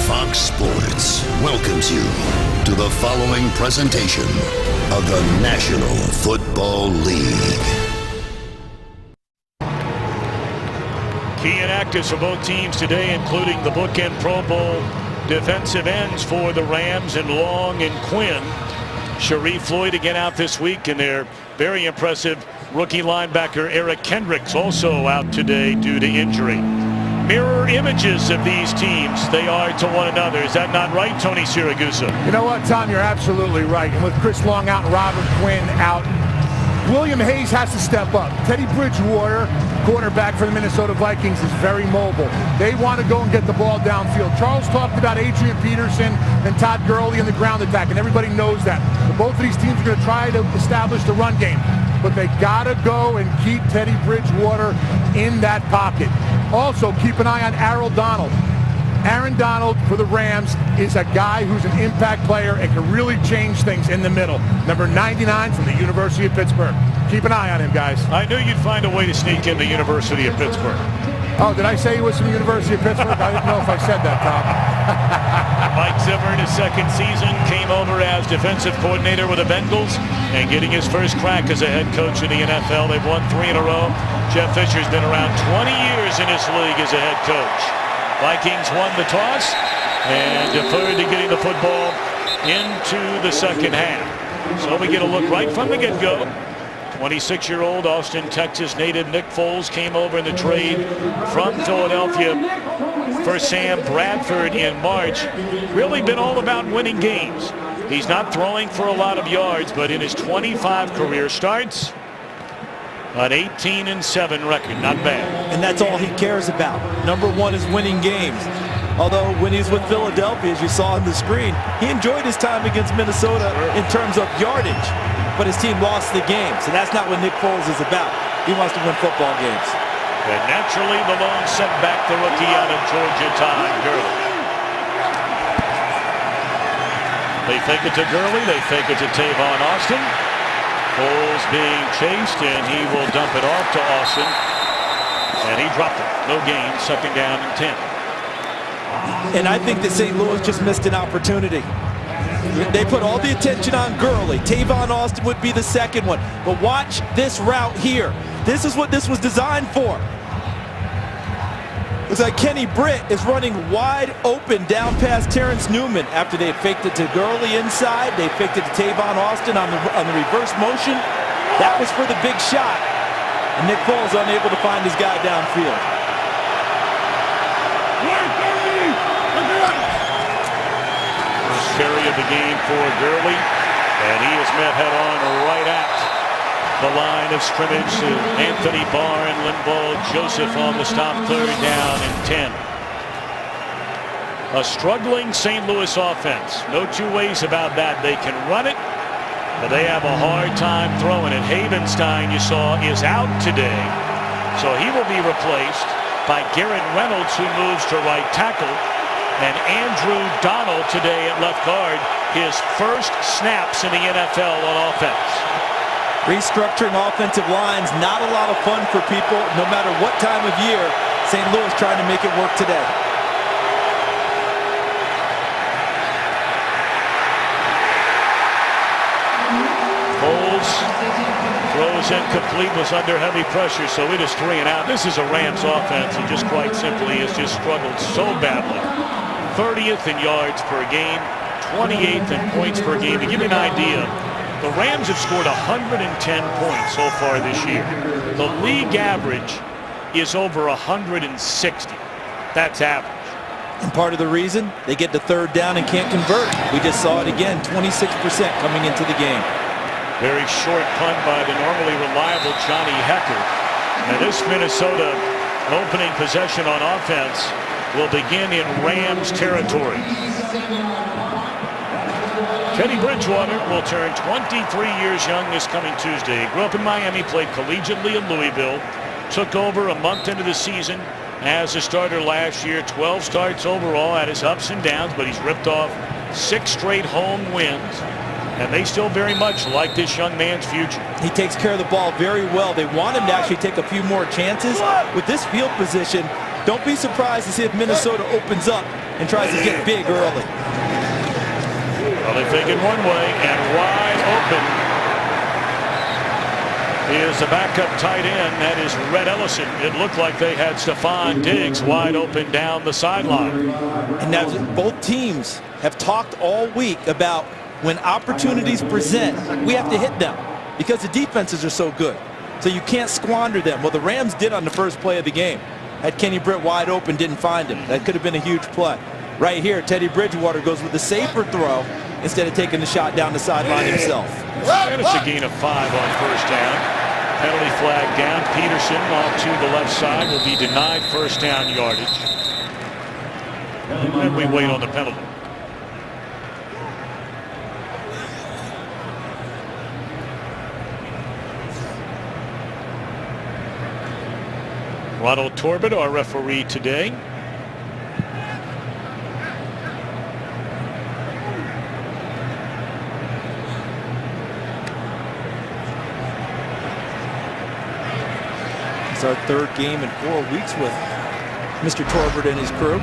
Fox Sports welcomes you to the following presentation of the National Football League. Key inactives for both teams today, including the bookend Pro Bowl defensive ends for the Rams in Long and Quinn. Sharif Floyd again out this week, and their very impressive rookie linebacker Eric Kendricks also out today due to injury. Mirror images of these teams they are to one another. Is that not right, Tony Siragusa? You know what, Tom? You're absolutely right. And with Chris Long out and Robert Quinn out, William Hayes has to step up. Teddy Bridgewater, quarterback for the Minnesota Vikings, is very mobile. They want to go and get the ball downfield. Charles talked about Adrian Peterson and Todd Gurley in the ground attack, and everybody knows that. But both of these teams are going to try to establish the run game. But they got to go and keep Teddy Bridgewater in that pocket. Also, keep an eye on Aaron Donald. Aaron Donald for the Rams is a guy who's an impact player and can really change things in the middle. Number 99 from the University of Pittsburgh. Keep an eye on him, guys. I knew you'd find a way to sneak in the University of Pittsburgh. Oh, did I say he was from the University of Pittsburgh? I didn't know if I said that, Tom. Mike Zimmer in his second season came over as defensive coordinator with the Bengals and getting his first crack as a head coach in the NFL. They've won 3 in a row. Jeff Fisher's been around 20 years in this league as a head coach. Vikings won the toss and deferred to getting the football into the second half. So we get a look right from the get-go. 26-year-old Austin, Texas native Nick Foles came over in the trade from Philadelphia for Sam Bradford in March. Really been all about winning games. He's not throwing for a lot of yards, but in his 25 career starts, an 18-7 record, not bad. And that's all he cares about. Number one is winning games. Although when he's with Philadelphia, as you saw on the screen, he enjoyed his time against Minnesota in terms of yardage. But his team lost the game, so that's not what Nick Foles is about. He wants to win football games. And naturally, the long setback, the rookie out of Georgia, Todd Gurley. They fake it to Gurley. They fake it to Tavon Austin. Foles being chased, and he will dump it off to Austin. And he dropped it. No gain. Second down and 10. And I think that St. Louis just missed an opportunity. They put all the attention on Gurley. Tavon Austin would be the second one. But watch this route here. This is what this was designed for. Looks like Kenny Britt is running wide open down past Terrence Newman after they had faked it to Gurley inside. They faked it to Tavon Austin on the reverse motion. That was for the big shot. And Nick Foles unable to find his guy downfield. Carry of the game for Gurley, and he is met head-on right at the line of scrimmage. Anthony Barr and Linval Joseph on the stop, third down and 10. A struggling St. Louis offense. No two ways about that. They can run it, but they have a hard time throwing it. Havenstein, you saw, is out today, so he will be replaced by Garrett Reynolds, who moves to right tackle. And Andrew Donald today at left guard, his first snaps in the NFL on offense. Restructuring offensive lines, not a lot of fun for people, no matter what time of year. St. Louis trying to make it work today. Foles throws incomplete, was under heavy pressure, so it is 3 and out. This is a Rams offense that just quite simply has just struggled so badly. 30th in yards per game, 28th in points per game. To give you an idea, the Rams have scored 110 points so far this year. The league average is over 160. That's average. And part of the reason, they get to third down and can't convert. We just saw it again, 26% coming into the game. Very short punt by the normally reliable Johnny Hecker. And this Minnesota opening possession on offense will begin in Rams territory. Teddy Bridgewater will turn 23 years young this coming Tuesday. He grew up in Miami, played collegiately in Louisville, took over a month into the season as a starter last year. 12 starts overall, had his ups and downs, but he's ripped off 6 straight home wins. And they still very much like this young man's future. He takes care of the ball very well. They want him to actually take a few more chances. With this field position, don't be surprised to see if Minnesota opens up and tries to get big early. Well, they fake it one way, and wide open is the backup tight end. That is Red Ellison. It looked like they had Stephon Diggs wide open down the sideline. And now both teams have talked all week about when opportunities present, we have to hit them because the defenses are so good. So you can't squander them. Well, the Rams did on the first play of the game. Had Kenny Britt wide open, didn't find him. That could have been a huge play. Right here, Teddy Bridgewater goes with the safer throw instead of taking the shot down the sideline himself. And it's a gain of 5 on first down. Penalty flag down. Peterson off to the left side will be denied first down yardage. And we wait on the penalty. Ronald Torbett, our referee today. It's our third game in 4 weeks with Mr. Torbert and his crew.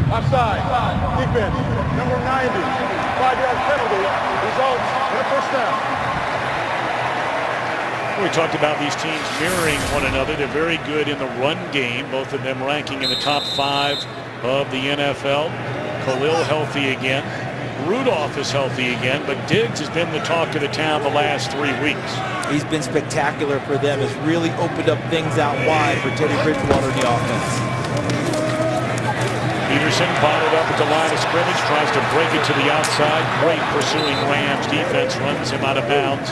Offside. Defense. Number 90. 5-yard penalty. Results in a first down. We talked about these teams mirroring one another. They're very good in the run game, both of them ranking in the top 5 of the NFL. Khalil healthy again. Rudolph is healthy again, but Diggs has been the talk of the town the last 3 weeks. He's been spectacular for them. Has really opened up things out wide for Teddy Bridgewater in the offense. Peterson bottled up at the line of scrimmage, tries to break it to the outside. Great pursuing Rams defense, runs him out of bounds.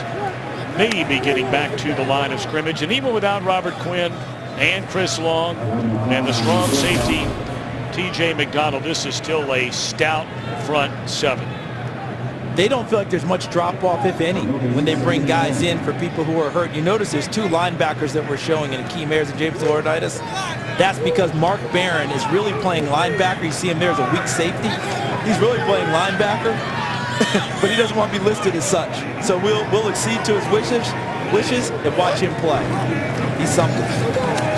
Maybe getting back to the line of scrimmage, and even without Robert Quinn and Chris Long and the strong safety T.J. McDonald, this is still a stout front 7. They don't feel like there's much drop-off, if any, when they bring guys in for people who are hurt. You notice there's 2 linebackers that we're showing in Akeem Ayers and James Laurinaitis. That's because Mark Barron is really playing linebacker. You see him there as a weak safety. He's really playing linebacker, but he doesn't want to be listed as such. So we'll accede to his wishes and watch him play. He's something.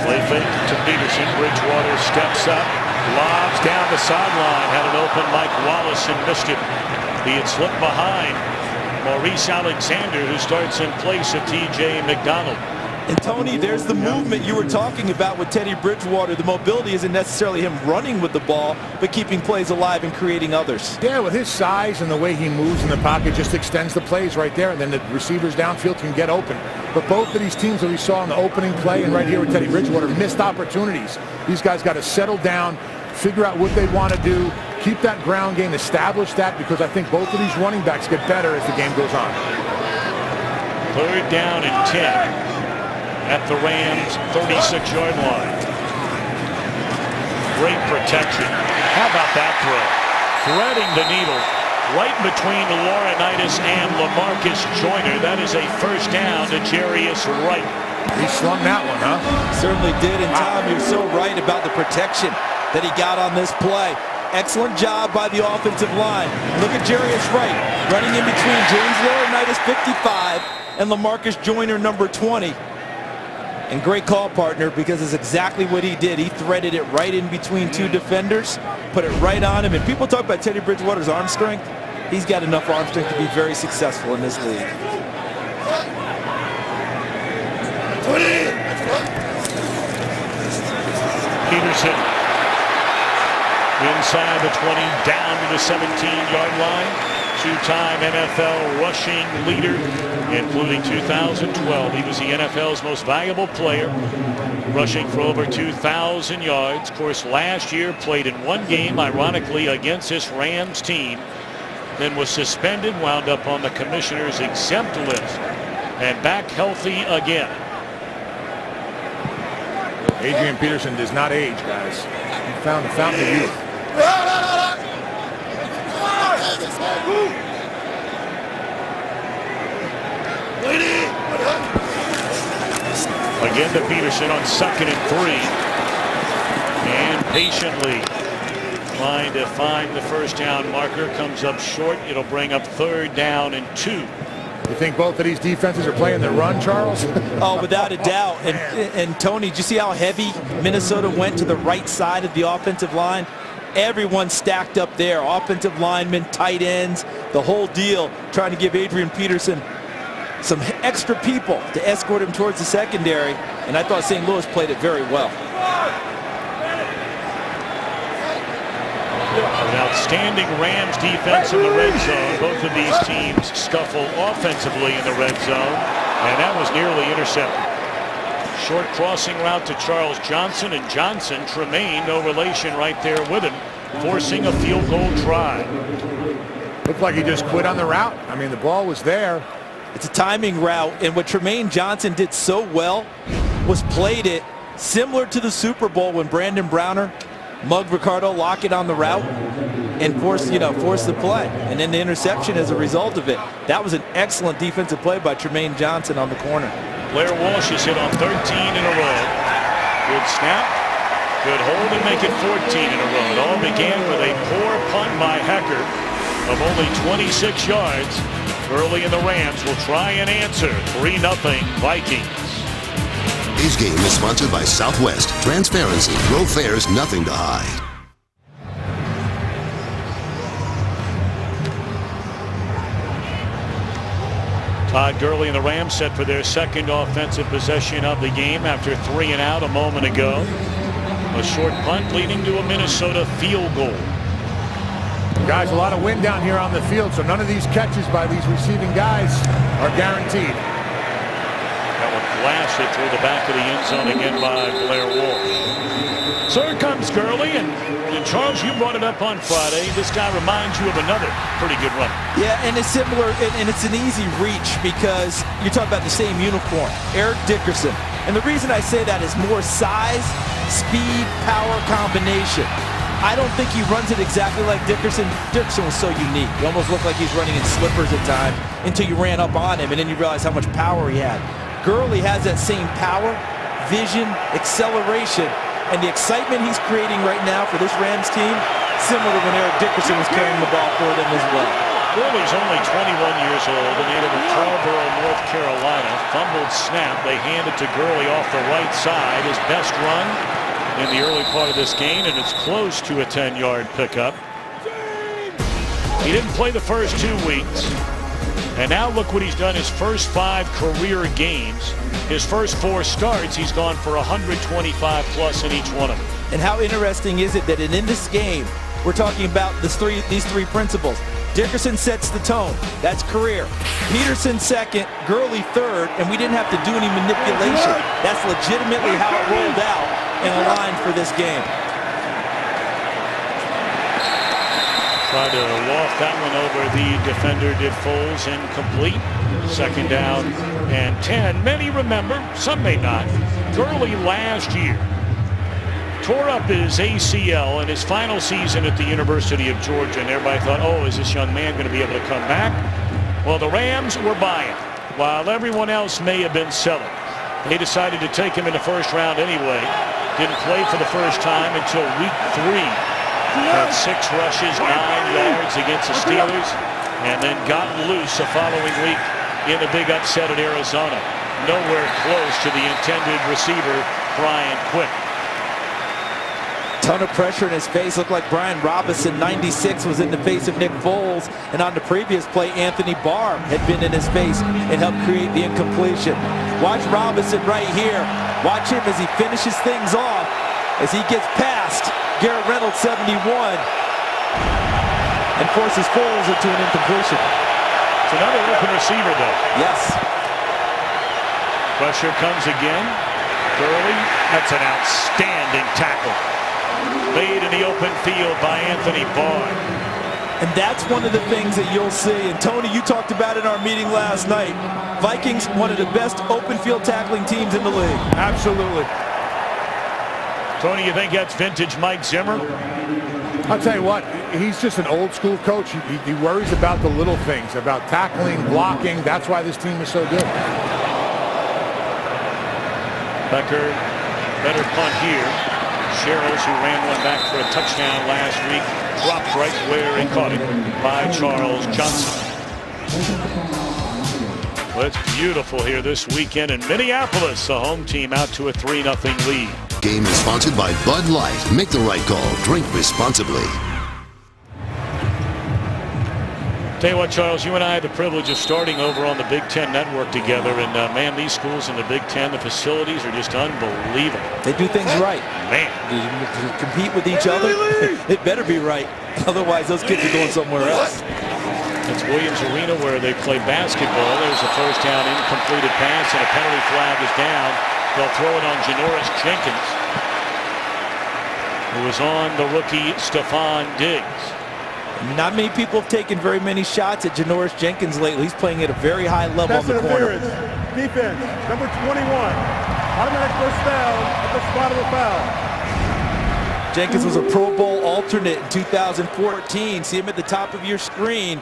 Play fake to Peterson. Bridgewater steps up, lobs down the sideline. Had an open Mike Wallace and missed it. He had slipped behind Maurice Alexander, who starts in place of T.J. McDonald. And Tony, there's the movement you were talking about with Teddy Bridgewater. The mobility isn't necessarily him running with the ball, but keeping plays alive and creating others. Yeah, with his size and the way he moves in the pocket, just extends the plays right there, and then the receivers downfield can get open. But both of these teams that we saw in the opening play and right here with Teddy Bridgewater missed opportunities. These guys got to settle down, figure out what they want to do, keep that ground game, establish that, because I think both of these running backs get better as the game goes on. 3rd down and 10 at the Rams 36-yard line. Great protection. How about that throw? Threading the needle right between Laurinaitis and LaMarcus Joyner. That is a first down to Jarius Wright. He slung that one, huh? Certainly did. And Tom, you're so right about the protection that he got on this play. Excellent job by the offensive line. Look at Jarius Wright running in between James Laurinaitis, 55, and LaMarcus Joyner, number 20. And great call, partner, because it's exactly what he did. He threaded it right in between 2 defenders, put it right on him. And people talk about Teddy Bridgewater's arm strength. He's got enough arm strength to be very successful in this league. Peterson inside the 20, down to the 17-yard line. 2-time NFL rushing leader, including 2012. He was the NFL's most valuable player, rushing for over 2,000 yards. Of course, last year played in 1 game, ironically, against this Rams team, then was suspended, wound up on the commissioner's exempt list, and back healthy again. Adrian Peterson does not age, guys. He found the fountain of youth. Again to Peterson on 2nd and 3. And patiently trying to find the first down marker. Comes up short. It'll bring up 3rd down and 2. You think both of these defenses are playing the run, Charles? Oh, without a doubt. And Tony, did you see how heavy Minnesota went to the right side of the offensive line? Everyone stacked up there, offensive linemen, tight ends, the whole deal, trying to give Adrian Peterson some extra people to escort him towards the secondary, and I thought St. Louis played it very well. An outstanding Rams defense in the red zone. Both of these teams scuffle offensively in the red zone, and that was nearly intercepted. Short crossing route to Charles Johnson, and Johnson, Tremaine, no relation right there with him, forcing a field goal try. Looked like he just quit on the route. I mean, the ball was there. It's a timing route, and what Tremaine Johnson did so well was played it similar to the Super Bowl when Brandon Browner mugged Ricardo Lockett on the route and forced the play, and then the interception as a result of it. That was an excellent defensive play by Tremaine Johnson on the corner. Blair Walsh is hit on 13 in a row. Good snap, good hold, and make it 14 in a row. It all began with a poor punt by Hecker of only 26 yards. Early in the Rams will try and answer. 3-0 Vikings. Today's game is sponsored by Southwest. Transparency, low fares, nothing to hide. Todd Gurley and the Rams set for their second offensive possession of the game after 3 and out a moment ago. A short punt leading to a Minnesota field goal. Guys, a lot of wind down here on the field, so none of these catches by these receiving guys are guaranteed. That one blasted through the back of the end zone again by Blair Walsh. So here comes Gurley, and Charles, you brought it up on Friday. This guy reminds you of another pretty good runner. Yeah, and it's similar, and it's an easy reach because you're talking about the same uniform, Eric Dickerson. And the reason I say that is more size, speed, power combination. I don't think he runs it exactly like Dickerson. Dickerson was so unique. He almost looked like he's running in slippers at times until you ran up on him, and then you realize how much power he had. Gurley has that same power, vision, acceleration, and the excitement he's creating right now for this Rams team, similar to when Eric Dickerson was carrying the ball for them as well. Gurley's only 21 years old, a native of Tarboro, North Carolina. Fumbled snap. They hand it to Gurley off the right side. His best run in the early part of this game, and it's close to a 10-yard pickup. He didn't play the first 2 weeks, and now look what he's done his first 5 career games. His first 4 starts, he's gone for 125 plus in each one of them. And how interesting is it that in this game, we're talking about these three principles. Dickerson sets the tone. That's career. Peterson second, Gurley third, and we didn't have to do any manipulation. That's legitimately how it rolled out and aligned for this game. Tried to loft that one over the defender, did Foles, incomplete. Second down and 10. Many remember, some may not. Gurley last year tore up his ACL in his final season at the University of Georgia, and everybody thought, oh, is this young man going to be able to come back? Well, the Rams were buying, while everyone else may have been selling. They decided to take him in the first round anyway. Didn't play for the first time until week 3. Had 6 rushes, 9 yards against the Steelers, and then got loose the following week in the big upset at Arizona. Nowhere close to the intended receiver, Brian Quick. Ton of pressure in his face. Looked like Brian Robinson, 96, was in the face of Nick Foles, and on the previous play, Anthony Barr had been in his face and helped create the incompletion. Watch Robinson right here. Watch him as he finishes things off, as he gets past Garrett Reynolds, 71, and forces Foles into an incompletion. It's another open receiver, though. Yes. Pressure comes again. Gurley, that's an outstanding tackle. Made in the open field by Anthony Barr. And that's one of the things that you'll see. And Tony, you talked about in our meeting last night. Vikings, one of the best open field tackling teams in the league. Absolutely. Tony, you think that's vintage Mike Zimmer? I'll tell you what, he's just an old school coach. He worries about the little things, about tackling, blocking. That's why this team is so good. Becker, better punt here. Sherrills, who ran one back for a touchdown last week, dropped right where he caught it by Charles Johnson. Well, it's beautiful here this weekend in Minneapolis. The home team out to a 3-0 lead. game is sponsored by Bud Light. Make the right call. Drink responsibly. Tell you what, Charles, you and I had the privilege of starting over on the Big Ten Network together, and man, these schools in the Big Ten, the facilities are just unbelievable. They do things right. Man. To compete with each other, it better be right. Otherwise, those kids are going somewhere else. It's Williams Arena where they play basketball. There's a first down, incompleted pass, and a penalty flag is down. They'll throw it on Janoris Jenkins, who was on the rookie Stephon Diggs. Not many people have taken very many shots at Janoris Jenkins lately. He's playing at a very high level on the corner. Defense, number 21. Automatic first down at the spot of the foul. Jenkins was a Pro Bowl alternate in 2014. See him at the top of your screen.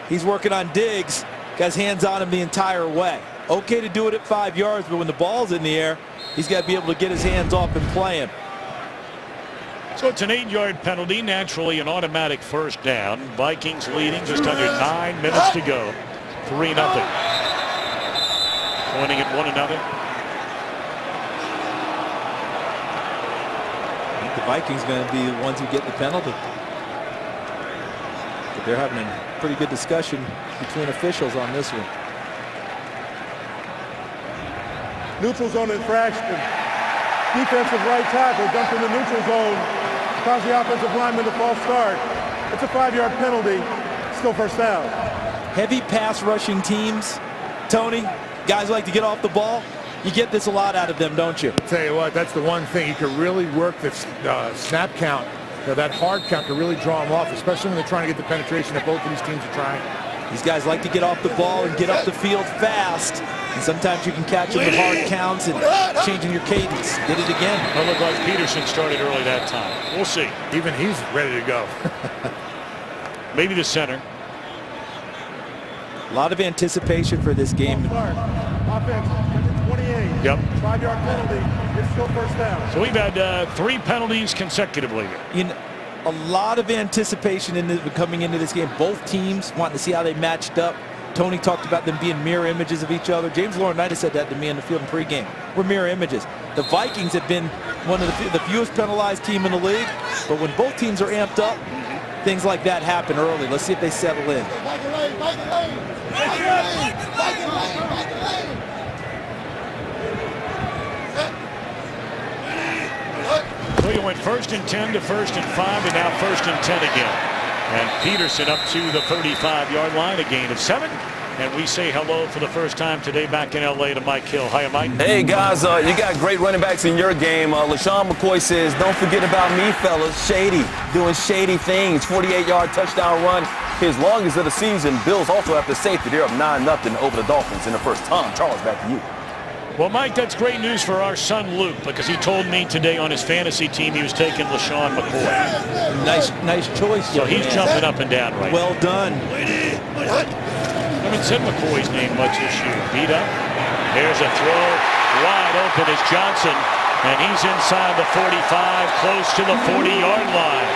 He's working on Diggs. Got his hands on him the entire way. Okay to do it at 5 yards, but when the ball's in the air, he's got to be able to get his hands off and play him. So it's an 8-yard penalty, naturally an automatic first down. Vikings leading just under 9 minutes to go. 3-0. Pointing at one another. I think the Vikings going to be the ones who get the penalty. But they're having a pretty good discussion between officials on this one. Neutral zone infraction. Defensive right tackle dumped in the neutral zone. Cause the offensive lineman to false start. It's a 5-yard penalty. Still first down. Heavy pass rushing teams, Tony, guys like to get off the ball. You get this a lot out of them, don't you? Tell you what, that's the one thing. You can really work the snap count, that hard count to really draw them off, especially when they're trying to get the penetration that both of these teams are trying. These guys like to get off the ball and get up the field fast. And sometimes you can catch them with hard counts and changing your cadence. Did it again. It looked like Peterson started early that time. We'll see. Even he's ready to go. Maybe the center. A lot of anticipation for this game. Offense, number 28. Yep. 5-yard penalty. It's still first down. So we've had 3 penalties consecutively. A lot of anticipation coming into this game. Both teams wanting to see how they matched up. Tony talked about them being mirror images of each other. James Laurinaitis said that to me in the field in pregame. We're mirror images. The Vikings have been one of the fewest penalized team in the league, but when both teams are amped up, things like that happen early. Let's see if they settle in. So you went 1st and 10 to 1st and 5, and now 1st and 10 again. And Peterson up to the 35-yard line, a gain of 7. And we say hello for the first time today back in L.A. to Mike Hill. Hiya, Mike. Hey, guys, you got great running backs in your game. LaShawn McCoy says, don't forget about me, fellas. Shady, doing shady things. 48-yard touchdown run, his longest of the season. Bills also have the safety. They're up 9-0 over the Dolphins in the first time. Charles, back to you. Well, Mike, that's great news for our son Luke, because he told me today on his fantasy team he was taking LaShawn McCoy. Nice choice. So he's jumping up and down right well now. Done. I haven't said McCoy's name much this year. Beat up. There's a throw. Wide open is Johnson, and he's inside the 45, close to the 40-yard line.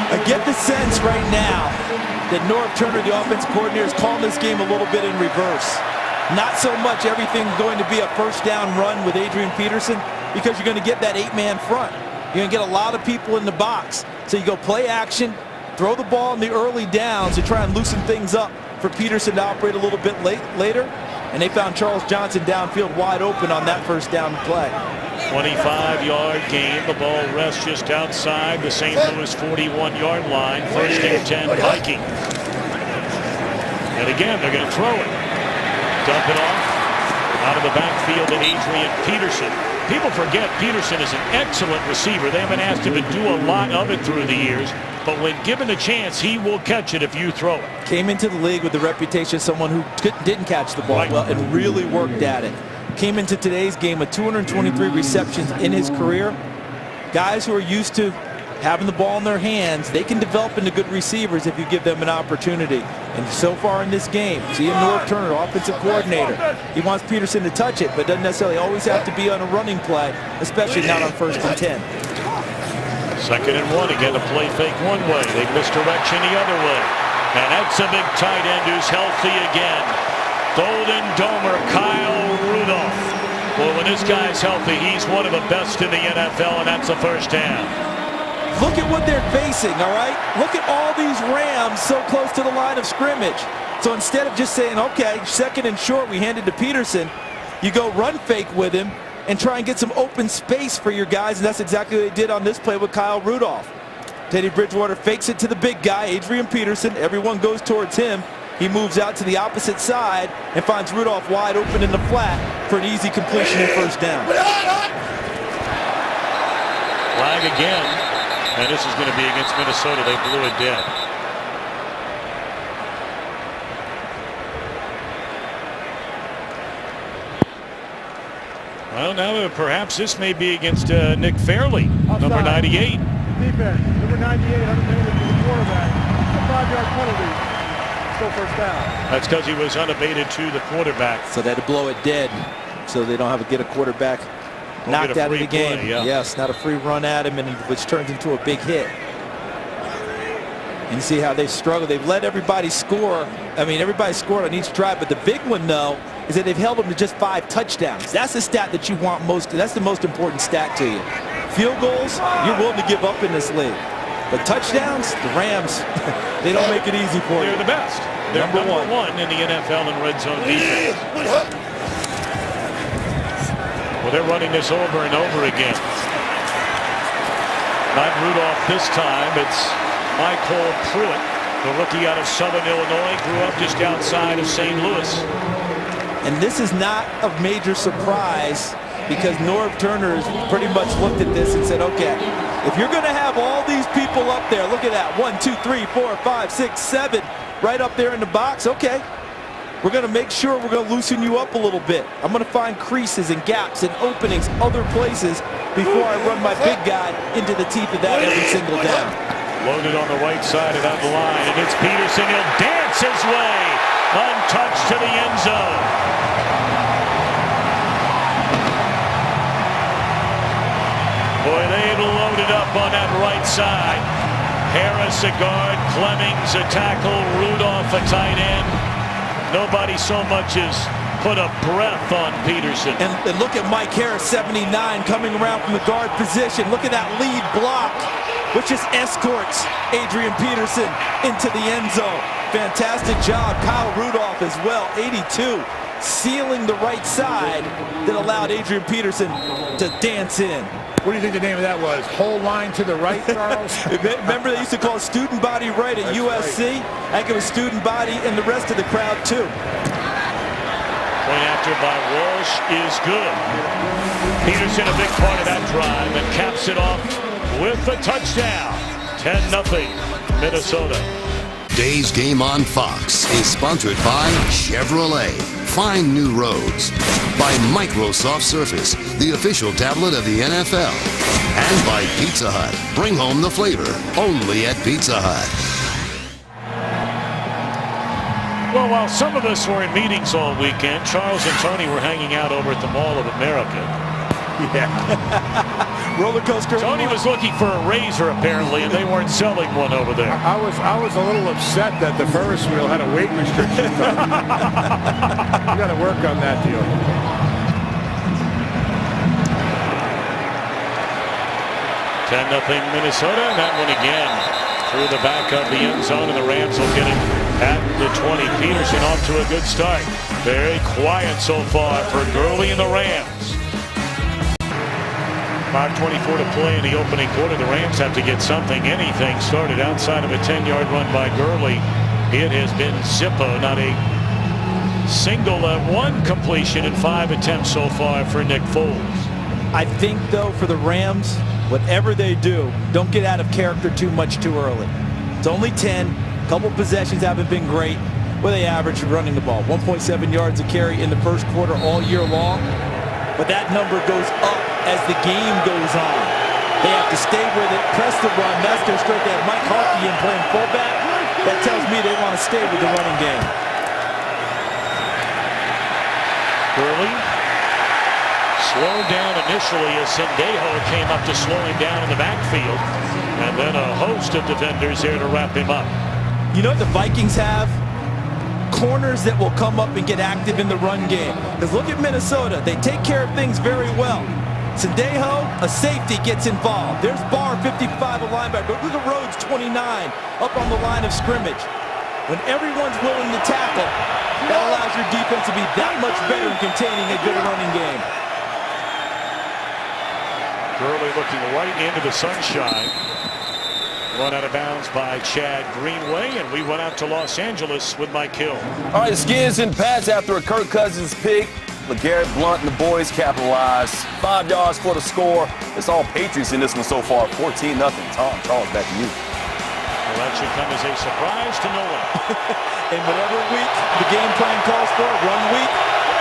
I get the sense right now that Norv Turner, the offensive coordinator, is calling this game a little bit in reverse. Not so much everything going to be a first down run with Adrian Peterson, because you're going to get that 8-man front. You're going to get a lot of people in the box. So you go play action, throw the ball in the early downs to try and loosen things up for Peterson to operate a little bit later. And they found Charles Johnson downfield wide open on that first down play. 25-yard gain. The ball rests just outside the St. Louis 41-yard line. 1st and 10 Vikings. And again, they're going to throw it. Dump it off out of the backfield to Adrian Peterson. People forget Peterson is an excellent receiver. They haven't asked him to do a lot of it through the years, but when given a chance, he will catch it if you throw it. Came into the league with the reputation of someone who didn't catch the ball well and really worked at it. Came into today's game with 223 receptions in his career. Guys who are used to having the ball in their hands, they can develop into good receivers if you give them an opportunity. And so far in this game, seeing Norv Turner, offensive coordinator, he wants Peterson to touch it, but doesn't necessarily always have to be on a running play, especially not on 1st and 10. 2nd and 1, again a play fake one way. They misdirection the other way. And that's a big tight end who's healthy again. Golden Domer Kyle Rudolph. Well, when this guy's healthy, he's one of the best in the NFL, and that's the first down. Look at what they're facing, all right? Look at all these Rams so close to the line of scrimmage. So instead of just saying, okay, second and short, we hand it to Peterson, you go run fake with him and try and get some open space for your guys, and that's exactly what they did on this play with Kyle Rudolph. Teddy Bridgewater fakes it to the big guy, Adrian Peterson. Everyone goes towards him. He moves out to the opposite side and finds Rudolph wide open in the flat for an easy completion and first down. Flag again, and this is going to be against Minnesota. They blew it dead. Well, now perhaps this may be against Nick Fairley, number 98. Defense, number 98, unabated to the quarterback. It's a 5-yard penalty. Still first down. That's because he was unabated to the quarterback. So they had to blow it dead so they don't have to get a quarterback knocked out of the game. Play, yeah. Yes, not a free run at him, and which turns into a big hit. And you see how they struggle. They've let everybody score. I mean, everybody scored on each drive, but the big one, though, is that they've held them to just 5 touchdowns. That's the stat that you want most. That's the most important stat to you. Field goals, you're willing to give up in this league. But touchdowns, the Rams, they don't make it easy for you. They're the best. They're number one in the NFL in red zone defense. Well, they're running this over and over again. Not Rudolph this time. It's Michael Pruitt, the rookie out of Southern Illinois, grew up just outside of St. Louis. And this is not a major surprise because Norv Turner has pretty much looked at this and said, okay, if you're going to have all these people up there, look at that, 1, 2, 3, 4, 5, 6, 7, right up there in the box, okay. We're going to make sure we're going to loosen you up a little bit. I'm going to find creases and gaps and openings other places before I run my big guy into the teeth of that every single down. Loaded on the right side of that line, and it's Peterson. He'll dance his way untouched to the end zone. Boy, they've loaded up on that right side. Harris a guard, Clemmings a tackle, Rudolph a tight end. Nobody so much as put a breath on Peterson. And look at Mike Harris, 79, coming around from the guard position. Look at that lead block, which just escorts Adrian Peterson into the end zone. Fantastic job. Kyle Rudolph as well, 82, sealing the right side that allowed Adrian Peterson to dance in. What do you think the name of that was? Whole line to the right, Charles? Remember they used to call student body right at USC? Right. I think it was student body and the rest of the crowd too. Point after by Walsh is good. Peterson a big part of that drive and caps it off with the touchdown. 10-0 Minnesota. Today's game on Fox is sponsored by Chevrolet. Find new roads. By Microsoft Surface, the official tablet of the NFL. And by Pizza Hut. Bring home the flavor. Only at Pizza Hut. Well, while some of us were in meetings all weekend, Charles and Tony were hanging out over at the Mall of America. Yeah. Roller coaster. Tony was looking for a razor apparently, and they weren't selling one over there. I was a little upset that the Ferris wheel had a weight restriction. You got to work on that deal. Minnesota, and that one again through the back of the end zone, and the Rams will get it at the 20. Peterson off to a good start. Very quiet so far for Gurley and the Rams. 5:24 to play in the opening quarter. The Rams have to get something, anything started outside of a 10-yard run by Gurley. It has been Zippo, not a single one completion in 5 attempts so far for Nick Foles. I think, though, for the Rams, whatever they do, don't get out of character too much too early. It's only 10. A couple possessions haven't been great. What they average running the ball, 1.7 yards a carry in the first quarter all year long. But that number goes up as the game goes on. They have to stay with it, press the run. That's their strength. They have Mike Harkey in playing fullback. That tells me they want to stay with the running game. Gurley slowed down initially as Sendejo came up to slow him down in the backfield. And then a host of defenders here to wrap him up. You know what the Vikings have? corners that will come up and get active in the run game. Because look at Minnesota. They take care of things very well. Sendejo, a safety, gets involved. There's Barr, 55, a linebacker. Look at Rhodes, 29, up on the line of scrimmage. When everyone's willing to tackle, that allows your defense to be that much better in containing a good running game. Gurley looking right into the sunshine. Run out of bounds by Chad Greenway, and we went out to Los Angeles with Mike Hill. All right, Skids and Pats after a Kirk Cousins pick. LeGarrette Blount and the boys capitalized. 5 yards for the score. It's all Patriots in this one so far. 14-0. Tom, Charles, back to you. Well, that should come as a surprise to no one. And whatever week the game plan calls for, run week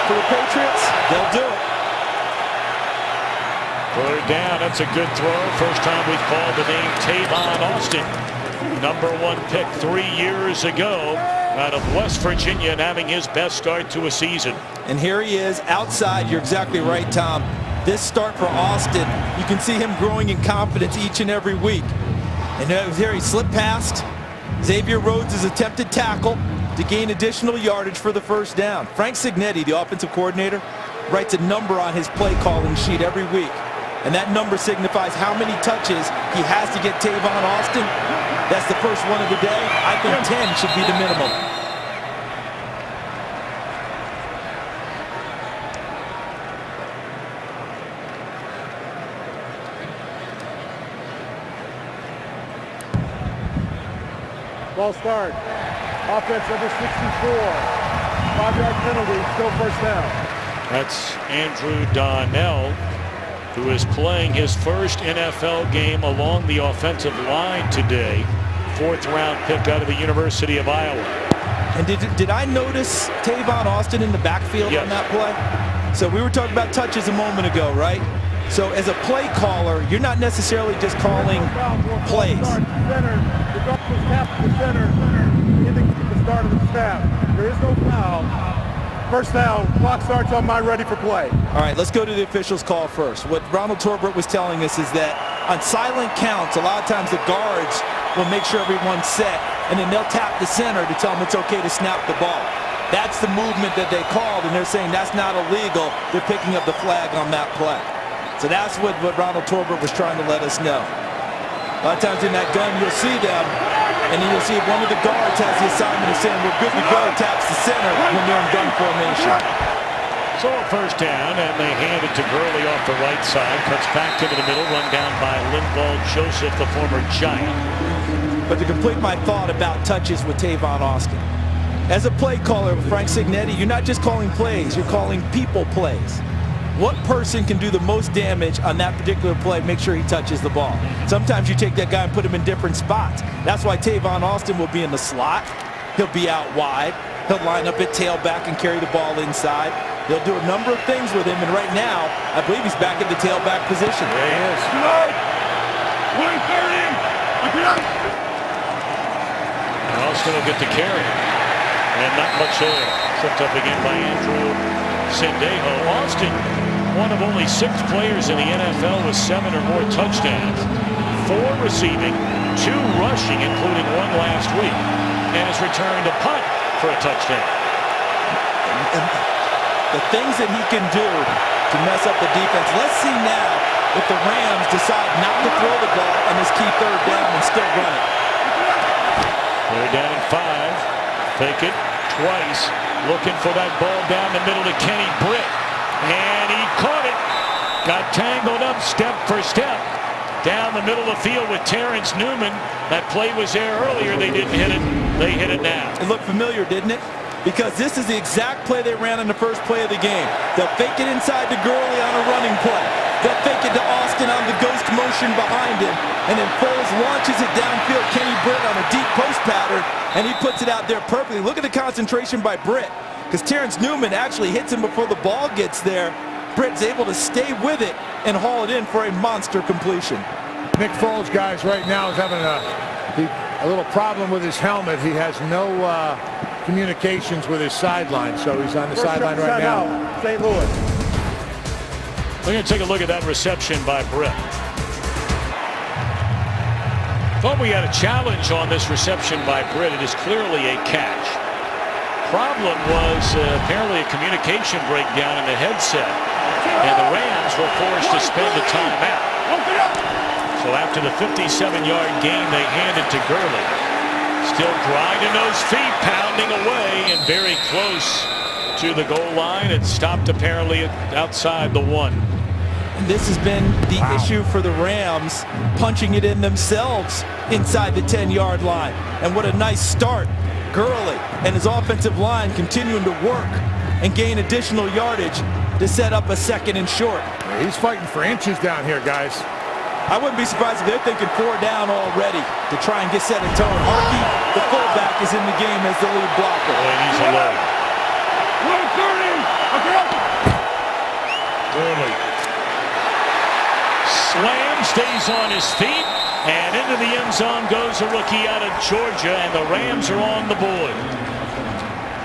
for the Patriots, they'll do it. 3rd down, that's a good throw. First time we've called the name Tavon Austin. #1 pick 3 years ago out of West Virginia, and having his best start to a season. And here he is outside. You're exactly right, Tom. This start for Austin, you can see him growing in confidence each and every week. And here he slipped past Xavier Rhodes' attempted tackle to gain additional yardage for the 1st down. Frank Cignetti, the offensive coordinator, writes a number on his play calling sheet every week. And that number signifies how many touches he has to get Tavon Austin. That's the first one of the day. I think 10 should be the minimum. Ball start. Offense number 64. 5-yard penalty, still 1st down. That's Andrew Donnell, who is playing his first NFL game along the offensive line today. 4th-round pick out of the University of Iowa. And did I notice Tavon Austin in the backfield on that play? So we were talking about touches a moment ago, right? So as a play caller, you're not necessarily just calling plays. The start of the snap. There is no foul. 1st down, clock starts on my ready for play. All right, let's go to the official's call first. What Ronald Torbert was telling us is that on silent counts, a lot of times the guards will make sure everyone's set, and then they'll tap the center to tell them it's okay to snap the ball. That's the movement that they called, and they're saying that's not illegal. They're picking up the flag on that play. So that's what Ronald Torbert was trying to let us know. A lot of times in that gun, you'll see them, and then you'll see one of the guards has the assignment of saying, we're good to go, taps the center when they're in gun formation. So a 1st down, and they hand it to Gurley off the right side. Cuts back into the middle, run down by Linval Joseph, the former Giant. But to complete my thought about touches with Tavon Austin, as a play caller with Frank Cignetti, you're not just calling plays, you're calling people plays. What person can do the most damage on that particular play, make sure he touches the ball. Sometimes you take that guy and put him in different spots. That's why Tavon Austin will be in the slot. He'll be out wide. He'll line up at tailback and carry the ball inside. They'll do a number of things with him, and right now, I believe he's back at the tailback position. There he is. Austin will get the carry. And not much there. Tripped up again by Andrew Sendejo. Austin, one of only 6 players in the NFL with 7 or more touchdowns. 4 receiving, 2 rushing, including 1 last week. And has returned a punt for a touchdown. And the things that he can do to mess up the defense. Let's see now if the Rams decide not to throw the ball on this key 3rd down and still run it. 3rd down and 5. Fake it twice. Looking for that ball down the middle to Kenny Britt. And he caught it. Got tangled up step for step. Down the middle of the field with Terrence Newman. That play was there earlier. They didn't hit it. They hit it now. It looked familiar, didn't it? Because this is the exact play they ran on the first play of the game. They'll fake it inside to Gurley on a running play. They'll fake it to Austin on the ghost motion behind him. And then Foles launches it downfield. Kenny Britt on a deep post pattern. And he puts it out there perfectly. Look at the concentration by Britt. Because Terrence Newman actually hits him before the ball gets there. Britt's able to stay with it and haul it in for a monster completion. Nick Foles, guys, right now is having a little problem with his helmet. He has no communications with his sideline, so he's on the sideline right now. St. Louis. We're going to take a look at that reception by Britt. Thought we had a challenge on this reception by Britt. It is clearly a catch. problem was apparently a communication breakdown in the headset, and the Rams were forced to spend a timeout. So after the 57-yard gain, they handed to Gurley. Still grinding those feet, pounding away, and very close to the goal line. It stopped apparently outside the 1. This has been the issue for the Rams, punching it in themselves inside the 10-yard line. And what a nice start. Gurley and his offensive line continuing to work and gain additional yardage to set up a 2nd and short. He's fighting for inches down here, guys. I wouldn't be surprised if they're thinking 4 down already to try and get set a tone. Harkey, the fullback, is in the game as the lead blocker. Boy, he's alone. Gurley. Slam, stays on his feet, and into the end zone goes a rookie out of Georgia, and the Rams are on the board.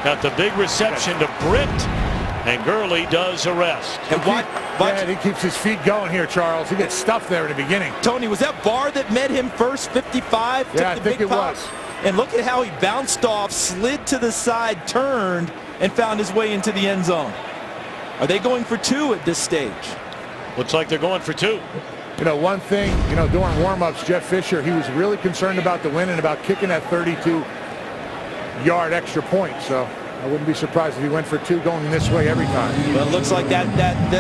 Got the big reception to Britt, and Gurley does arrest. And he keeps his feet going here, Charles. He gets stuffed there in the beginning. Tony, was that Barr that met him first, 55? Yeah, I think it was. And look at how he bounced off, slid to the side, turned, and found his way into the end zone. Are they going for 2 at this stage? Looks like they're going for 2. You know, one thing, during warm-ups, Jeff Fisher, he was really concerned about the win and about kicking that 32-yard extra point. So I wouldn't be surprised if he went for 2 going this way every time. Well, it looks like that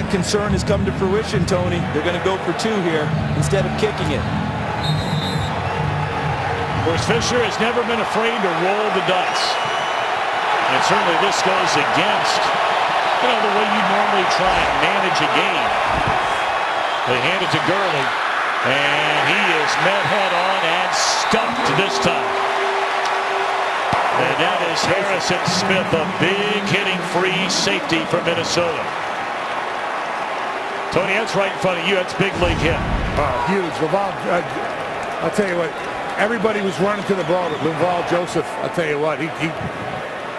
concern has come to fruition, Tony. They're going to go for 2 here instead of kicking it. Of course, Fisher has never been afraid to roll the dice. And certainly this goes against, the way you normally try and manage a game. They hand it to Gurley, and he is met head-on and stumped this time. And that is Harrison Smith, a big hitting free safety for Minnesota. Tony, that's right in front of you. That's big league hit. Huge. Laval, I'll tell you what, everybody was running to the ball, but Laval Joseph, I'll tell you what, he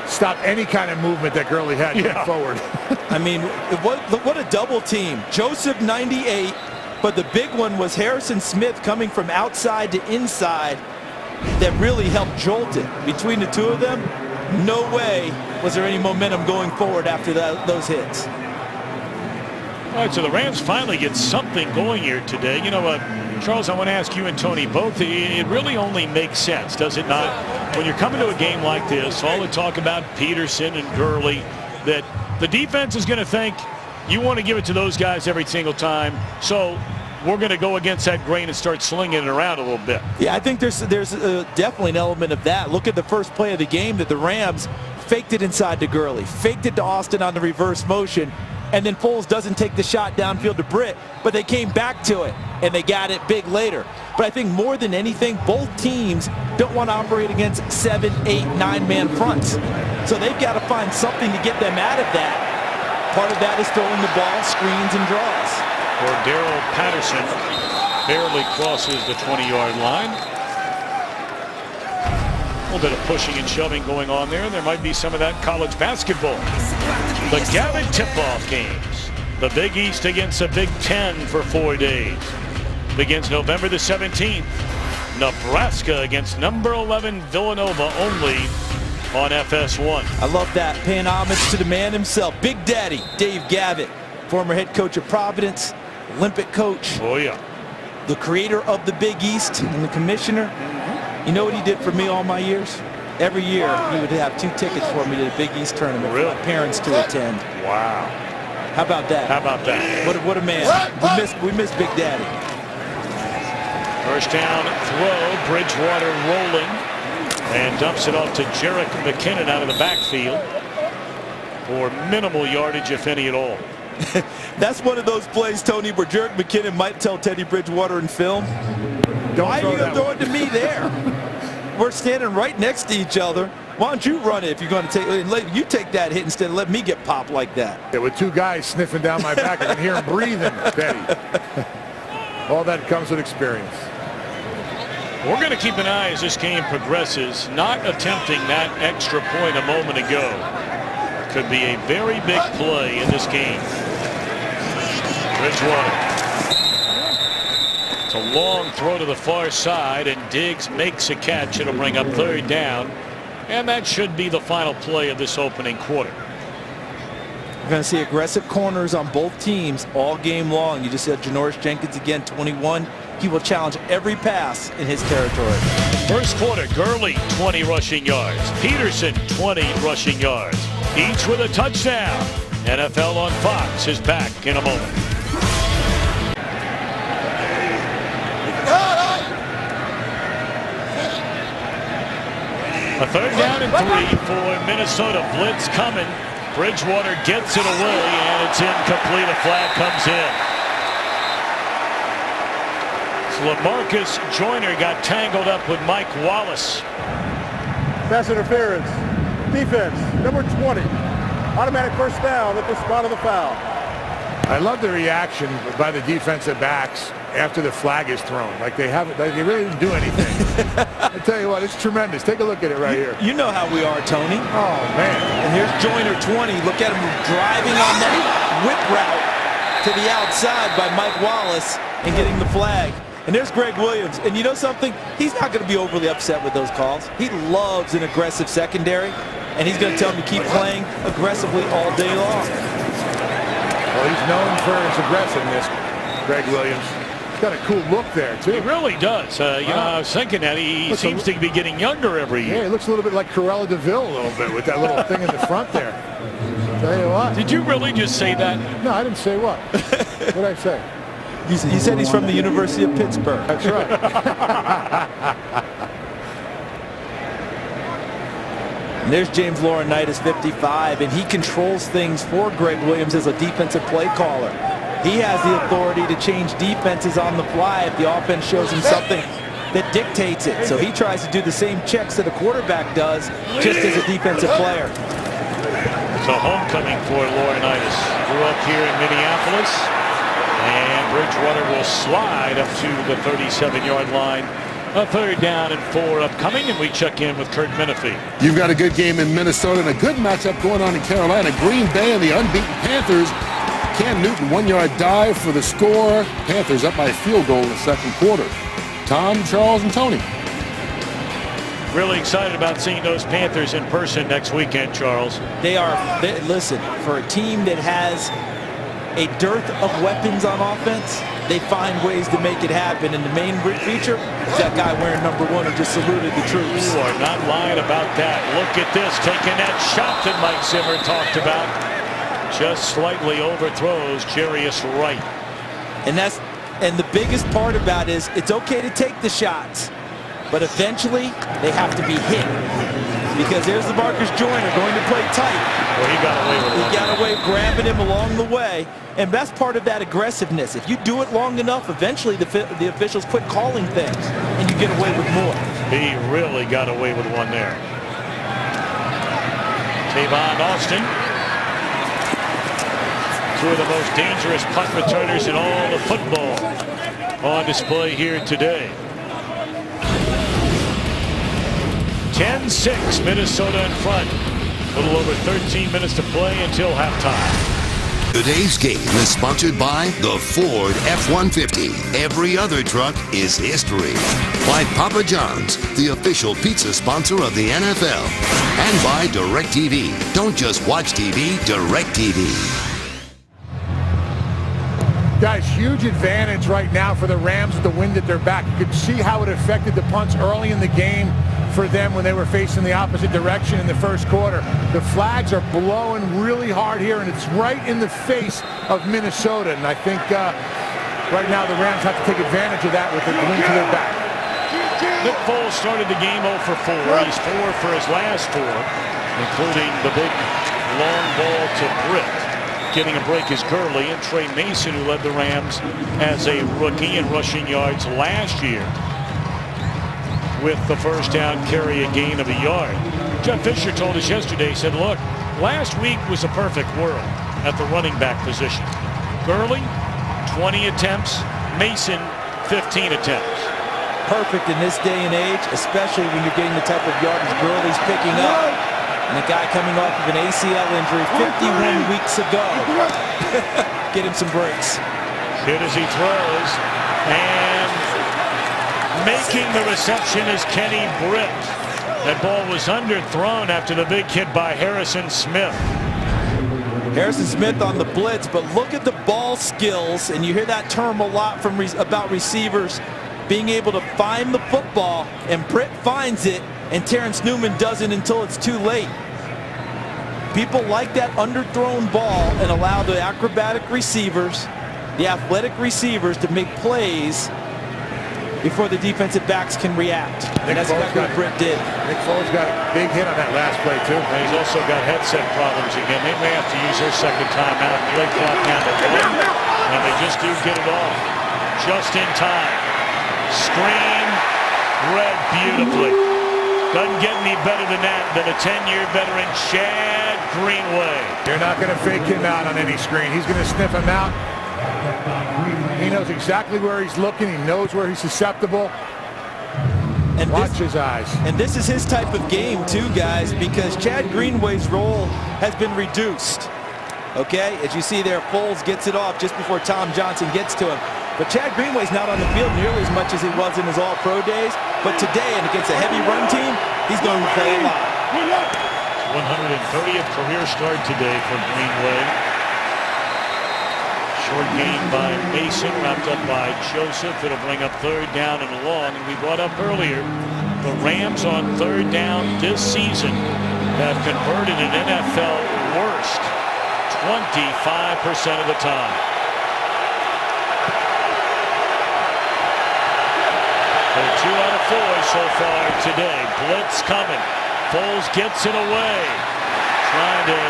stopped any kind of movement that Gurley had going forward. I mean, what a double team. Joseph 98, but the big one was Harrison Smith coming from outside to inside that really helped jolt it. Between the 2 of them, no way was there any momentum going forward after those hits. All right, so the Rams finally get something going here today. Charles, I want to ask you and Tony both. It really only makes sense, does it not? When you're coming to a game like this, all the talk about Peterson and Gurley, that the defense is going to think you want to give it to those guys every single time. So we're going to go against that grain and start slinging it around a little bit. Yeah, I think there's definitely an element of that. Look at the first play of the game that the Rams faked it inside to Gurley, faked it to Austin on the reverse motion, and then Foles doesn't take the shot downfield to Britt, but they came back to it, and they got it big later. But I think more than anything, both teams don't want to operate against 7, 8, 9-man fronts. So they've got to find something to get them out of that. Part of that is throwing the ball, screens, and draws. Or Darrell Patterson barely crosses the 20-yard line. A little bit of pushing and shoving going on there. There might be some of that college basketball. The Gavitt tip-off games. The Big East against the Big Ten for 4 days. Begins November the 17th. Nebraska against number 11 Villanova only on FS1. I love that. Paying homage to the man himself, Big Daddy Dave Gavitt, former head coach of Providence, Olympic coach. Oh, yeah. The creator of the Big East and the commissioner. You know what he did for me all my years? Every year he would have 2 tickets for me to the Big East tournament for my parents to attend. Wow. How about that? How about that? What a man. We miss Big Daddy. First down throw, Bridgewater rolling, and dumps it off to Jerick McKinnon out of the backfield for minimal yardage, if any at all. That's one of those plays, Tony, where Jerick McKinnon might tell Teddy Bridgewater in film, why are you going to throw it to me there? We're standing right next to each other. Why don't you run it if you're going to take you take that hit instead of let me get popped like that? Yeah, with 2 guys sniffing down my back, I can hear him breathing steady. All that comes with experience. We're going to keep an eye as this game progresses, not attempting that extra point a moment ago. Could be a very big play in this game. Bridgewater. It's a long throw to the far side, and Diggs makes a catch. It'll bring up 3rd down And that should be the final play of this opening quarter. We're going to see aggressive corners on both teams all game long. You just said Janoris Jenkins again, 21. He will challenge every pass in his territory. First quarter, Gurley, 20 rushing yards. Peterson, 20 rushing yards. Each with a touchdown. NFL on Fox is back in a moment. A third down and 3 for Minnesota. Blitz coming. Bridgewater gets it away, and it's incomplete. A flag comes in. So LaMarcus Joyner got tangled up with Mike Wallace. Pass interference. Defense, number 20. Automatic first down at the spot of the foul. I love the reaction by the defensive backs after the flag is thrown. Like they really didn't do anything. I tell you what, it's tremendous. Take a look at it right here. You know how we are, Tony. Oh, man. And here's Joyner, 20. Look at him driving on that whip route to the outside by Mike Wallace and getting the flag. And there's Greg Williams. And you know something? He's not going to be overly upset with those calls. He loves an aggressive secondary, and he's going to tell him to keep playing aggressively all day long. Well, he's known for his aggressiveness, Greg Williams. He's got a cool look there, too. He really does. You know, I was thinking that he seems to be getting younger every year. Yeah, he looks a little bit like Cruella de Vil a little bit with that little thing in the front there. I'll tell you what. Did you really just say that? No, I didn't say what. What did I say? You said he's from the University of Pittsburgh. That's right. And there's James Laurinaitis, 55, and he controls things for Greg Williams as a defensive play caller. He has the authority to change defenses on the fly if the offense shows him something that dictates it. So he tries to do the same checks that a quarterback does, just as a defensive player. So homecoming for Laurinaitis. Grew up here in Minneapolis, and Bridgewater will slide up to the 37-yard line. A third down and 4 upcoming, and we check in with Kurt Menefee. You've got a good game in Minnesota and a good matchup going on in Carolina. Green Bay and the unbeaten Panthers. Cam Newton, 1-yard dive for the score. Panthers up by a field goal in the second quarter. Tom, Charles, and Tony. Really excited about seeing those Panthers in person next weekend, Charles. Listen, for a team that has a dearth of weapons on offense, they find ways to make it happen. And the main feature is that guy wearing number 1 who just saluted the troops. You are not lying about that. Look at this, taking that shot that Mike Zimmer talked about. Just slightly overthrows Jarius Wright. And the biggest part about it is it's okay to take the shots, but eventually they have to be hit. Because there's the Marcus Joyner going to play tight. Well, he got away with it. He got away grabbing him along the way. And that's part of that aggressiveness. If you do it long enough, eventually the officials quit calling things, and you get away with more. He really got away with one there. Tavon Austin, two of the most dangerous punt returners in all of football, on display here today. 10-6, Minnesota in front. A little over 13 minutes to play until halftime. Today's game is sponsored by the Ford F-150. Every other truck is history. By Papa John's, the official pizza sponsor of the NFL. And by DirecTV. Don't just watch TV, DirecTV. Guys, huge advantage right now for the Rams with the wind at their back. You could see how it affected the punts early in the game for them when they were facing the opposite direction in the first quarter. The flags are blowing really hard here, and it's right in the face of Minnesota. And I think right now the Rams have to take advantage of that with the wind to their back. Nick Foles started the game 0 for 4. He's 4 for his last 4, including the big long ball to Britt. Getting a break is Gurley, and Trey Mason, who led the Rams as a rookie in rushing yards last year, with the first down carry, a gain of a yard. Jeff Fisher told us yesterday, he said, look, last week was a perfect world at the running back position. Gurley, 20 attempts. Mason, 15 attempts. Perfect in this day and age, especially when you're getting the type of yardage Gurley's picking up. And a guy coming off of an ACL injury 51 weeks ago. Get him some breaks. Good as he throws. And making the reception is Kenny Britt. That ball was underthrown after the big hit by Harrison Smith. Harrison Smith on the blitz, but look at the ball skills, and you hear that term a lot from about receivers being able to find the football, and Britt finds it, and Terrence Newman doesn't until it's too late. People like that underthrown ball and allow the acrobatic receivers, the athletic receivers, to make plays before the defensive backs can react. And that's exactly what Britt did. Nick Foles got a big hit on that last play, too. And he's also got headset problems again. They may have to use their second timeout. Play clock down to 1, and they just do get it off just in time. Screen read beautifully. Doesn't get any better than that than a 10-year veteran, Chad Greenway. You're not going to fake him out on any screen. He's going to sniff him out. He knows exactly where he's looking. He knows where he's susceptible. And watch his eyes. And this is his type of game too, guys, because Chad Greenway's role has been reduced. Okay, as you see there, Foles gets it off just before Tom Johnson gets to him. But Chad Greenway's not on the field nearly as much as he was in his All-Pro days. But today, and against a heavy run team, he's going to play a lot. 130th career start today for Greenway. Short gain by Mason, wrapped up by Joseph. It'll bring up 3rd down and long. And we brought up earlier, the Rams on 3rd down this season have converted an NFL worst 25% of the time. So 2 out of 4 so far today. Blitz coming. Foles gets it away. Trying to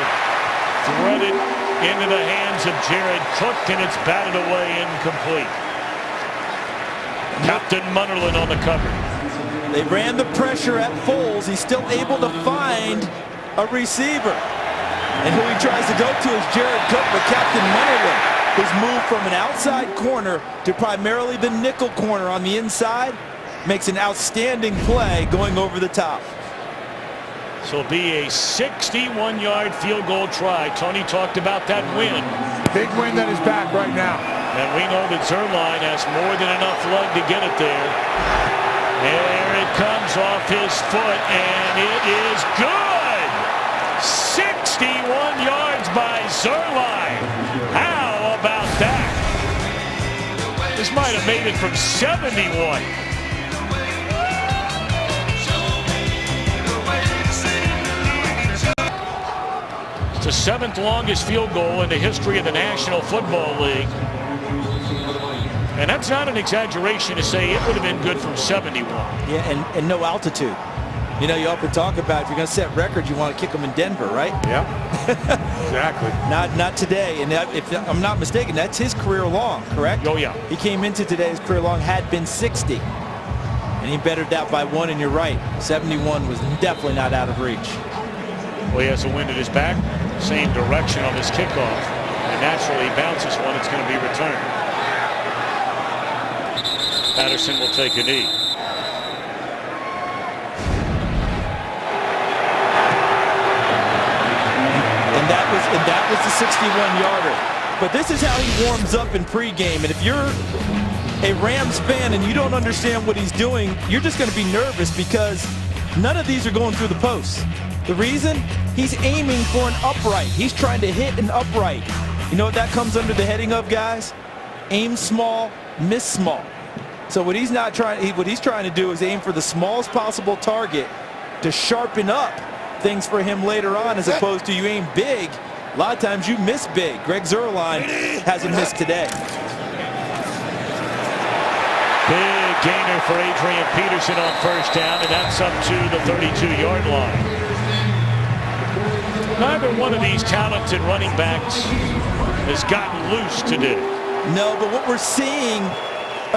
thread it into the hands of Jared Cook, and it's batted away, incomplete. Captain Munnerlyn on the cover. They ran the pressure at Foles. He's still able to find a receiver. And who he tries to go to is Jared Cook, but Captain Munnerlyn, who's moved from an outside corner to primarily the nickel corner on the inside, makes an outstanding play going over the top. So it'll be a 61-yard field goal try. Tony talked about that win. Big win that is back right now. And we know that Zuerlein has more than enough leg to get it there. There it comes off his foot, and it is good! 61 yards by Zuerlein. How about that? This might have made it from 71. The 7th longest field goal in the history of the National Football League. And that's not an exaggeration to say it would have been good from 71. Yeah, and no altitude. You know, you often talk about if you're going to set records, you want to kick them in Denver, right? Yep. Exactly. Not today. And if I'm not mistaken, that's his career long, correct? Oh, yeah. He came into today's career long, had been 60. And he bettered that by 1, and you're right. 71 was definitely not out of reach. Well, he has a wind at his back. Same direction on this kickoff. And naturally, he bounces one. It's going to be returned. Patterson will take a knee. And that was the 61-yarder. But this is how he warms up in pregame. And if you're a Rams fan and you don't understand what he's doing, you're just going to be nervous because none of these are going through the posts. The reason? He's aiming for an upright. He's trying to hit an upright. You know what that comes under the heading of, guys? Aim small, miss small. So what he's trying to do is aim for the smallest possible target to sharpen up things for him later on, as opposed to you aim big. A lot of times you miss big. Greg Zuerlein hasn't missed today. Big gainer for Adrian Peterson on 1st down, and that's up to the 32-yard line. Neither one of these talented running backs has gotten loose today. No, but what we're seeing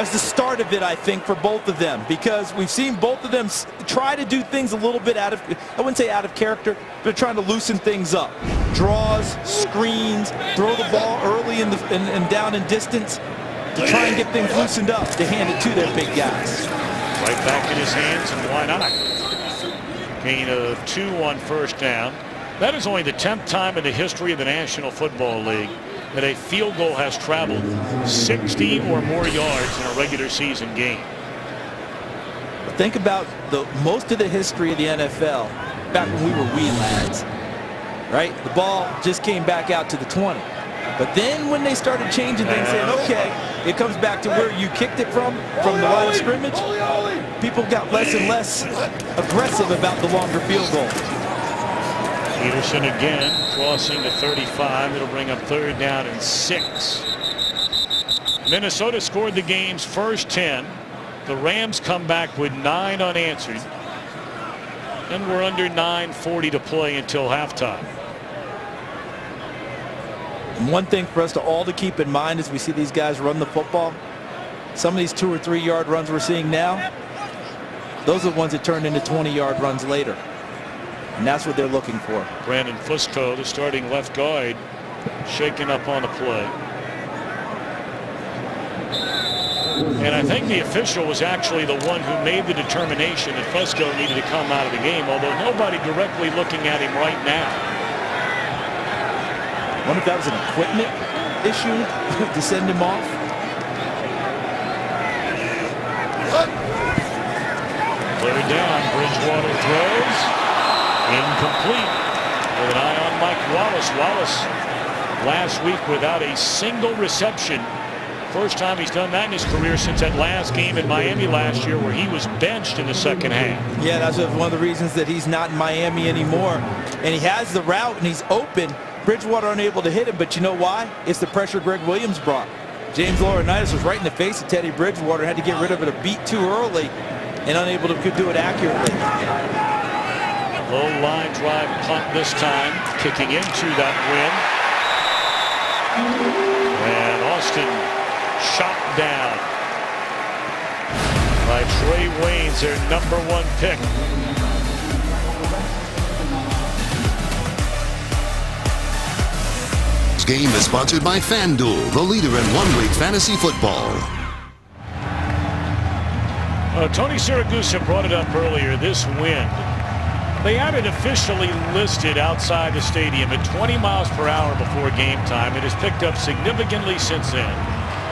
is the start of it, I think, for both of them, because we've seen both of them try to do things a little bit out of, I wouldn't say out of character, but trying to loosen things up. Draws, screens, throw the ball early and down in distance to try and get things loosened up to hand it to their big guys. Right back in his hands, and why not? Gain of 2 on 1st down. That is only the 10th time in the history of the National Football League that a field goal has traveled 60 or more yards in a regular season game. Think about most of the history of the NFL back when we were wee lads, right? The ball just came back out to the 20. But then when they started changing things, saying, okay, it comes back to where you kicked it from the line of scrimmage, people got less and less aggressive about the longer field goal. Peterson again crossing the 35. It'll bring up 3rd down and 6. Minnesota scored the game's first 10. The Rams come back with 9 unanswered. And we're under 9:40 to play until halftime. And one thing for us to all to keep in mind as we see these guys run the football, some of these 2 or 3 yard runs we're seeing now, those are the ones that turn into 20-yard runs later. And that's what they're looking for. Brandon Fusco, the starting left guard, shaken up on the play. And I think the official was actually the one who made the determination that Fusco needed to come out of the game, although nobody directly looking at him right now. I wonder if that was an equipment issue to send him off. Third down, Bridgewater throws. Incomplete. With an eye on Mike Wallace. Wallace last week without a single reception. First time he's done that in his career since that last game in Miami last year where he was benched in the second half. Yeah, that's one of the reasons that he's not in Miami anymore. And he has the route and he's open. Bridgewater unable to hit him, but you know why? It's the pressure Greg Williams brought. James Laurinaitis was right in the face of Teddy Bridgewater, had to get rid of it a beat too early and unable to do it accurately. Low line drive punt this time, kicking into that win. And Austin shot down by Trey Waynes, their #1 pick. This game is sponsored by FanDuel, the leader in one-week fantasy football. Tony Siragusa brought it up earlier, this wind. They had it officially listed outside the stadium at 20 miles per hour before game time. It has picked up significantly since then.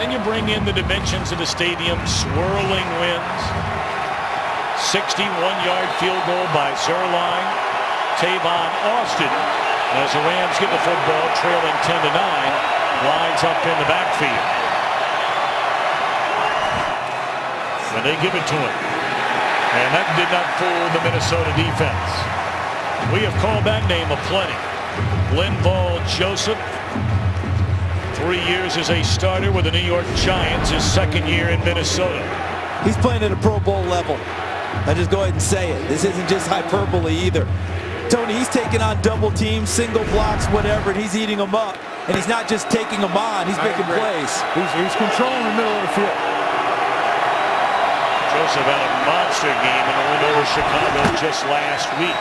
Then you bring in the dimensions of the stadium, swirling winds. 61-yard field goal by Zuerlein. Tavon Austin, as the Rams get the football trailing 10-9, lines up in the backfield. And they give it to him. And that did not fool the Minnesota defense. We have called that name aplenty. Linval Joseph, 3 years as a starter with the New York Giants, his 2nd year in Minnesota. He's playing at a Pro Bowl level. I just go ahead and say it. This isn't just hyperbole either. Tony, he's taking on double teams, single blocks, whatever, and he's eating them up. And he's not just taking them on, he's making plays. He's controlling the middle of the field. Joseph had a monster game in the win over Chicago just last week.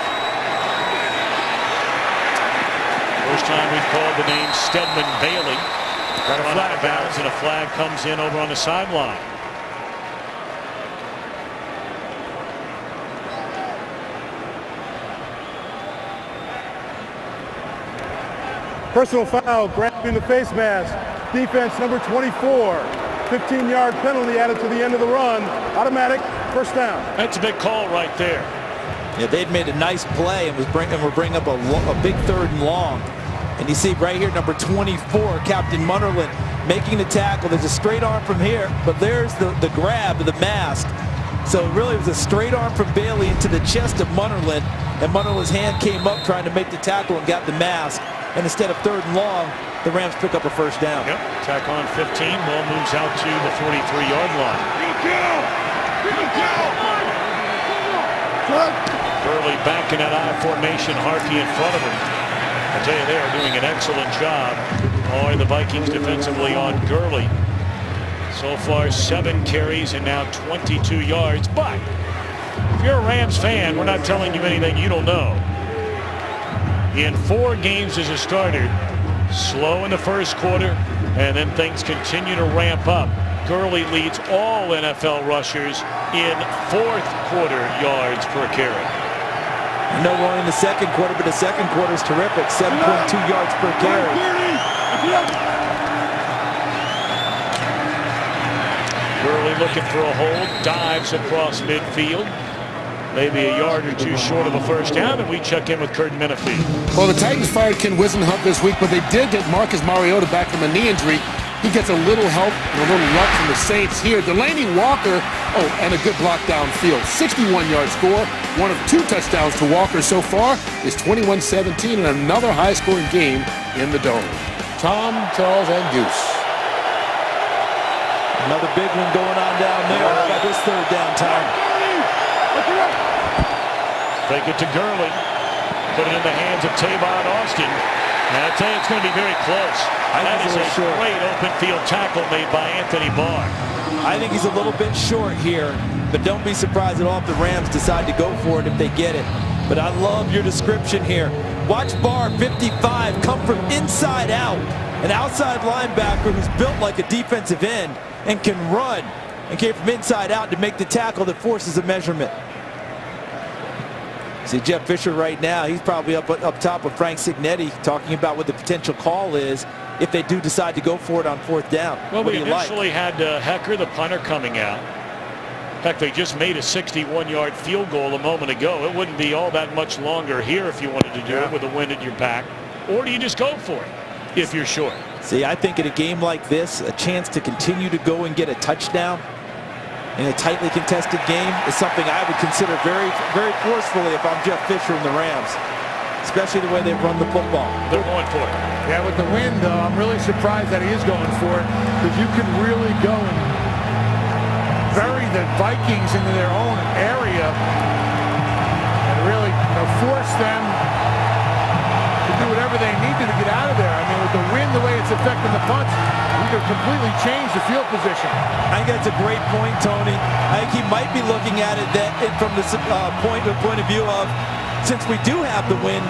First time we've called the name Stedman Bailey. Got a flag bounce, and a flag comes in over on the sideline. Personal foul, grabbing the face mask. Defense number 24. 15-yard penalty added to the end of the run. Automatic first down. That's a big call right there. Yeah, they'd made a nice play and were bringing up a big 3rd and long. And you see right here, number 24, Captain Munnerlyn making the tackle. There's a straight arm from here, but there's the grab of the mask. So really it was a straight arm from Bailey into the chest of Munnerlyn, and Munnerlyn's hand came up trying to make the tackle and got the mask. And instead of 3rd and long, the Rams pick up a first down. Yep, tack on 15, ball moves out to the 43-yard line. Gurley back in that I formation, Harkey in front of him. I tell you, they are doing an excellent job. Are the Vikings defensively on Gurley? So far, 7 carries and now 22 yards. But if you're a Rams fan, we're not telling you anything you don't know. In 4 games as a starter, slow in the first quarter, and then things continue to ramp up. Gurley leads all NFL rushers in 4th quarter yards per carry. No one in the 2nd quarter, but the 2nd quarter is terrific. 7.2 yards per carry. Gurley looking for a hold, dives across midfield. Maybe a yard or two short of a first down, and we check in with Kurt Menefee. Well, the Titans fired Ken Wisenhunt this week, but they did get Marcus Mariota back from a knee injury. He gets a little help and a little luck from the Saints here. Delaney Walker, and a good block downfield. 61-yard score. One of 2 touchdowns to Walker so far is 21-17 in another high-scoring game in the Dome. Tom, Charles, and Goose. Another big one going on down there. How about this third down time? Take it to Gurley. Put it in the hands of Tavon Austin. And I tell you, it's going to be very close. That is a great open field tackle made by Anthony Barr. I think he's a little bit short here, but don't be surprised at all if the Rams decide to go for it if they get it. But I love your description here. Watch Barr, 55, come from inside out. An outside linebacker who's built like a defensive end and can run and came from inside out to make the tackle that forces a measurement. See Jeff Fisher right now, he's probably up top with Frank Signetti talking about what the potential call is if they do decide to go for it on 4th down. Well, what we initially had Hecker, the punter, coming out. Heck, they just made a 61-yard field goal a moment ago. It wouldn't be all that much longer here if you wanted to do it with the wind at your back. Or do you just go for it if you're short? See, I think in a game like this, a chance to continue to go and get a touchdown in a tightly contested game is something I would consider very, very forcefully if I'm Jeff Fisher and the Rams, especially the way they've run the football. They're going for it. Yeah, with the wind, though, I'm really surprised that he is going for it, because you can really go and bury the Vikings into their own area and really, force them to do whatever they need to get out of there. I mean, with the wind, the way it's affecting the punts, you could completely change the field position. I think that's a great point, Tony. I think he might be looking at it from the point of view of, since we do have the wind,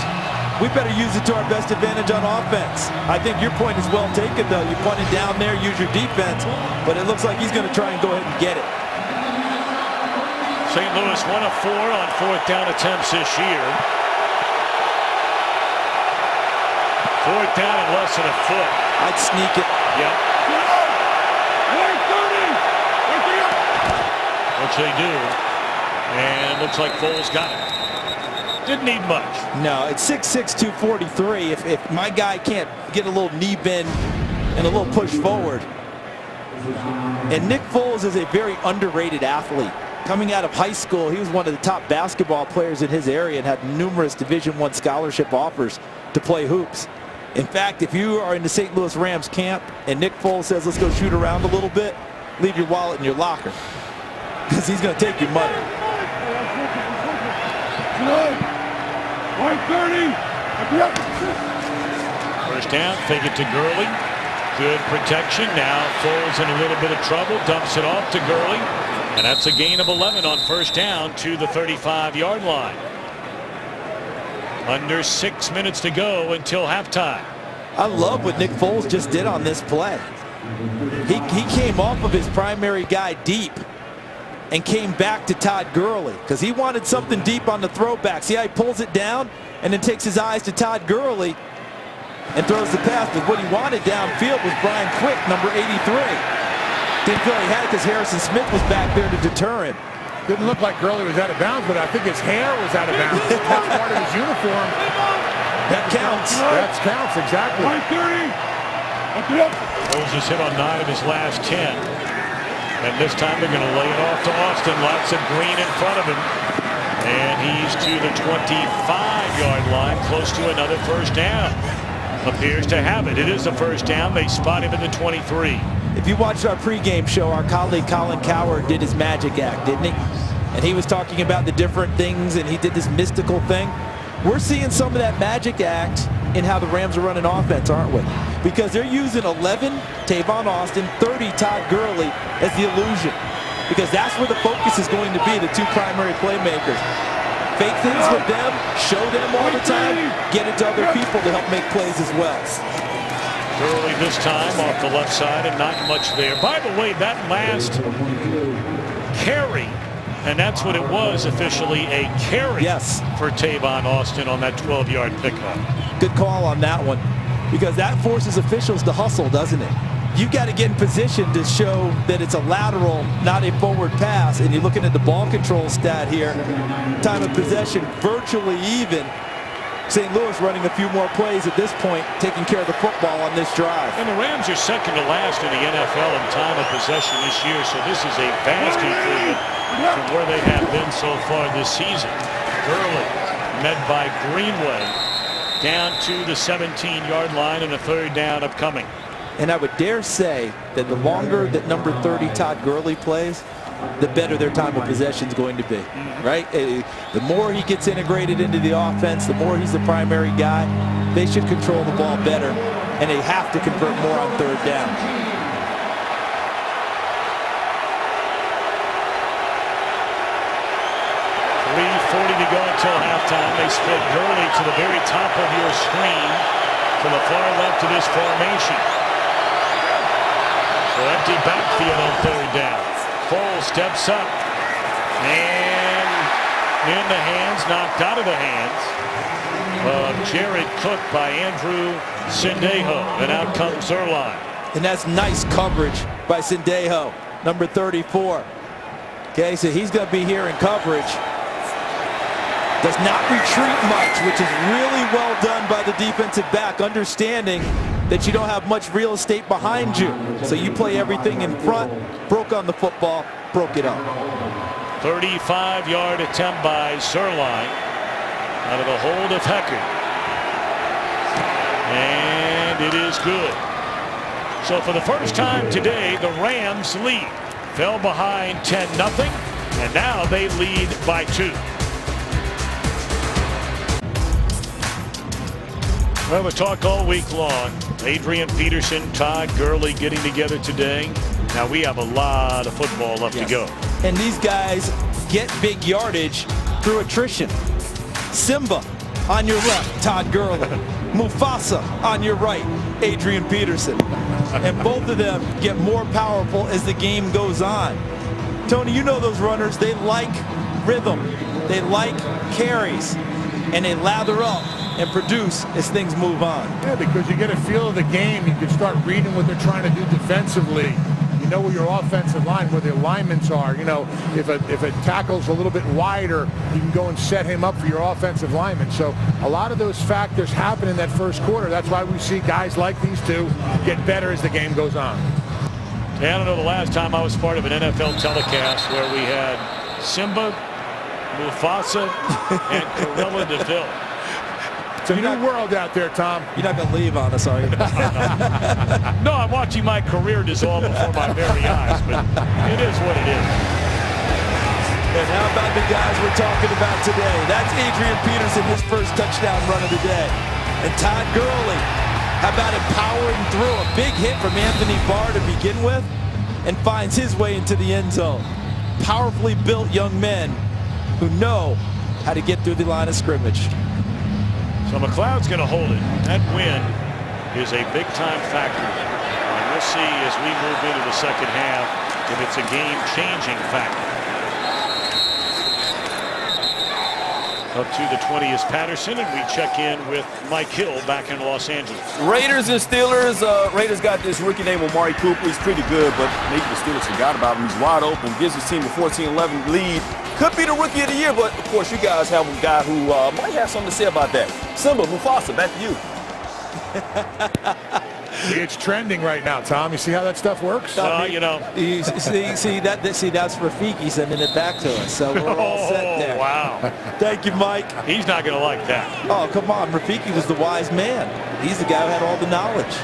we better use it to our best advantage on offense. I think your point is well taken, though. You punt it down there, use your defense, but it looks like he's going to try and go ahead and get it. St. Louis 1 of 4 on 4th down attempts this year. 4th down and less than a foot. I'd sneak it. Yep. Which they do. And looks like Foles got it. Didn't need much. No, it's 6'6", 243. If my guy can't get a little knee bend and a little push forward. And Nick Foles is a very underrated athlete. Coming out of high school, he was one of the top basketball players in his area and had numerous Division I scholarship offers to play hoops. In fact, if you are in the St. Louis Rams camp and Nick Foles says, let's go shoot around a little bit, leave your wallet in your locker, because he's going to take your money. First down, fake it to Gurley. Good protection. Now Foles in a little bit of trouble, dumps it off to Gurley. And that's a gain of 11 on first down to the 35-yard line. Under 6 minutes to go until halftime. I love what Nick Foles just did on this play. He came off of his primary guy deep and came back to Todd Gurley because he wanted something deep on the throwback. See how he pulls it down and then takes his eyes to Todd Gurley and throws the pass. But what he wanted downfield was Brian Quick, number 83. Didn't feel he had it because Harrison Smith was back there to deter him. Didn't look like Gurley was out of bounds, but I think his hair was out of bounds. That's part of his uniform. That counts. That counts, exactly. Foles has hit on 9 of his last 10. And this time they're going to lay it off to Austin. Lots of green in front of him. And he's to the 25-yard line, close to another first down. Appears to have it. It is a first down. They spot him at the 23. If you watched our pregame show, our colleague Colin Coward did his magic act, didn't he? And he was talking about the different things, and he did this mystical thing. We're seeing some of that magic act in how the Rams are running offense, aren't we? Because they're using 11 Tavon Austin, 30 Todd Gurley as the illusion. Because that's where the focus is going to be, the two primary playmakers. Fake things with them, show them all the time, get it to other people to help make plays as well. Gurley this time off the left side and not much there. By the way, that last carry, and that's what it was officially, a carry for Tavon Austin on that 12-yard pickup. Good call on that one, because that forces officials to hustle, doesn't it? you got to get in position to show that it's a lateral, not a forward pass. And you're looking at the ball control stat here. Time of possession virtually even. St. Louis running a few more plays at this point, taking care of the football on this drive. And the Rams are second to last in the NFL in time of possession this year, so this is a vast improvement from where they have been so far this season. Gurley, met by Greenway, down to the 17-yard line, and a third down upcoming. And I would dare say that the longer that number 30 Todd Gurley plays, the better their time of possession is going to be, right? The more he gets integrated into the offense, the more he's the primary guy, they should control the ball better, and they have to convert more on third down. 3:40 to go until halftime. They split Gurley to the very top of your screen, to the far left of this formation. So empty backfield on third down. Foles steps up, and in the hands, knocked out of the hands of Jared Cook by Andrew Sendejo, and out comes Zerline. And that's nice coverage by Sendejo, number 34. Okay, so he's going to be here in coverage. Does not retreat much, which is really well done by the defensive back, understanding that you don't have much real estate behind you. So you play everything in front, broke on the football, broke it up. 35-yard attempt by Zerline out of the hold of Hecker. And it is good. So for the first time today, the Rams lead. Fell behind 10-0, and now they lead by 2. Well, the talk all week long. Adrian Peterson, Todd Gurley getting together today. Now we have a lot of football left to go. And these guys get big yardage through attrition. Simba on your left, Todd Gurley. Mufasa on your right, Adrian Peterson. And both of them get more powerful as the game goes on. Tony, you know those runners, they like rhythm. They like carries. And they lather up and produce as things move on. Yeah, because you get a feel of the game. You can start reading what they're trying to do defensively. You know where your offensive line, where the alignments are. You know, if a tackle's a little bit wider, you can go and set him up for your offensive lineman. So a lot of those factors happen in that first quarter. That's why we see guys like these two get better as the game goes on. Yeah, I don't know the last time I was part of an NFL telecast where we had Simba, Mufasa, and Cruella DeVille. It's a new world out there, Tom. You're not going to leave on us, are you? No, I'm watching my career dissolve before my very eyes, but it is what it is. And how about the guys we're talking about today? That's Adrian Peterson, his first touchdown run of the day. And Todd Gurley, how about him powering through a big hit from Anthony Barr to begin with and finds his way into the end zone. Powerfully built young men who know how to get through the line of scrimmage. So McLeod's going to hold it. That win is a big-time factor. And we'll see as we move into the second half if it's a game-changing factor. Up to the 20 is Patterson, and we check in with Mike Hill back in Los Angeles. Raiders and Steelers. Raiders got this rookie named Amari Cooper. He's pretty good, but maybe the Steelers forgot about him. He's wide open. Gives his team a 14-11 lead. Could be the rookie of the year, but of course you guys have a guy who might have something to say about that. Simba, Mufasa, back to you. See, it's trending right now, Tom. You see how that stuff works? You know. See, that's Rafiki sending it back to us. So we're all set there. Wow. Thank you, Mike. He's not going to like that. Oh, come on. Rafiki was the wise man. He's the guy who had all the knowledge.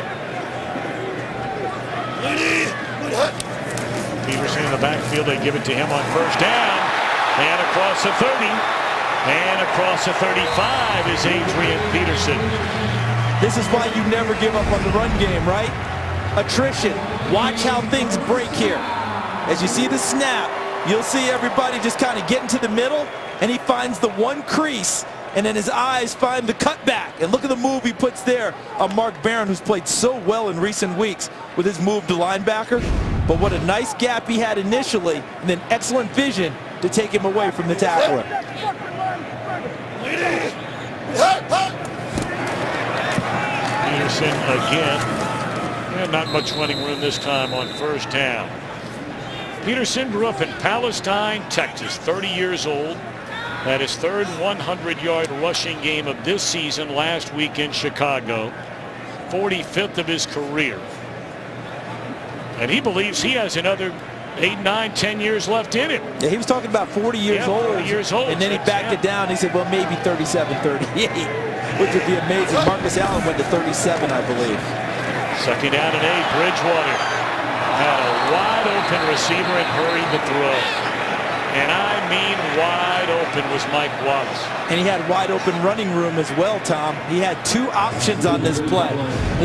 Peterson in the backfield. They give it to him on first down. And across the 30. And across the 35 is Adrian Peterson. This is why you never give up on the run game, right? Attrition. Watch how things break here. As you see the snap, you'll see everybody just kind of get into the middle, and he finds the one crease, and then his eyes find the cutback. And look at the move he puts there on Mark Barron, who's played so well in recent weeks with his move to linebacker. But what a nice gap he had initially, and then excellent vision to take him away from the tackler. Peterson again. And not much running room this time on first down. Peterson grew up in Palestine, Texas, 30 years old. Had his third 100-yard rushing game of this season last week in Chicago. 45th of his career. And he believes he has another 8, 9, 10 years left in him. Yeah, he was talking about 40 years old. 40 years old. And then he backed it down. He said, well, maybe 37, 38, which would be amazing. Marcus Allen went to 37, I believe. Second down and 8. Bridgewater had a wide open receiver and hurried the throw. And I mean wide open was Mike Wallace. And he had wide open running room as well, Tom. He had 2 options on this play.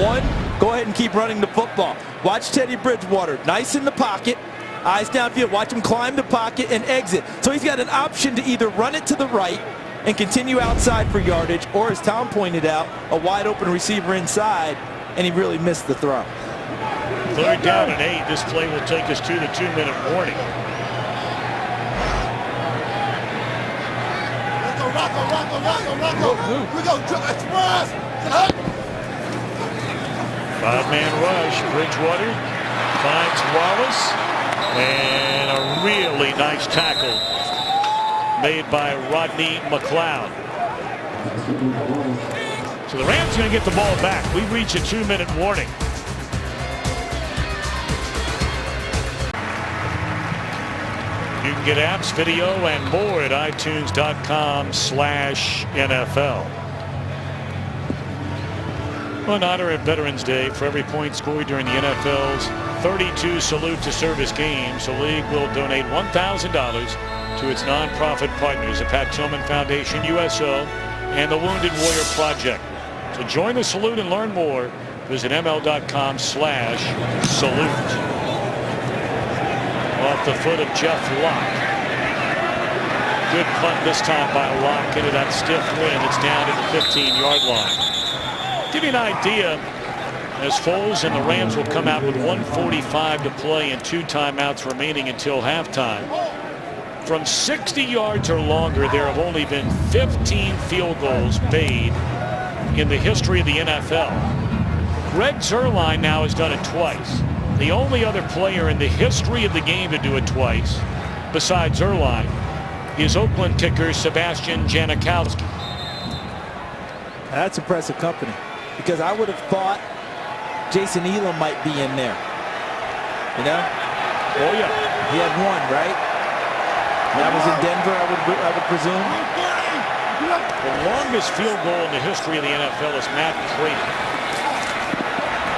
One, go ahead and keep running the football. Watch Teddy Bridgewater, nice in the pocket, eyes downfield. Watch him climb the pocket and exit. So he's got an option to either run it to the right and continue outside for yardage, or as Tom pointed out, a wide open receiver inside, and he really missed the throw. Third down and 8. This play will take us to the 2-minute warning. We go express. 5-man rush. Bridgewater finds Wallace, and a really nice tackle made by Rodney McLeod. So the Rams are going to get the ball back. We reach a 2-minute warning. You can get apps, video, and more at iTunes.com/NFL. In honor of Veterans Day, for every point scored during the NFL's 32 Salute to Service games, the league will donate $1,000 to its nonprofit partners, the Pat Tillman Foundation, USO, and the Wounded Warrior Project. To join the salute and learn more, visit ML.com/salute. Off the foot of Jeff Locke. Good punt this time by Locke into that stiff wind. It's down at the 15-yard line. Give you an idea, as Foles and the Rams will come out with 1:45 to play and 2 timeouts remaining until halftime. From 60 yards or longer, there have only been 15 field goals made in the history of the NFL. Greg Zuerlein now has done it twice. The only other player in the history of the game to do it twice, besides Zuerlein, is Oakland kicker Sebastian Janikowski. That's impressive company, because I would have thought Jason Elam might be in there. You know? Oh, yeah. He had 1, right? That was in Denver, I would presume. The longest field goal in the history of the NFL is Matt Prater.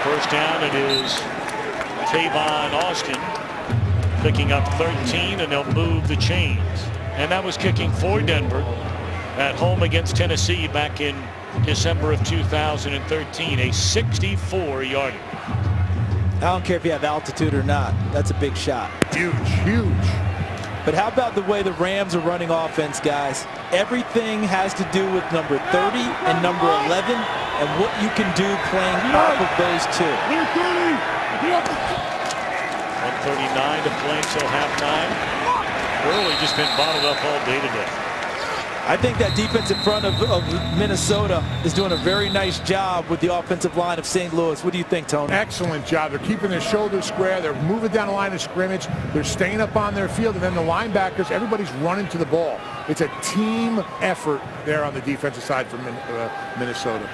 First down, it is Tavon Austin picking up 13, and they'll move the chains. And that was kicking for Denver at home against Tennessee back in December of 2013, a 64-yarder. I don't care if you have altitude or not. That's a big shot. Huge, huge. But how about the way the Rams are running offense, guys? Everything has to do with number 30 and number 11 and what you can do playing off of those 2. 1:39 to play until halftime. Gurley just been bottled up all day today. I think that defense in front of Minnesota is doing a very nice job with the offensive line of St. Louis. What do you think, Tony? Excellent job. They're keeping their shoulders square. They're moving down the line of scrimmage. They're staying up on their field. And then the linebackers, everybody's running to the ball. It's a team effort there on the defensive side for Minnesota.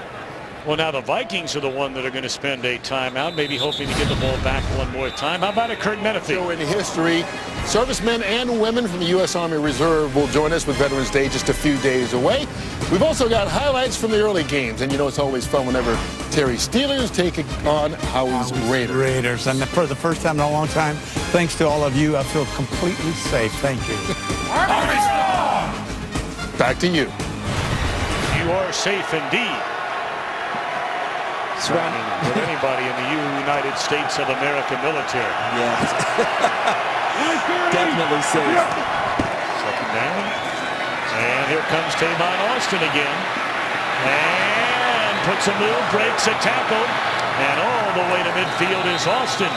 Well, now the Vikings are the one that are going to spend a timeout, maybe hoping to get the ball back one more time. How about a Kurt Menefee? So in history, servicemen and women from the U.S. Army Reserve will join us with Veterans Day just a few days away. We've also got highlights from the early games, and you know it's always fun whenever Terry Steelers take on Howie's Raiders. And for the first time in a long time, thanks to all of you, I feel completely safe. Thank you. Back to you. You are safe indeed. Surrounding with anybody in the United States of America military. Yes. Definitely safe. Second down. And here comes Tavon Austin again. And puts a move, breaks a tackle. And all the way to midfield is Austin.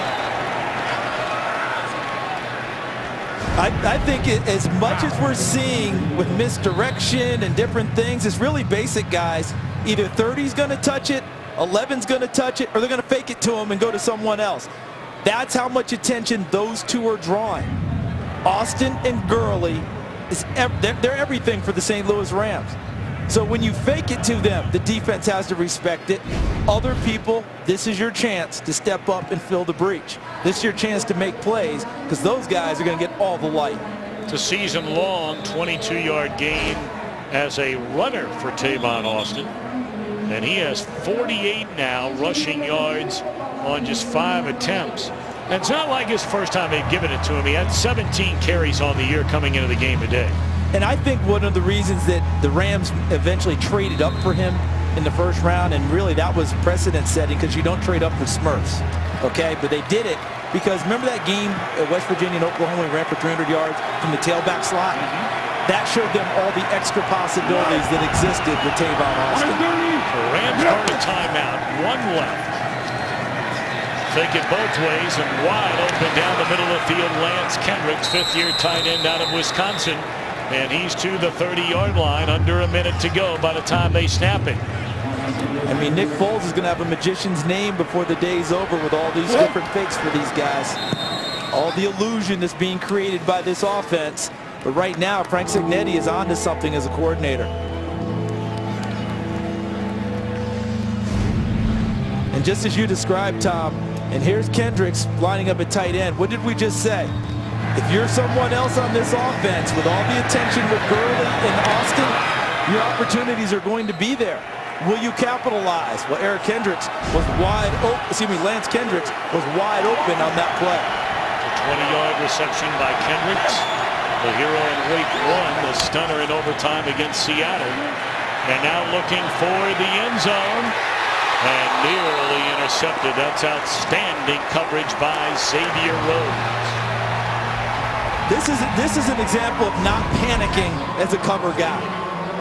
I think as much as we're seeing with misdirection and different things, it's really basic, guys. Either 30's going to touch it 11's going to touch it, or they're going to fake it to him and go to someone else. That's how much attention those two are drawing. Austin and Gurley, they're everything for the St. Louis Rams. So when you fake it to them, the defense has to respect it. Other people, this is your chance to step up and fill the breach. This is your chance to make plays, because those guys are going to get all the light. It's a season-long 22-yard gain as a runner for Tavon Austin. And he has 48 now rushing yards on just 5 attempts. And it's not like his first time they've given it to him. He had 17 carries on the year coming into the game today. And I think one of the reasons that the Rams eventually traded up for him in the first round, and really that was precedent setting, because you don't trade up for Smurfs, okay? But they did it because remember that game at West Virginia and Oklahoma, we ran for 300 yards from the tailback slot? That showed them all the extra possibilities that existed with Tavon Austin. The Rams earn a timeout, 1 left. Take it both ways, and wide open down the middle of the field, Lance Kendricks, 5th-year tight end out of Wisconsin. And he's to the 30-yard line, under a minute to go by the time they snap it. I mean, Nick Foles is going to have a magician's name before the day's over with all these different fakes for these guys. All the illusion that's being created by this offense. But right now, Frank Cignetti is on to something as a coordinator. And just as you described, Tom, and here's Kendricks lining up at tight end. What did we just say? If you're someone else on this offense with all the attention with Gurley and Austin, your opportunities are going to be there. Will you capitalize? Well, Lance Kendricks was wide open on that play. A 20-yard reception by Kendricks, the hero in week 1, the stunner in overtime against Seattle. And now looking for the end zone, and nearly intercepted. That's outstanding coverage by Xavier Rhodes. This is an example of not panicking as a cover guy.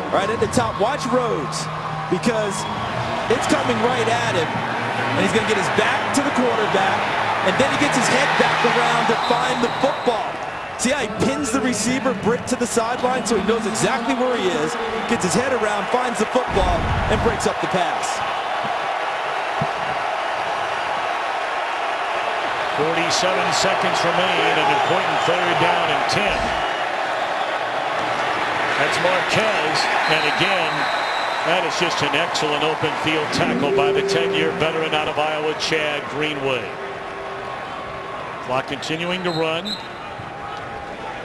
Right at the top, watch Rhodes, because it's coming right at him, and he's going to get his back to the quarterback, and then he gets his head back around to find the football. See how he pins the receiver Britt to the sideline so he knows exactly where he is, gets his head around, finds the football, and breaks up the pass. 47 seconds remain, an important 3rd down and 10. That's Marquez, and again, that is just an excellent open field tackle by the 10-year veteran out of Iowa, Chad Greenway. Clock continuing to run,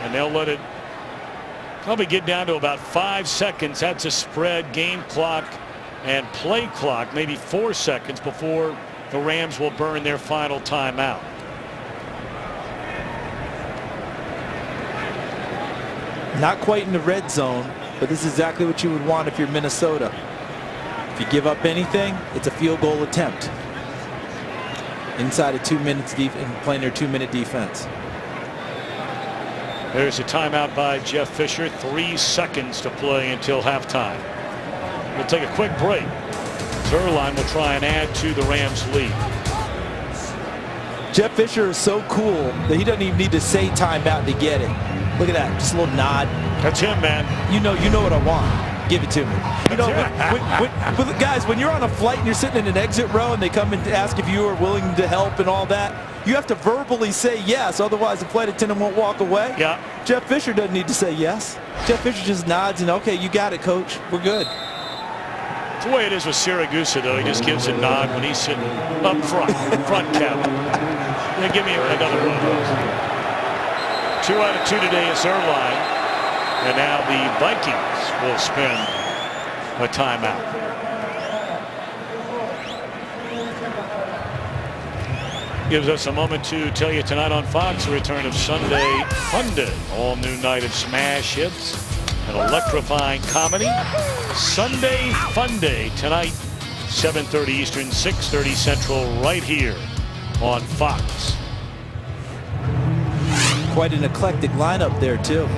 and they'll let it probably get down to about 5 seconds. That's a spread game clock and play clock, maybe 4 seconds before the Rams will burn their final timeout. Not quite in the red zone, but this is exactly what you would want if you're Minnesota. If you give up anything, it's a field goal attempt inside of 2 minutes and playing their 2-minute defense. There's a timeout by Jeff Fisher. 3 seconds to play until halftime. We'll take a quick break. Zerline will try and add to the Rams' lead. Jeff Fisher is so cool that he doesn't even need to say timeout to get it. Look at that, just a little nod. That's him, man. You know what I want. Give it to me. You know, guys, when you're on a flight and you're sitting in an exit row and they come and ask if you are willing to help and all that, you have to verbally say yes, otherwise the flight attendant won't walk away. Yeah. Jeff Fisher doesn't need to say yes. Jeff Fisher just nods and, okay, you got it, coach. We're good. It's the way it is with Siragusa, though. He just gives a nod when he's sitting up front cabin. Yeah, give me another one of those. 2 out of 2 today is Zerline. And now the Vikings will spend a timeout. Gives us a moment to tell you tonight on Fox, the return of Sunday Funday. All new night of smash hits, an electrifying comedy. Sunday Funday tonight, 7:30 Eastern, 6:30 Central, right here on Fox. Quite an eclectic lineup there, too.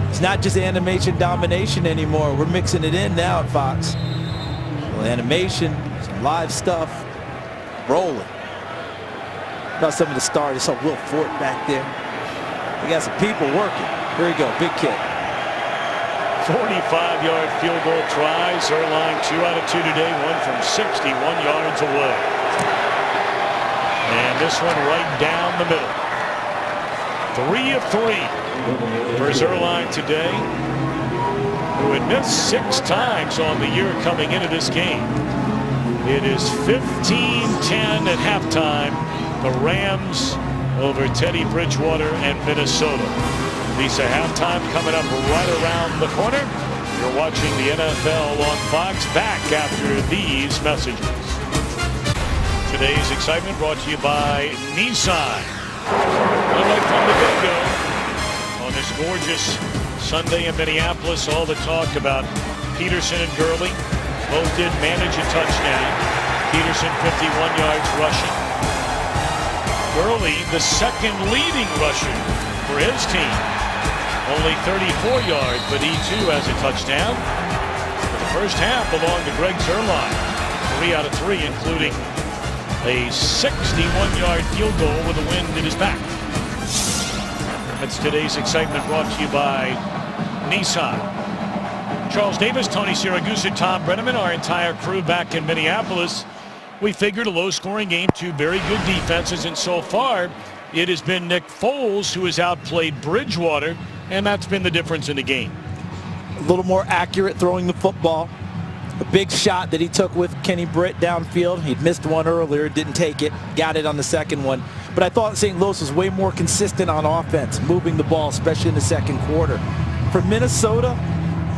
It's not just animation domination anymore. We're mixing it in now at Fox. Well, animation, some live stuff, rolling. About some of the stars. I saw Will Fort back there. We got some people working. Here we go, big kick. 45-yard field goal tries. Erline 2 out of 2 today, one from 61 yards away. And this one right down the middle. 3 of 3 for Erline today, who had missed 6 times on the year coming into this game. It is 15-10 at halftime. The Rams over Teddy Bridgewater and Minnesota. Lisa, halftime coming up right around the corner. You're watching the NFL on Fox. Back after these messages. Today's excitement brought to you by Nissan. Right from the get-go on this gorgeous Sunday in Minneapolis, all the talk about Peterson and Gurley. Both did manage a touchdown. Peterson 51 yards rushing. Gurley the second leading rusher for his team. Only 34 yards, but he too has a touchdown. For the first half belonged to Greg Zuerlein. 3 out of 3, including a 61-yard field goal with the wind in his back. That's today's excitement brought to you by Nissan. Charles Davis, Tony Siragusa, Tom Brenneman, our entire crew back in Minneapolis. We figured a low-scoring game, 2 very good defenses, and so far it has been Nick Foles who has outplayed Bridgewater, and that's been the difference in the game. A little more accurate throwing the football. A big shot that he took with Kenny Britt downfield. He'd missed one earlier, didn't take it, got it on the second one. But I thought St. Louis was way more consistent on offense, moving the ball, especially in the second quarter. For Minnesota,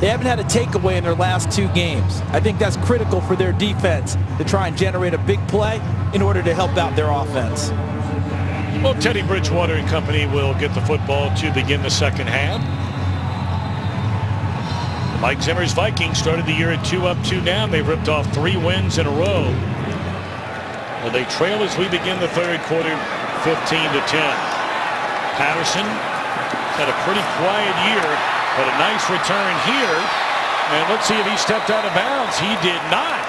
they haven't had a takeaway in their last 2 games. I think that's critical for their defense to try and generate a big play in order to help out their offense. Well, Teddy Bridgewater and company will get the football to begin the second half. Mike Zimmer's Vikings started the year at 2 up, 2 down. They've ripped off 3 wins in a row. Well, they trail as we begin the third quarter, 15-10. Patterson had a pretty quiet year, but a nice return here. And let's see if he stepped out of bounds. He did not.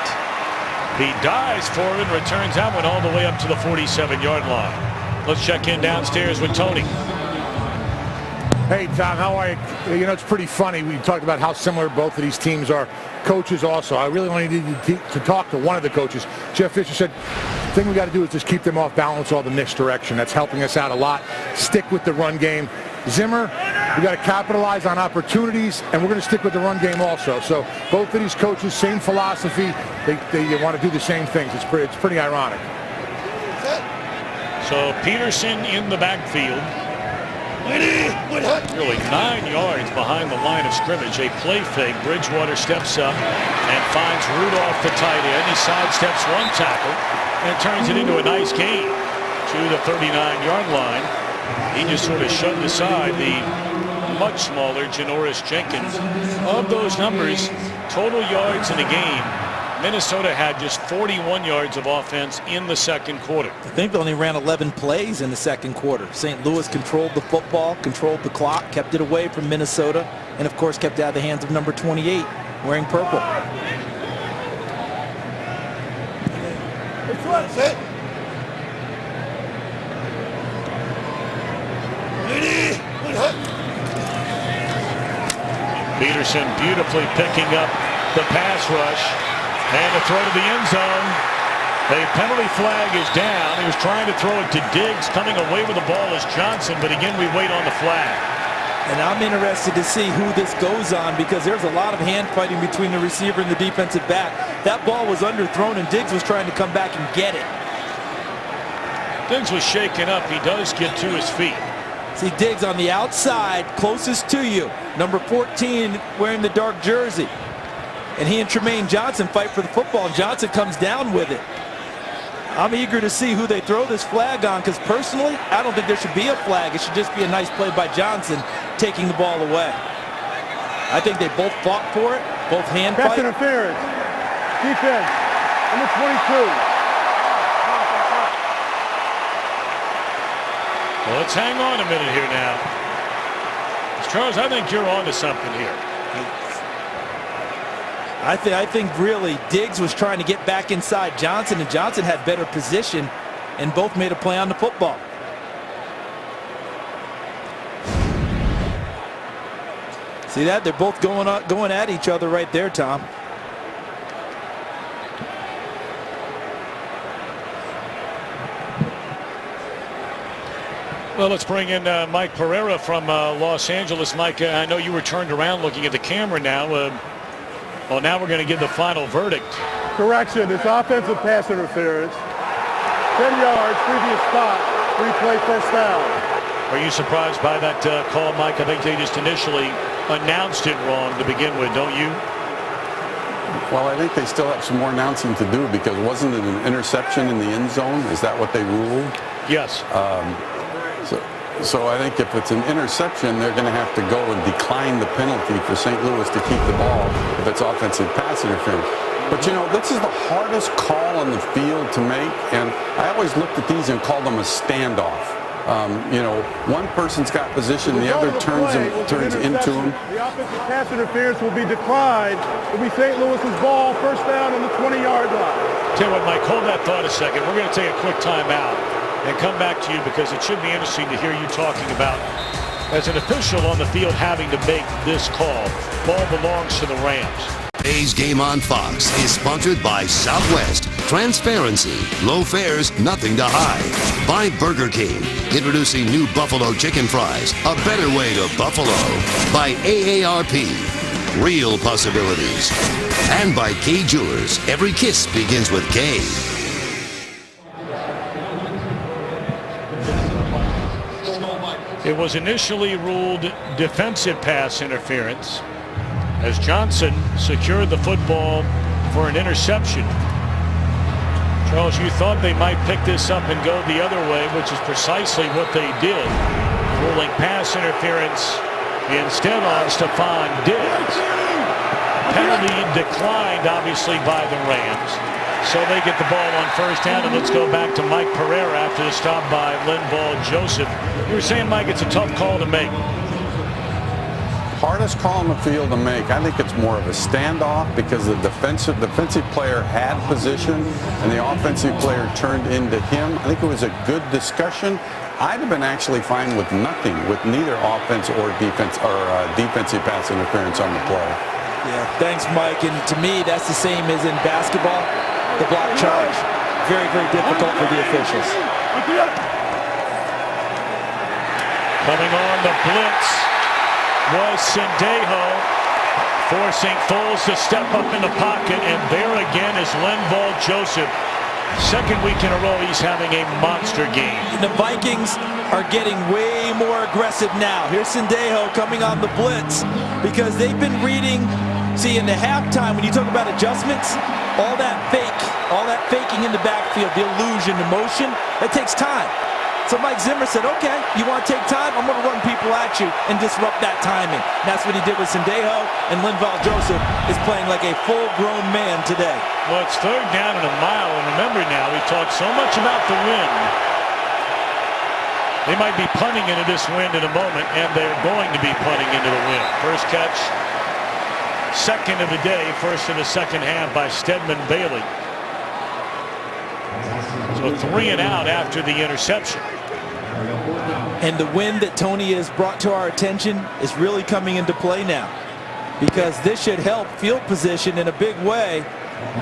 He dives for it and returns that one all the way up to the 47-yard line. Let's check in downstairs with Tony. Hey, Tom, how are you? You know, it's pretty funny. We talked about how similar both of these teams are. Coaches also. I really only need to talk to one of the coaches. Jeff Fisher said, the thing we got to do is just keep them off balance, all the misdirection. That's helping us out a lot. Stick with the run game. Zimmer, we got to capitalize on opportunities, and we're going to stick with the run game also. So both of these coaches, same philosophy. They want to do the same things. It's pretty ironic. So Peterson in the backfield. Really 9 yards behind the line of scrimmage. A play fake. Bridgewater steps up and finds Rudolph, the tight end. He sidesteps one tackle and turns it into a nice gain to the 39-yard line. He just sort of shoved aside the much smaller Janoris Jenkins. Of those numbers, total yards in the game, Minnesota had just 41 yards of offense in the second quarter. I think they only ran 11 plays in the second quarter. St. Louis controlled the football, controlled the clock, kept it away from Minnesota, and of course kept it out of the hands of number 28, wearing purple. That's it. Peterson beautifully picking up the pass rush. And a throw to the end zone. A penalty flag is down. He was trying to throw it to Diggs. Coming away with the ball is Johnson, but again we wait on the flag. And I'm interested to see who this goes on, because there's a lot of hand fighting between the receiver and the defensive back. That ball was underthrown and Diggs was trying to come back and get it. Diggs was shaken up. He does get to his feet. See Diggs on the outside, closest to you. Number 14 wearing the dark jersey. And he and Tremaine Johnson fight for the football, and Johnson comes down with it. I'm eager to see who they throw this flag on, because personally, I don't think there should be a flag. It should just be a nice play by Johnson taking the ball away. I think they both fought for it, both hand Pass fight. interference. Defense. Number 22. Well, let's hang on a minute here now. Charles, I think you're on to something here. I think really Diggs was trying to get back inside Johnson, and Johnson had better position, and both made a play on the football. See that? They're both going at each other right there, Tom. Well, let's bring in Mike Pereira from Los Angeles. Mike, I know you were turned around looking at the camera now. Well, now we're going to give the final verdict. Correction, it's offensive pass interference. 10 yards, previous spot, replay first down. Are you surprised by that call, Mike? I think they just initially announced it wrong to begin with, don't you? Well, I think they still have some more announcing to do, because wasn't it an interception in the end zone? Is that what they ruled? Yes. So I think if it's an interception, they're going to have to go and decline the penalty for St. Louis to keep the ball if it's offensive pass interference. But, you know, this is the hardest call on the field to make, and I always looked at these and called them a standoff. You know, one person's got position, the other turns into him. The offensive pass interference will be declined. It will be St. Louis's ball, first down on the 20-yard line. Tell you what, Mike, hold that thought a second. We're going to take a quick timeout and come back to you, because it should be interesting to hear you talking about, as an official on the field, having to make this call. Ball belongs to the Rams. Today's Game on Fox is sponsored by Southwest. Transparency, low fares, nothing to hide. By Burger King, introducing new Buffalo chicken fries, a better way to Buffalo. By AARP, real possibilities. And by K Jewelers, every kiss begins with K. It was initially ruled defensive pass interference as Johnson secured the football for an interception. Charles, you thought they might pick this up and go the other way, which is precisely what they did, ruling pass interference instead on Stephon Diggs. Penalty declined, obviously, by the Rams. So they get the ball on first down, and let's go back to Mike Pereira after the stop by Linval Joseph. You were saying, Mike, it's a tough call to make. Hardest call on the field to make. I think it's more of a standoff, because the defensive player had position and the offensive player turned into him. I think it was a good discussion. I'd have been actually fine with nothing, with neither offense or defense or defensive pass interference on the play. Yeah, thanks, Mike. And to me, that's the same as in basketball. The block charge, very, very difficult for the officials. Coming on the blitz was Sendejo, forcing Foles to step up in the pocket, and there again is Linval Joseph. Second week in a row he's having a monster game. The Vikings are getting way more aggressive now. Here's Sendejo coming on the blitz, because they've been reading. See, in the halftime, when you talk about adjustments, all that faking in the backfield, the illusion, the motion, it takes time. So Mike Zimmer said, okay, you want to take time? I'm going to run people at you and disrupt that timing. And that's what he did with Sendejo, and Linval Joseph is playing like a full-grown man today. Well, it's third down and a mile, and remember now, we talked so much about the wind. They might be punting into this wind in a moment, and they're going to be punting into the wind. First catch, second of the day, first of the second half by Stedman Bailey. So 3 and out after the interception. And the wind that Tony has brought to our attention is really coming into play now, because this should help field position in a big way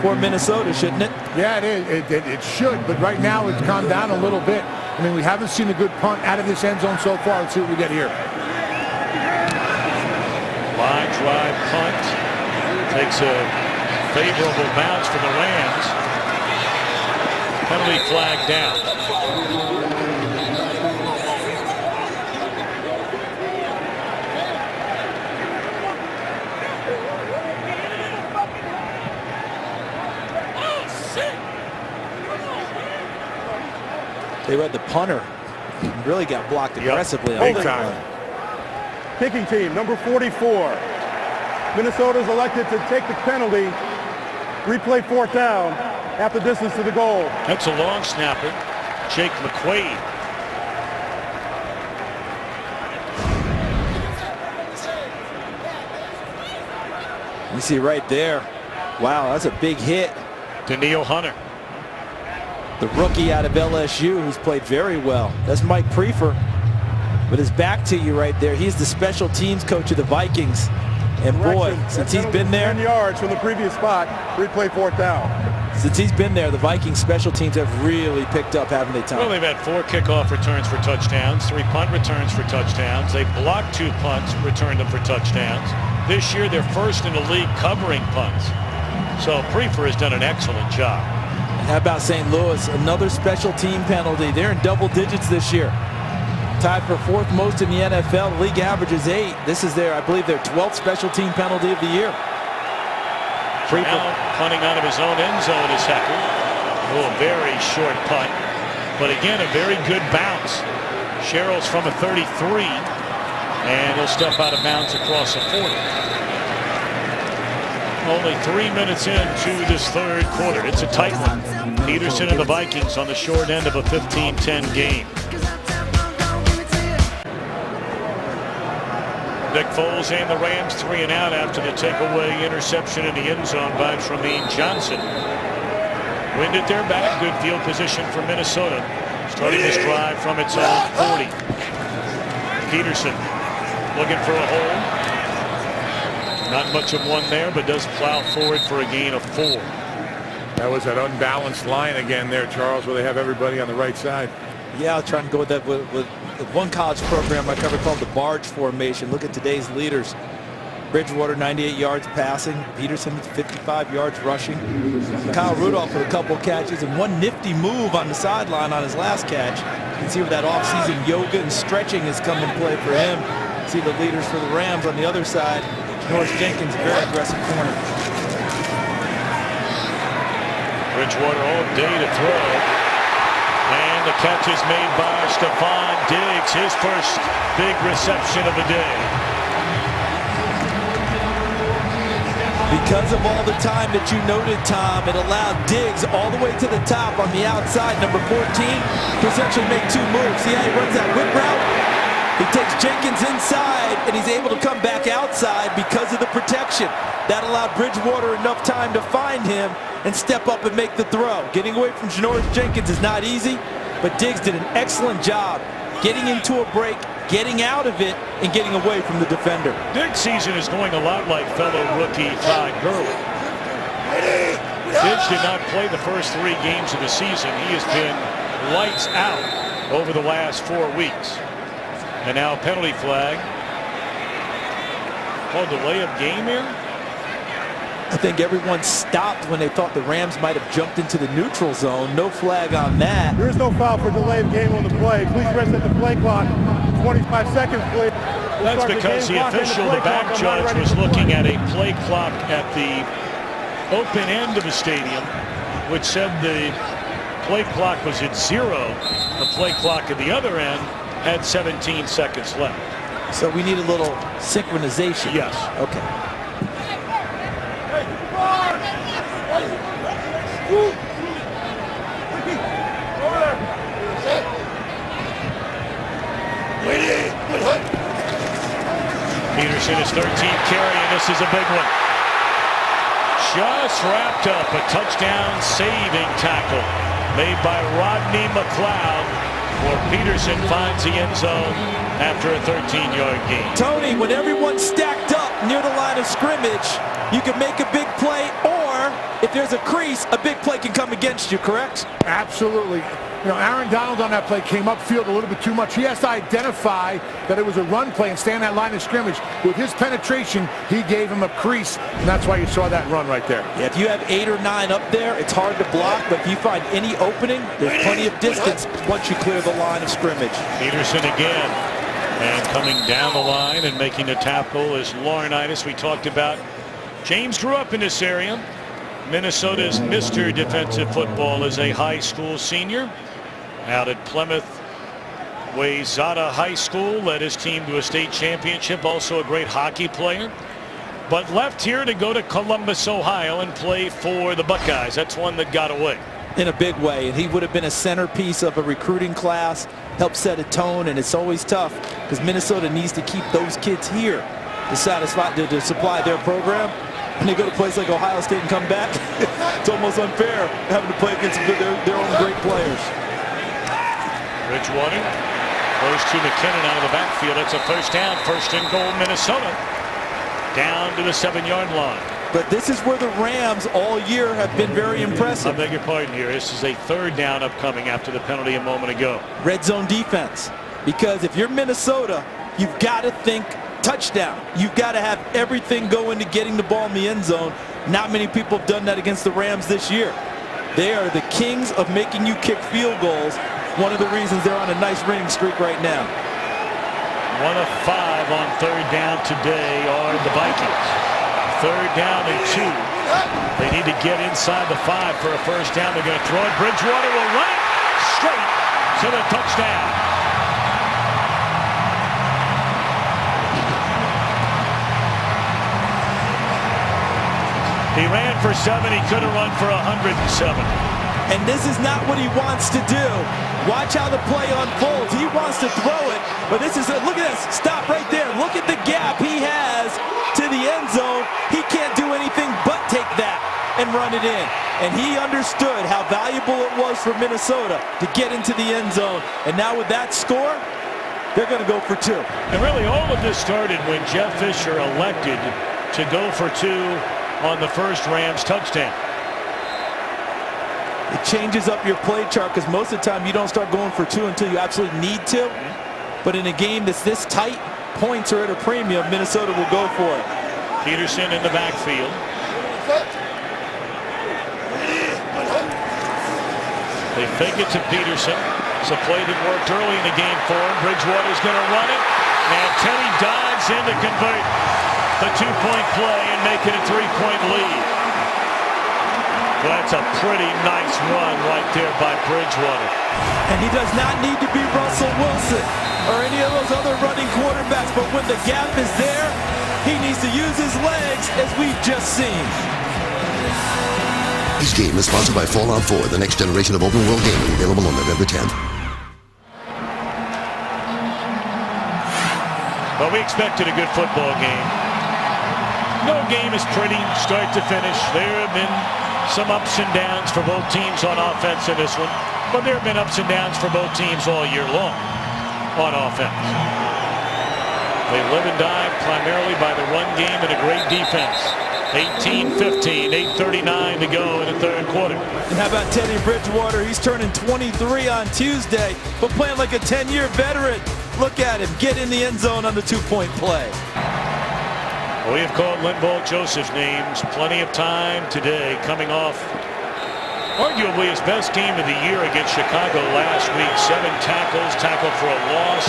for Minnesota, shouldn't it? Yeah, it is. It should, but right now it's calmed down a little bit. I mean, we haven't seen a good punt out of this end zone so far. Let's see what we get here. Line drive punt. Takes a favorable bounce for the Rams. Penalty flag down. They read the punter. Really got blocked aggressively. Big time. Kicking team, number 44. Minnesota's elected to take the penalty, replay fourth down, half the distance to the goal. That's a long snapper, Jake McQuaid. You see right there. Wow, that's a big hit. Daniil Hunter. The rookie out of LSU who's played very well. That's Mike Prefer. with his back to you right there. He's the special teams coach of the Vikings. And boy, since he's been there, 10 yards from the previous spot, replay 4th down. Since he's been there, the Vikings special teams have really picked up, haven't they, Tom? Well, they've had 4 kickoff returns for touchdowns, 3 punt returns for touchdowns. They blocked 2 punts, returned them for touchdowns. This year, they're first in the league covering punts. So Prefer has done an excellent job. And how about St. Louis? Another special team penalty. They're in double digits this year. Tied for 4th most in the NFL. The league average is 8. This is I believe, their 12th special team penalty of the year. Now punting out of his own end zone is Hecker. A very short punt, but again, a very good bounce. Sherrill's from a 33, and he'll step out of bounds across the 40. Only 3 minutes into this 3rd quarter. It's a tight one. Peterson and the Vikings on the short end of a 15-10 game. Nick Foles and the Rams 3 and out after the takeaway interception in the end zone by Tremaine Johnson. Wind at their back. Good field position for Minnesota. Starting this drive from its own 40. Peterson looking for a hole. Not much of one there, but does plow forward for a gain of 4. That was that unbalanced line again there, Charles, where they have everybody on the right side. Yeah, I'll try and go with that with one college program I covered called the barge formation. Look at today's leaders. Bridgewater 98 yards passing. Peterson 55 yards rushing. Kyle Rudolph with a couple catches and one nifty move on the sideline on his last catch. You can see where that offseason yoga and stretching has come in play for him. See the leaders for the Rams on the other side. Norris Jenkins, a very aggressive corner. Bridgewater all day to throw. And the catch is made by Stephon Diggs, his first big reception of the day. Because of all the time that you noted, Tom, it allowed Diggs all the way to the top on the outside, number 14, to essentially make 2 moves. See how he runs that whip route? He takes Jenkins inside, and he's able to come back outside because of the protection. That allowed Bridgewater enough time to find him and step up and make the throw. Getting away from Janoris Jenkins is not easy, but Diggs did an excellent job getting into a break, getting out of it, and getting away from the defender. Diggs' season is going a lot like fellow rookie Todd Gurley. Diggs did not play the first 3 games of the season. He has been lights out over the last 4 weeks. And now a penalty flag. Called delay of game here. I think everyone stopped when they thought the Rams might have jumped into the neutral zone. No flag on that. There is no foul for delay of game on the play. Please rest at the play clock. 25 seconds, please. That's because the official, the back judge, was looking at a play clock at the open end of the stadium, which said the play clock was at 0. The play clock at the other end had 17 seconds left. So we need a little synchronization. Yes. Okay. Peterson, his 13th carry, and this is a big one. Just wrapped up a touchdown saving tackle made by Rodney McLeod, where Peterson finds the end zone after a 13-yard gain. Tony, when everyone's stacked up near the line of scrimmage, you can make a big play, or if there's a crease, a big play can come against you, correct? Absolutely. You know, Aaron Donald on that play came upfield a little bit too much. He has to identify that it was a run play and stay on that line of scrimmage. With his penetration, he gave him a crease, and that's why you saw that run right there. Yeah, if you have 8 or 9 up there, it's hard to block, but if you find any opening, there's plenty of distance once you clear the line of scrimmage. Peterson again, and coming down the line and making the tackle is Laurinaitis. We talked about James grew up in this area. Minnesota's Mr. Defensive Football is a high school senior. Out at Plymouth Wayzata High School, led his team to a state championship, also a great hockey player, but left here to go to Columbus, Ohio and play for the Buckeyes. That's one that got away. In a big way, and he would have been a centerpiece of a recruiting class, helped set a tone, and it's always tough because Minnesota needs to keep those kids here to supply their program. And they go to places like Ohio State and come back. It's almost unfair having to play against their own great players. Bridgewater Throws to McKinnon out of the backfield. It's a first down. First and goal, Minnesota. Down to the 7-yard line. But this is where the Rams all year have been very impressive. I beg your pardon here. This is a third down upcoming after the penalty a moment ago. Red zone defense. Because if you're Minnesota, you've got to think touchdown. You've got to have everything go into getting the ball in the end zone. Not many people have done that against the Rams this year. They are the kings of making you kick field goals. One of the reasons they're on a nice winning streak right now. 1 of 5 on third down today are the Vikings. Third down and 2. They need to get inside the 5 for a first down. They're going to throw it. Bridgewater will run it straight to the touchdown. He ran for 7. He could have run for 107. And this is not what he wants to do. Watch how the play unfolds. He wants to throw it, but this is it. Look at this. Stop right there. Look at the gap he has to the end zone. He can't do anything but take that and run it in. And he understood how valuable it was for Minnesota to get into the end zone. And now with that score, they're going to go for 2. And really all of this started when Jeff Fisher elected to go for 2 on the first Rams touchdown. It changes up your play chart because most of the time you don't start going for 2 until you absolutely need to. But in a game that's this tight, points are at a premium, Minnesota will go for it. Peterson in the backfield. They fake it to Peterson. It's a play that worked early in the game for him. Bridgewater's going to run it. And Teddy dives in to convert the 2-point play and make it a 3-point lead. Well, that's a pretty nice run right there by Bridgewater. And he does not need to be Russell Wilson or any of those other running quarterbacks, but when the gap is there, he needs to use his legs, as we've just seen. This game is sponsored by Fallout 4, the next generation of open world gaming, available on November 10th. Well, we expected a good football game. No game is pretty, start to finish. There have been some ups and downs for both teams on offense in this one, but there have been ups and downs for both teams all year long on offense. They live and die primarily by the run game and a great defense. 18-15, 8:39 to go in the third quarter. And how about Teddy Bridgewater? He's turning 23 on Tuesday, but playing like a 10-year veteran. Look at him get in the end zone on the 2-point play. We have called Linval Joseph's names plenty of time today, coming off arguably his best game of the year against Chicago last week. 7 tackles, tackled for a loss,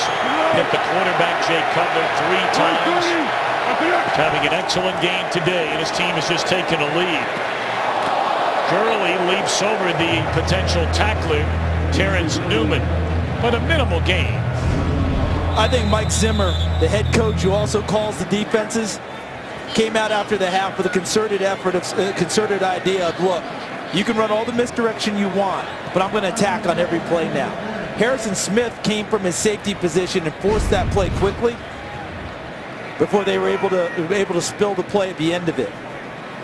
hit the quarterback Jay Cutler 3 times. Having an excellent game today, and his team has just taken a lead. Gurley leaps over the potential tackler, Terrence Newman, but a minimal game. I think Mike Zimmer, the head coach who also calls the defenses, came out after the half with a concerted effort, concerted idea of, look, you can run all the misdirection you want, but I'm going to attack on every play now. Harrison Smith came from his safety position and forced that play quickly before they were able to spill the play at the end of it.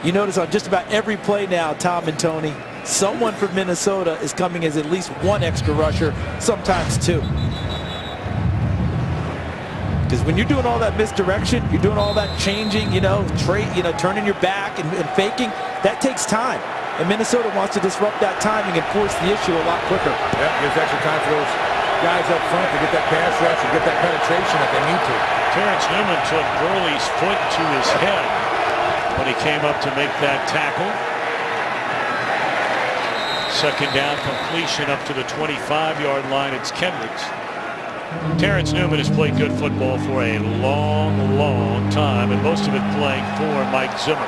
You notice on just about every play now, Tom and Tony, someone from Minnesota is coming as at least 1 extra rusher, sometimes 2. Because when you're doing all that misdirection, you're doing all that changing, turning your back and faking, that takes time. And Minnesota wants to disrupt that timing and force the issue a lot quicker. Yeah, gives extra time for those guys up front to get that pass rush and get that penetration that they need to. Terrence Newman took Gurley's foot to his head when he came up to make that tackle. Second down completion up to the 25-yard line. It's Kendricks. Terrence Newman has played good football for a long, long time, and most of it playing for Mike Zimmer.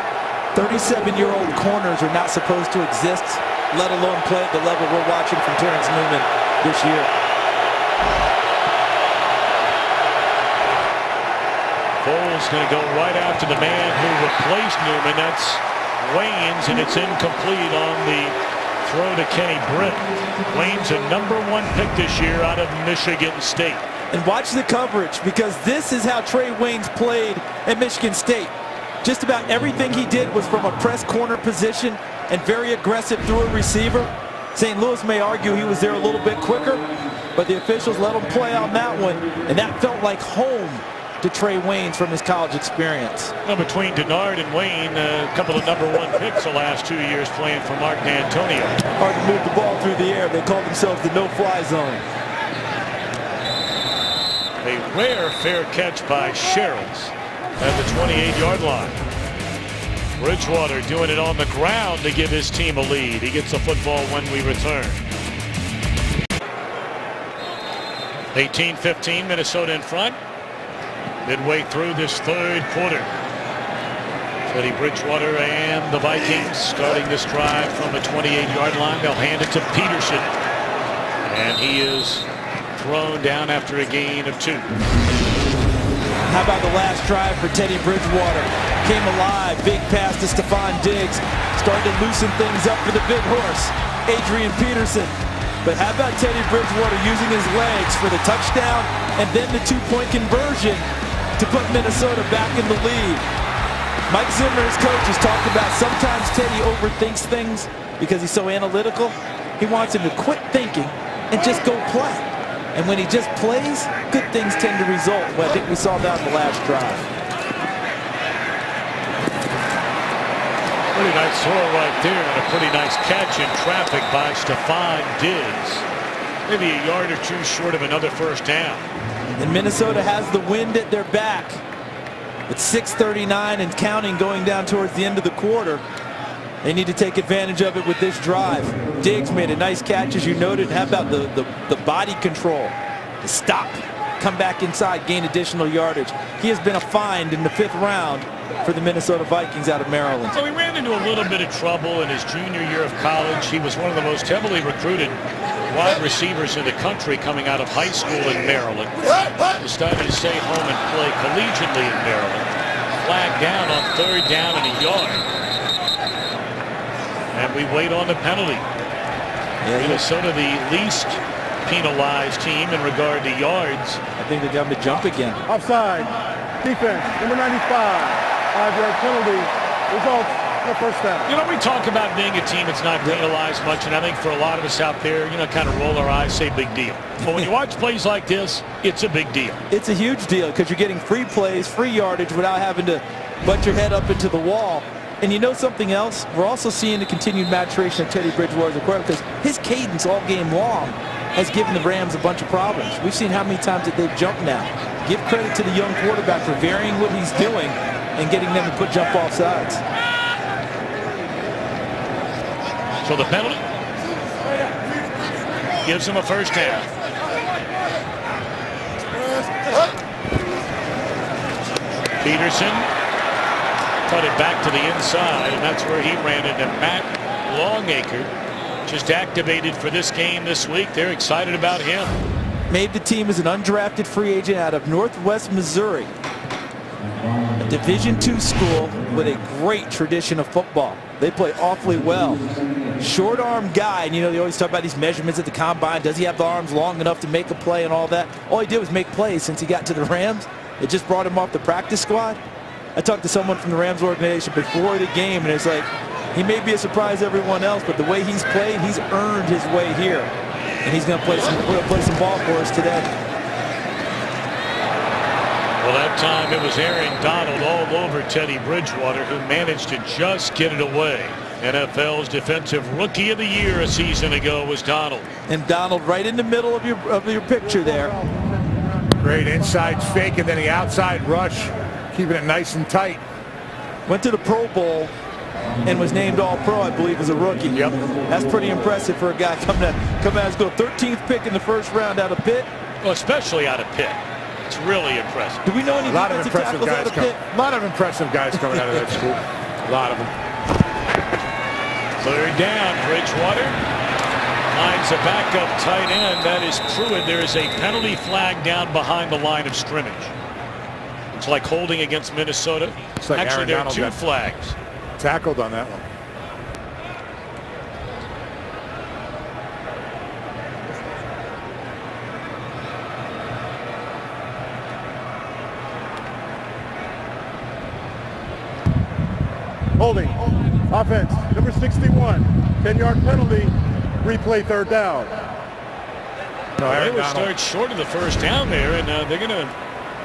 37-year-old corners are not supposed to exist, let alone play at the level we're watching from Terrence Newman this year. Foles going to go right after the man who replaced Newman. That's Waynes, and it's incomplete on the throw to Kenny Britt. Wayne's a #1 pick this year out of Michigan State. And watch the coverage, because this is how Trey Waynes played at Michigan State. Just about everything he did was from a press corner position and very aggressive through a receiver. St. Louis may argue he was there a little bit quicker, but the officials let him play on that one, and that felt like home to Trey Waynes from his college experience. Well, between Denard and Wayne, a couple of #1 picks the last 2 years playing for Mark D'Antonio. Hard to move the ball through the air. They call themselves the no-fly zone. A rare fair catch by Sherrills at the 28-yard line. Bridgewater doing it on the ground to give his team a lead. He gets the football when we return. 18-15, Minnesota in front. Midway through this third quarter. Teddy Bridgewater and the Vikings starting this drive from a 28-yard line. They'll hand it to Peterson. And he is thrown down after a gain of 2. How about the last drive for Teddy Bridgewater? Came alive, big pass to Stephon Diggs. Started to loosen things up for the big horse, Adrian Peterson. But how about Teddy Bridgewater using his legs for the touchdown and then the 2-point conversion to put Minnesota back in the lead? Mike Zimmer, his coach, has talked about sometimes Teddy overthinks things because he's so analytical. He wants him to quit thinking and just go play. And when he just plays, good things tend to result. Well, I think we saw that in the last drive. Pretty nice throw right there and a pretty nice catch in traffic by Stephon Diggs. Maybe a yard or 2 short of another first down. And Minnesota has the wind at their back. It's 6:39 and counting going down towards the end of the quarter. They need to take advantage of it with this drive. Diggs made a nice catch, as you noted. How about the body control? The stop, come back inside, gain additional yardage. He has been a find in the 5th round for the Minnesota Vikings out of Maryland. So he ran into a little bit of trouble in his junior year of college. He was one of the most heavily recruited wide receivers in the country coming out of high school in Maryland. Decided to stay home and play collegiately in Maryland. Flag down on 3rd down and a yard. And we wait on the penalty. Minnesota, the least penalized team in regard to yards. I think they got him to jump again. Offside. Defense, number 95. 5-yard penalty. Results, no first down. You know, we talk about being a team that's not penalized much, and I think for a lot of us out there, you know, kind of roll our eyes, say big deal. But when you watch plays like this, it's a big deal. It's a huge deal because you're getting free plays, free yardage without having to butt your head up into the wall. And you know something else? We're also seeing the continued maturation of Teddy Bridgewater as a quarterback because his cadence all game long has given the Rams a bunch of problems. We've seen how many times that they've jumped now. Give credit to the young quarterback for varying what he's doing and getting them to put jump off sides. So the penalty gives him a first down. Peterson cut it back to the inside, and that's where he ran into Matt Longacre. Just activated for this game this week. They're excited about him. Made the team as an undrafted free agent out of Northwest Missouri. A Division II school with a great tradition of football. They play awfully well. Short arm guy, and you know they always talk about these measurements at the combine. Does he have the arms long enough to make a play and all that? All he did was make plays since he got to the Rams. It just brought him off the practice squad. I talked to someone from the Rams organization before the game, and it's like, he may be a surprise to everyone else, but the way he's played, he's earned his way here. And he's going to play some ball for us today. Well, that time it was Aaron Donald all over Teddy Bridgewater, who managed to just get it away. NFL's Defensive Rookie of the Year a season ago was Donald. And Donald right in the middle of your picture there. Great inside fake and then the outside rush, keeping it nice and tight. Went to the Pro Bowl and was named All-Pro, I believe, as a rookie. Yep. That's pretty impressive for a guy coming out as go 13th pick in the first round out of Pitt. Well, especially out of Pitt. It's really impressive. Do we know any A lot of defensive impressive tackles guys out of coming. Pitt? A lot of impressive guys coming out of that school. A lot of them. 3rd down, Bridgewater finds a backup tight end. That is Pruitt. There is a penalty flag down behind the line of scrimmage. It's like holding against Minnesota. Like actually, Aaron there are Donald 2 got flags. Tackled on that one. Holding. Offense, number 61. 10-yard penalty. Replay 3rd down. No, They Aaron will Donald. start short of the first down there, and they're going to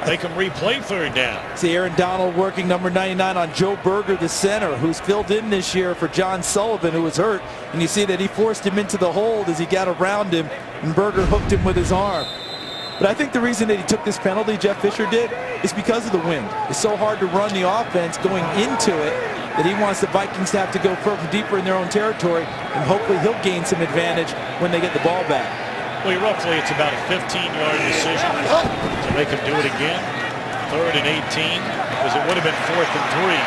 make them replay third down. See Aaron Donald working number 99 on Joe Berger, the center, who's filled in this year for John Sullivan, who was hurt. And you see that he forced him into the hold as he got around him, and Berger hooked him with his arm. But I think the reason that he took this penalty, Jeff Fisher did, is because of the wind. It's so hard to run the offense going into it that he wants the Vikings to have to go further deeper in their own territory, and hopefully he'll gain some advantage when they get the ball back. Well, roughly it's about a 15-yard decision to make him do it again. 3rd and 18, because it would have been 4th and 3.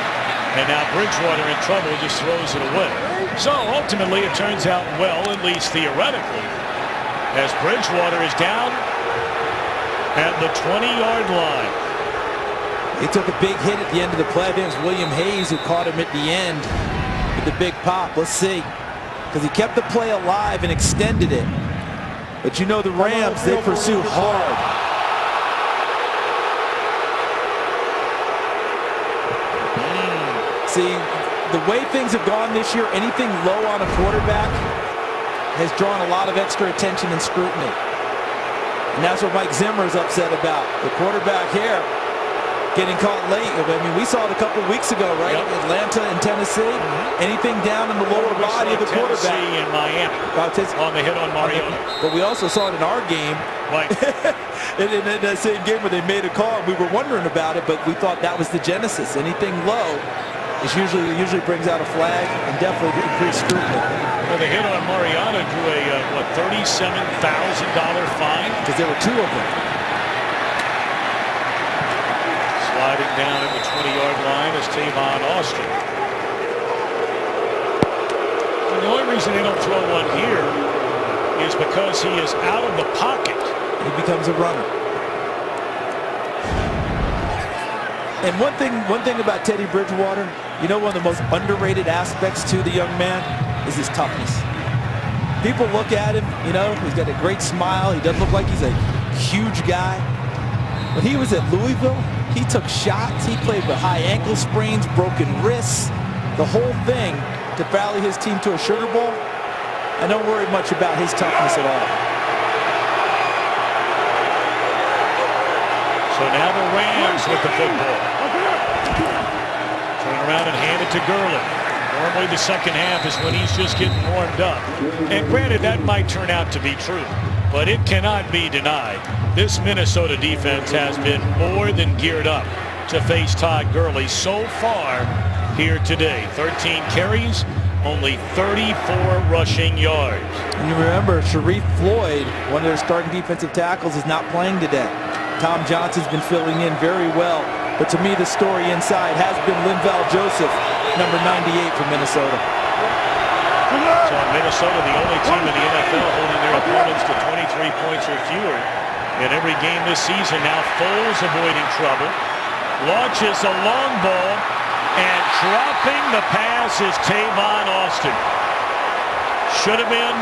And now Bridgewater in trouble, just throws it away. So ultimately it turns out well, at least theoretically, as Bridgewater is down at the 20-yard line. He took a big hit at the end of the play. I think it was William Hayes who caught him at the end with the big pop. Let's see. Because he kept the play alive and extended it. But you know the Rams, they pursue hard. See, the way things have gone this year, anything low on a quarterback has drawn a lot of extra attention and scrutiny. And that's what Mike Zimmer is upset about. The quarterback here getting caught late. I mean, we saw it a couple of weeks ago, right? Yep. Atlanta and Tennessee. Anything down in the lower body of the quarterback. Tennessee and Miami on the hit on Mariota. But we also saw it in our game. Right. in that same game where they made a call. We were wondering about it, but we thought that was the genesis. Anything low is usually brings out a flag and definitely increased scrutiny. Well, the hit on Mariota drew a $37,000 fine. Because there were 2 of them. Sliding down at the 20-yard line is Tavon Austin. And the only reason they don't throw one here is because he is out of the pocket. He becomes a runner. And one thing about Teddy Bridgewater, you know, one of the most underrated aspects to the young man is his toughness. People look at him, you know, he's got a great smile. He doesn't look like he's a huge guy. When he was at Louisville, he took shots. He played with high ankle sprains, broken wrists, the whole thing to rally his team to a Sugar Bowl. I don't worry much about his toughness at all. So now the Rams with the football. Turn around and hand it to Gurley. Normally the second half is when he's just getting warmed up. And granted, that might turn out to be true, but it cannot be denied. This Minnesota defense has been more than geared up to face Todd Gurley so far here today. 13 carries, only 34 rushing yards. And you remember, Sharif Floyd, one of their starting defensive tackles, is not playing today. Tom Johnson's been filling in very well. But to me, the story inside has been Linval Joseph, number 98 from Minnesota. So Minnesota, the only team in the NFL holding their opponents to 23 points or fewer in every game this season. Now Foles avoiding trouble. Launches a long ball, and dropping the pass is Tavon Austin. Should have been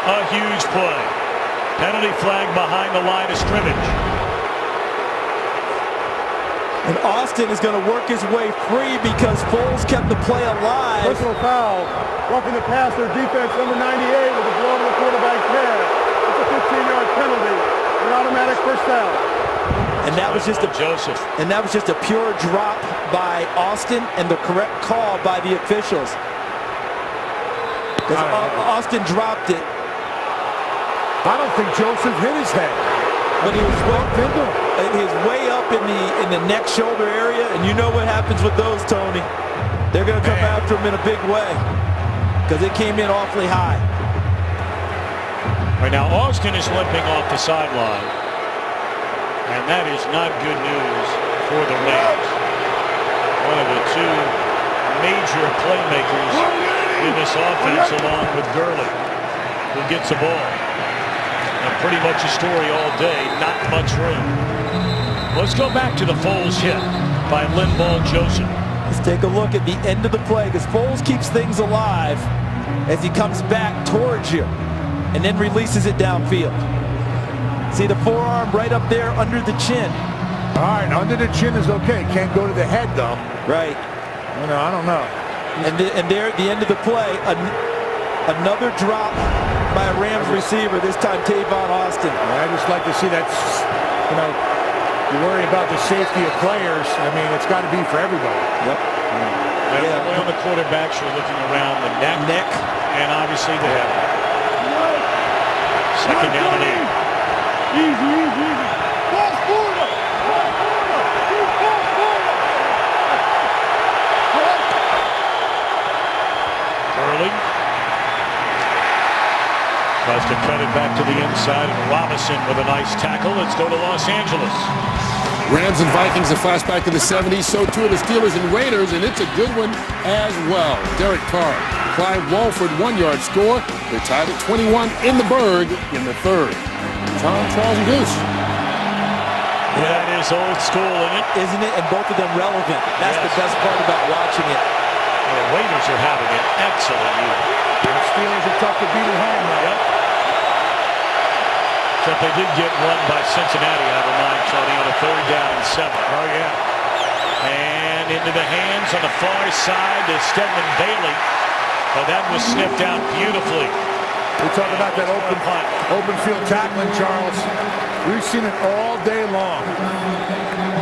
a huge play. Penalty flag behind the line of scrimmage. And Austin is going to work his way free because Foles kept the play alive. Personal foul. Roughing the passer, defense number 98 with a blow to the quarterback's head. It's a 15-yard penalty. An automatic first down. And that was just a pure drop by Austin and the correct call by the officials. Because Austin dropped it. I don't think Joseph hit his head. But he was way up in the neck shoulder area, and you know what happens with those, Tony. They're going to come after him in a big way because it came in awfully high. Right now, Austin is limping off the sideline, and that is not good news for the Rams. One of the 2 major playmakers in this offense, along with Gurley, who gets the ball. And pretty much a story all day, not much room. Let's go back to the Foles hit by Linval Joseph. Let's take a look at the end of the play because Foles keeps things alive as he comes back towards you and then releases it downfield. See the forearm right up there under the chin. All right, under the chin is okay. Can't go to the head, though. Right. I don't know. And there at the end of the play, another drop by a Rams receiver, this time Tavon Austin. I just like to see that, you know, you worry about the safety of players. I mean, it's got to be for everybody. Yep. Yeah. On the quarterbacks, you're looking around the neck, and obviously the head. Second down and 8. Easy. Cross border. Early. Tries to cut it back to the inside, and Robinson with a nice tackle. Let's go to Los Angeles. Rams and Vikings, a flashback to the 70s. So too are the Steelers and Raiders, and it's a good one as well. Derek Carr, Clyde Walford, 1-yard score. They're tied at 21 in the Berg in the third. Tom, Charles, and Goose. That is old school, Isn't it? And both of them relevant. That's the best part about watching it. The Raiders are having an excellent year. The Steelers are tough to beat at home, though. Yep. Except they did get run by Cincinnati, I remind Tony, on a 3rd down and 7. Oh, yeah. And into the hands on the far side to Stedman Bailey. But that was sniffed out beautifully. We talk about that open field tackling, Charles. We've seen it all day long.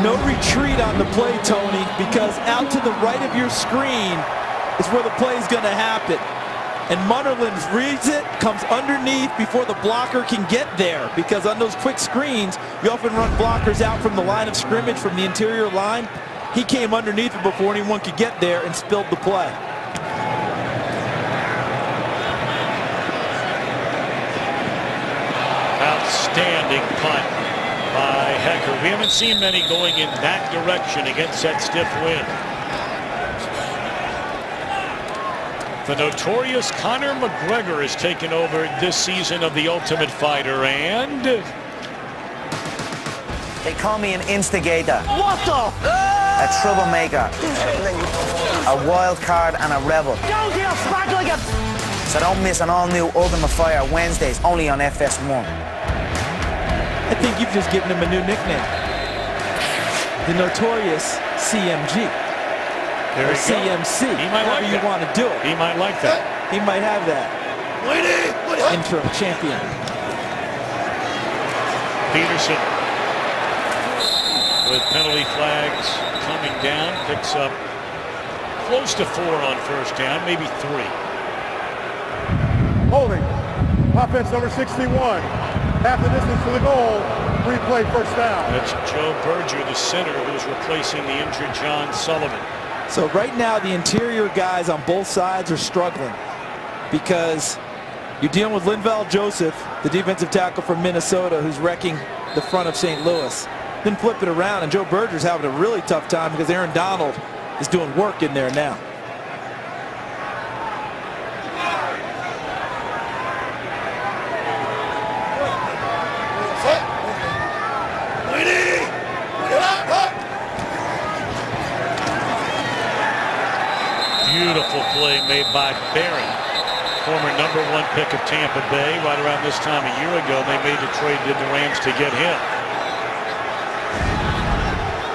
No retreat on the play, Tony, because out to the right of your screen is where the play is going to happen. And Munnerlyn reads it, comes underneath before the blocker can get there, because on those quick screens, you often run blockers out from the line of scrimmage, from the interior line. He came underneath it before anyone could get there and spilled the play. Outstanding punt by Hecker. We haven't seen many going in that direction against that stiff wind. The notorious Conor McGregor has taken over this season of The Ultimate Fighter, and they call me an instigator. What the? A troublemaker. A wild card and a rebel. Don't get smacked like a... So don't miss an all-new Ultimate Fighter Wednesdays, only on FS1. I think you've just given him a new nickname. The notorious CMG. There or you go. CMC. He might however like you that. want to do it. He might like that. He might have that. Interim champion. Peterson with penalty flags coming down, picks up close to 4 on 1st down, maybe 3. Holding. Offense number 61. Half the distance to the goal. Replay 1st down. That's Joe Berger, the center, who's replacing the injured John Sullivan. So right now the interior guys on both sides are struggling, because you're dealing with Linval Joseph, the defensive tackle from Minnesota, who's wrecking the front of St. Louis. Then flip it around, and Joe Berger's having a really tough time because Aaron Donald is doing work in there now. Beautiful play made by Barron, former #1 pick of Tampa Bay. Right around this time a year ago, they made the trade to the Rams to get him.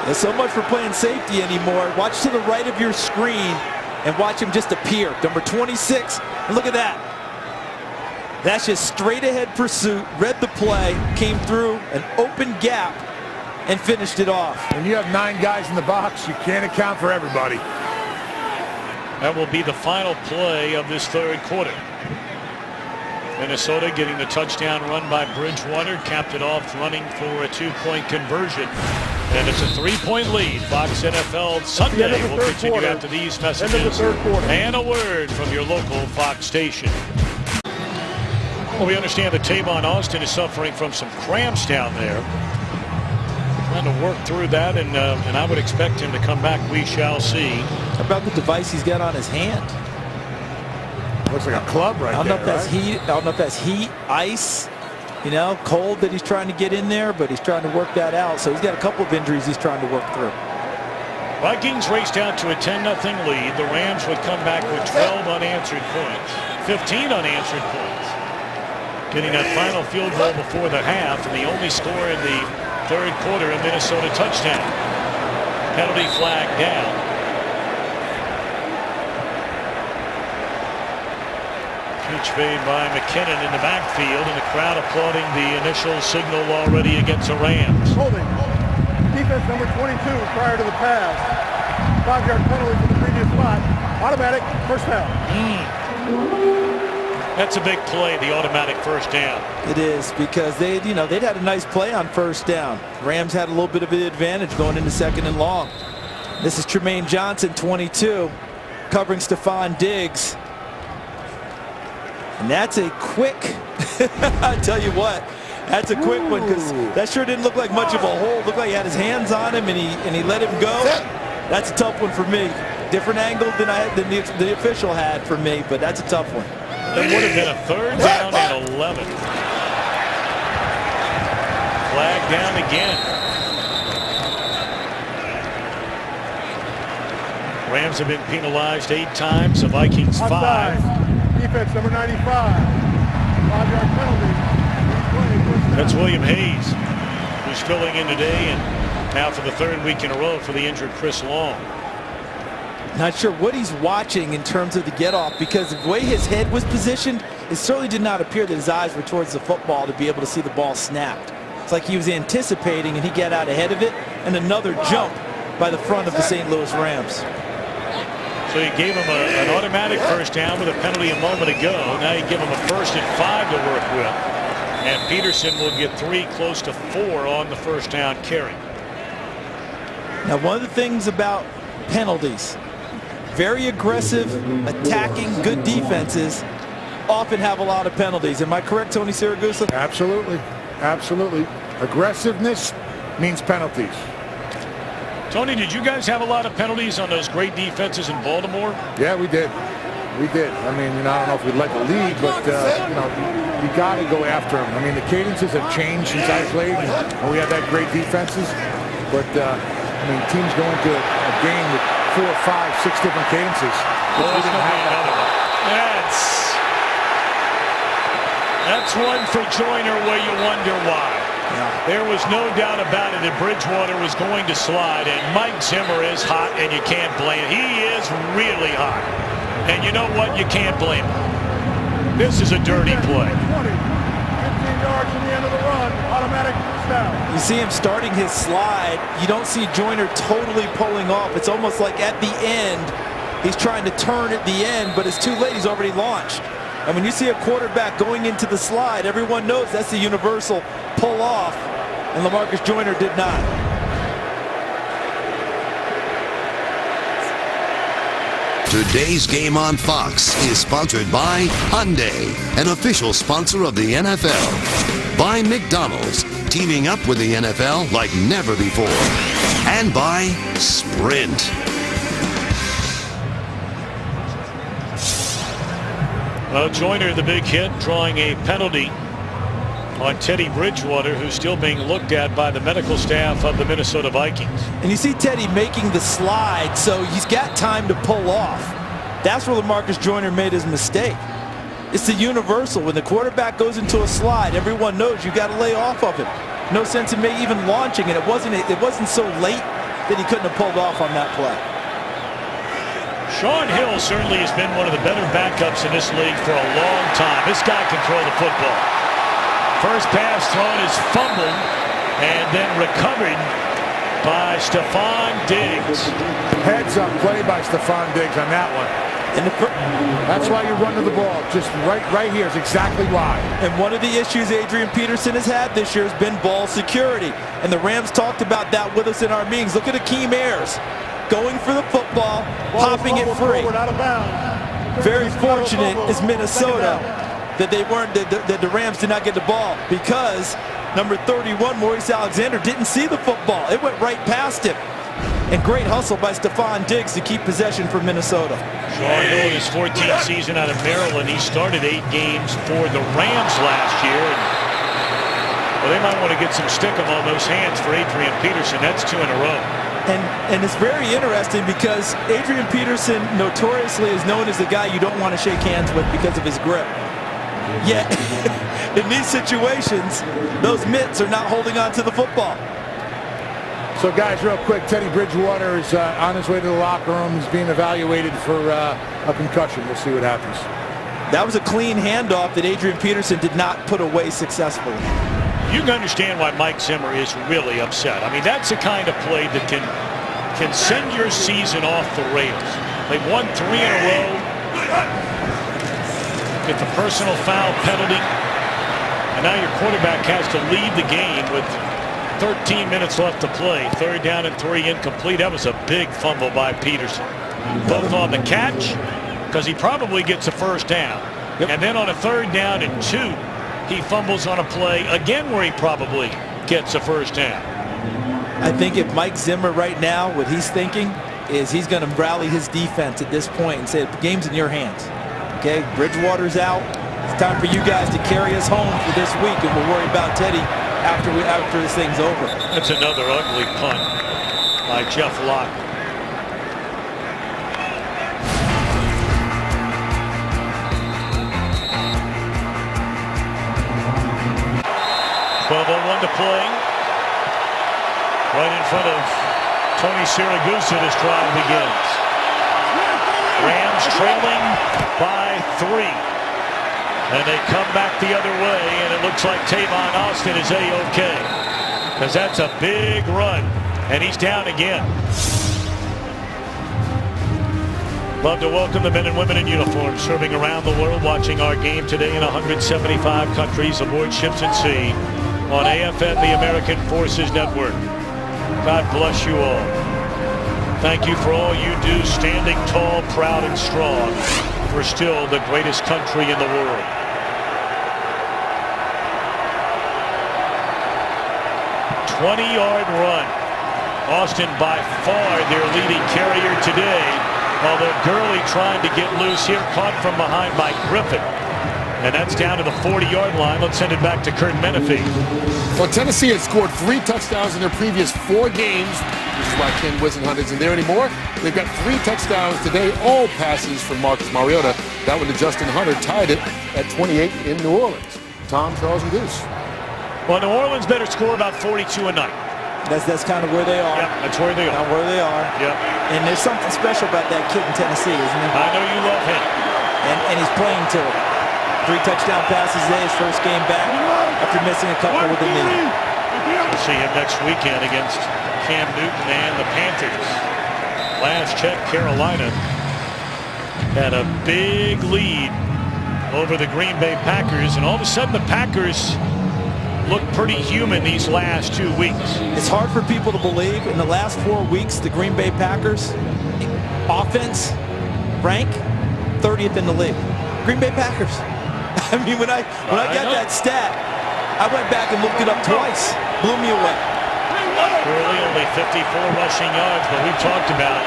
There's so much for playing safety anymore. Watch to the right of your screen and watch him just appear. Number 26, and look at that. That's just straight ahead pursuit, read the play, came through an open gap, and finished it off. When you have 9 guys in the box, you can't account for everybody. That will be the final play of this 3rd quarter. Minnesota getting the touchdown run by Bridgewater, capped it off running for a 2-point conversion. And it's a 3-point lead. Fox NFL Sunday will continue after these messages and a word from your local Fox station. Well, we understand that Tavon Austin is suffering from some cramps down there. Trying to work through that, and I would expect him to come back. We shall see. How about the device he's got on his hand? Looks like a club right there. I don't know if that's heat. I don't know if that's heat, ice, you know, cold that he's trying to get in there, but he's trying to work that out. So he's got a couple of injuries he's trying to work through. Vikings raced out to a 10-0 lead. The Rams would come back with 12 unanswered points, 15 unanswered points. Getting that final field goal before the half, and the only score in the 3rd quarter, a Minnesota touchdown. Penalty flag down. Pitch made by McKinnon in the backfield, and the crowd applauding the initial signal already against the Rams. Holding. Defense number 22 prior to the pass. 5-yard penalty for the previous spot. Automatic first down. That's a big play, the automatic first down. It is, because they'd had a nice play on first down. Rams had a little bit of an advantage going into second and long. This is Tremaine Johnson, 22, covering Stephon Diggs. And that's a quick, I tell you what, that's a quick one, because that sure didn't look like much of a hold. Looked like he had his hands on him, and he let him go. That's a tough one for me. Different angle than the official had for me, but that's a tough one. It would have been a third down and 11. Flag down again. Rams have been penalized 8 times, the Vikings 5. Defense number 95. 5-yard penalty. That's William Hayes, who's filling in today, and now for the 3rd week in a row for the injured Chris Long. Not sure what he's watching in terms of the get off, because the way his head was positioned, it certainly did not appear that his eyes were towards the football to be able to see the ball snapped. It's like he was anticipating, and he got out ahead of it, and another jump by the front of the St. Louis Rams. So you gave him an automatic first down with a penalty a moment ago. Now you give him a 1st and 5 to work with. And Peterson will get 3, close to 4 on the first down carry. Now, one of the things about penalties, very aggressive, attacking, good defenses often have a lot of penalties. Am I correct, Tony Siragusa? Absolutely. Absolutely. Aggressiveness means penalties. Tony, did you guys have a lot of penalties on those great defenses in Baltimore? Yeah, we did. We did. I mean, I don't know if we'd like to lead, but, you got to go after them. I mean, the cadences have changed since I played, and we have had great defenses. But, I mean, teams go into a game with 4, 5, 6 different cadences. Well, we didn't have that. That's one for Joyner where you wonder why. Yeah. There was no doubt about it that Bridgewater was going to slide, and Mike Zimmer is hot, and you can't blame him. He is really hot. And you know what? You can't blame him. This is a dirty play. 15 yards from the end of the run. Automatic down. You see him starting his slide. You don't see Joyner totally pulling off. It's almost like at the end, he's trying to turn at the end, but it's too late. He's already launched. And when you see a quarterback going into the slide, everyone knows that's the universal pull off, and LaMarcus Joyner did not. Today's Game on Fox is sponsored by Hyundai, an official sponsor of the NFL. By McDonald's, teaming up with the NFL like never before. And by Sprint. Well, Joyner, the big hit, drawing a penalty on Teddy Bridgewater, who's still being looked at by the medical staff of the Minnesota Vikings. And you see Teddy making the slide, so he's got time to pull off. That's where LaMarcus Joyner made his mistake. It's the universal. When the quarterback goes into a slide, everyone knows you got to lay off of him. No sense in me even launching, and it wasn't so late that he couldn't have pulled off on that play. Shaun Hill certainly has been one of the better backups in this league for a long time. This guy can throw the football. First pass thrown is fumbled and then recovered by Stephon Diggs. Heads up play by Stephon Diggs on that one. And that's why you run to the ball. Just right here is exactly why. And one of the issues Adrian Peterson has had this year has been ball security. And the Rams talked about that with us in our meetings. Look at Akeem Ayers going for the football, popping it free. Out of bounds. Very fortunate is Minnesota that the Rams did not get the ball, because number 31, Maurice Alexander, didn't see the football. It went right past him. And great hustle by Stephon Diggs to keep possession for Minnesota. Shaun Hill, his 14th season out of Maryland. He started 8 games for the Rams last year. Well, they might want to get some stickum on those hands for Adrian Peterson. That's 2 in a row. And it's very interesting because Adrian Peterson notoriously is known as the guy you don't want to shake hands with because of his grip. Yet, in these situations, those mitts are not holding on to the football. So, guys, real quick, Teddy Bridgewater is on his way to the locker room. He's being evaluated for a concussion. We'll see what happens. That was a clean handoff that Adrian Peterson did not put away successfully. You can understand why Mike Zimmer is really upset. I mean, that's the kind of play that can send your season off the rails. They've won 3 in a row. Get the personal foul penalty. And now your quarterback has to leave the game with 13 minutes left to play. 3rd down and 3, incomplete. That was a big fumble by Peterson. Both on the catch, because he probably gets a first down. Yep. And then on a 3rd down and 2, he fumbles on a play again where he probably gets a first down. I think if Mike Zimmer right now, what he's thinking is he's going to rally his defense at this point and say, the game's in your hands. Okay, Bridgewater's out. It's time for you guys to carry us home for this week, and we'll worry about Teddy after this thing's over. That's another ugly punt by Jeff Locke. 12:01 to play. Right in front of Tony Siragusa, this drive begins. Rams trailing by 3. And they come back the other way, and it looks like Tavon Austin is A-OK. Because that's a big run, and he's down again. Love to welcome the men and women in uniform serving around the world, watching our game today in 175 countries aboard ships at sea on AFN, the American Forces Network. God bless you all. Thank you for all you do, standing tall, proud, and strong for still the greatest country in the world. A 20-yard run. Austin by far their leading carrier today, although Gurley trying to get loose here, caught from behind by Griffin. And that's down to the 40-yard line. Let's send it back to Kurt Menefee. Well, Tennessee had scored 3 touchdowns in their previous 4 games. This is why Ken Whisenhunt isn't there anymore. They've got 3 touchdowns today, all passes from Marcus Mariota. That one to Justin Hunter tied it at 28 in New Orleans. Tom, Charles, and Goose. Well, New Orleans better score about 42 a night. That's kind of where they are. Yep, that's where they are. Where they are. Yep. And there's something special about that kid in Tennessee, isn't there? I know you love him. And he's playing to it. 3 touchdown passes today, his first game back after missing a couple with the knee. We'll see him next weekend against Cam Newton and the Panthers. Last check, Carolina had a big lead over the Green Bay Packers, and all of a sudden the Packers look pretty human these last 2 weeks. It's hard for people to believe. In the last 4 weeks, the Green Bay Packers offense rank 30th in the league. Green Bay Packers. I mean, when I got that stat, I went back and looked it up twice. Blew me away. Gurley only 54 rushing yards, but we've talked about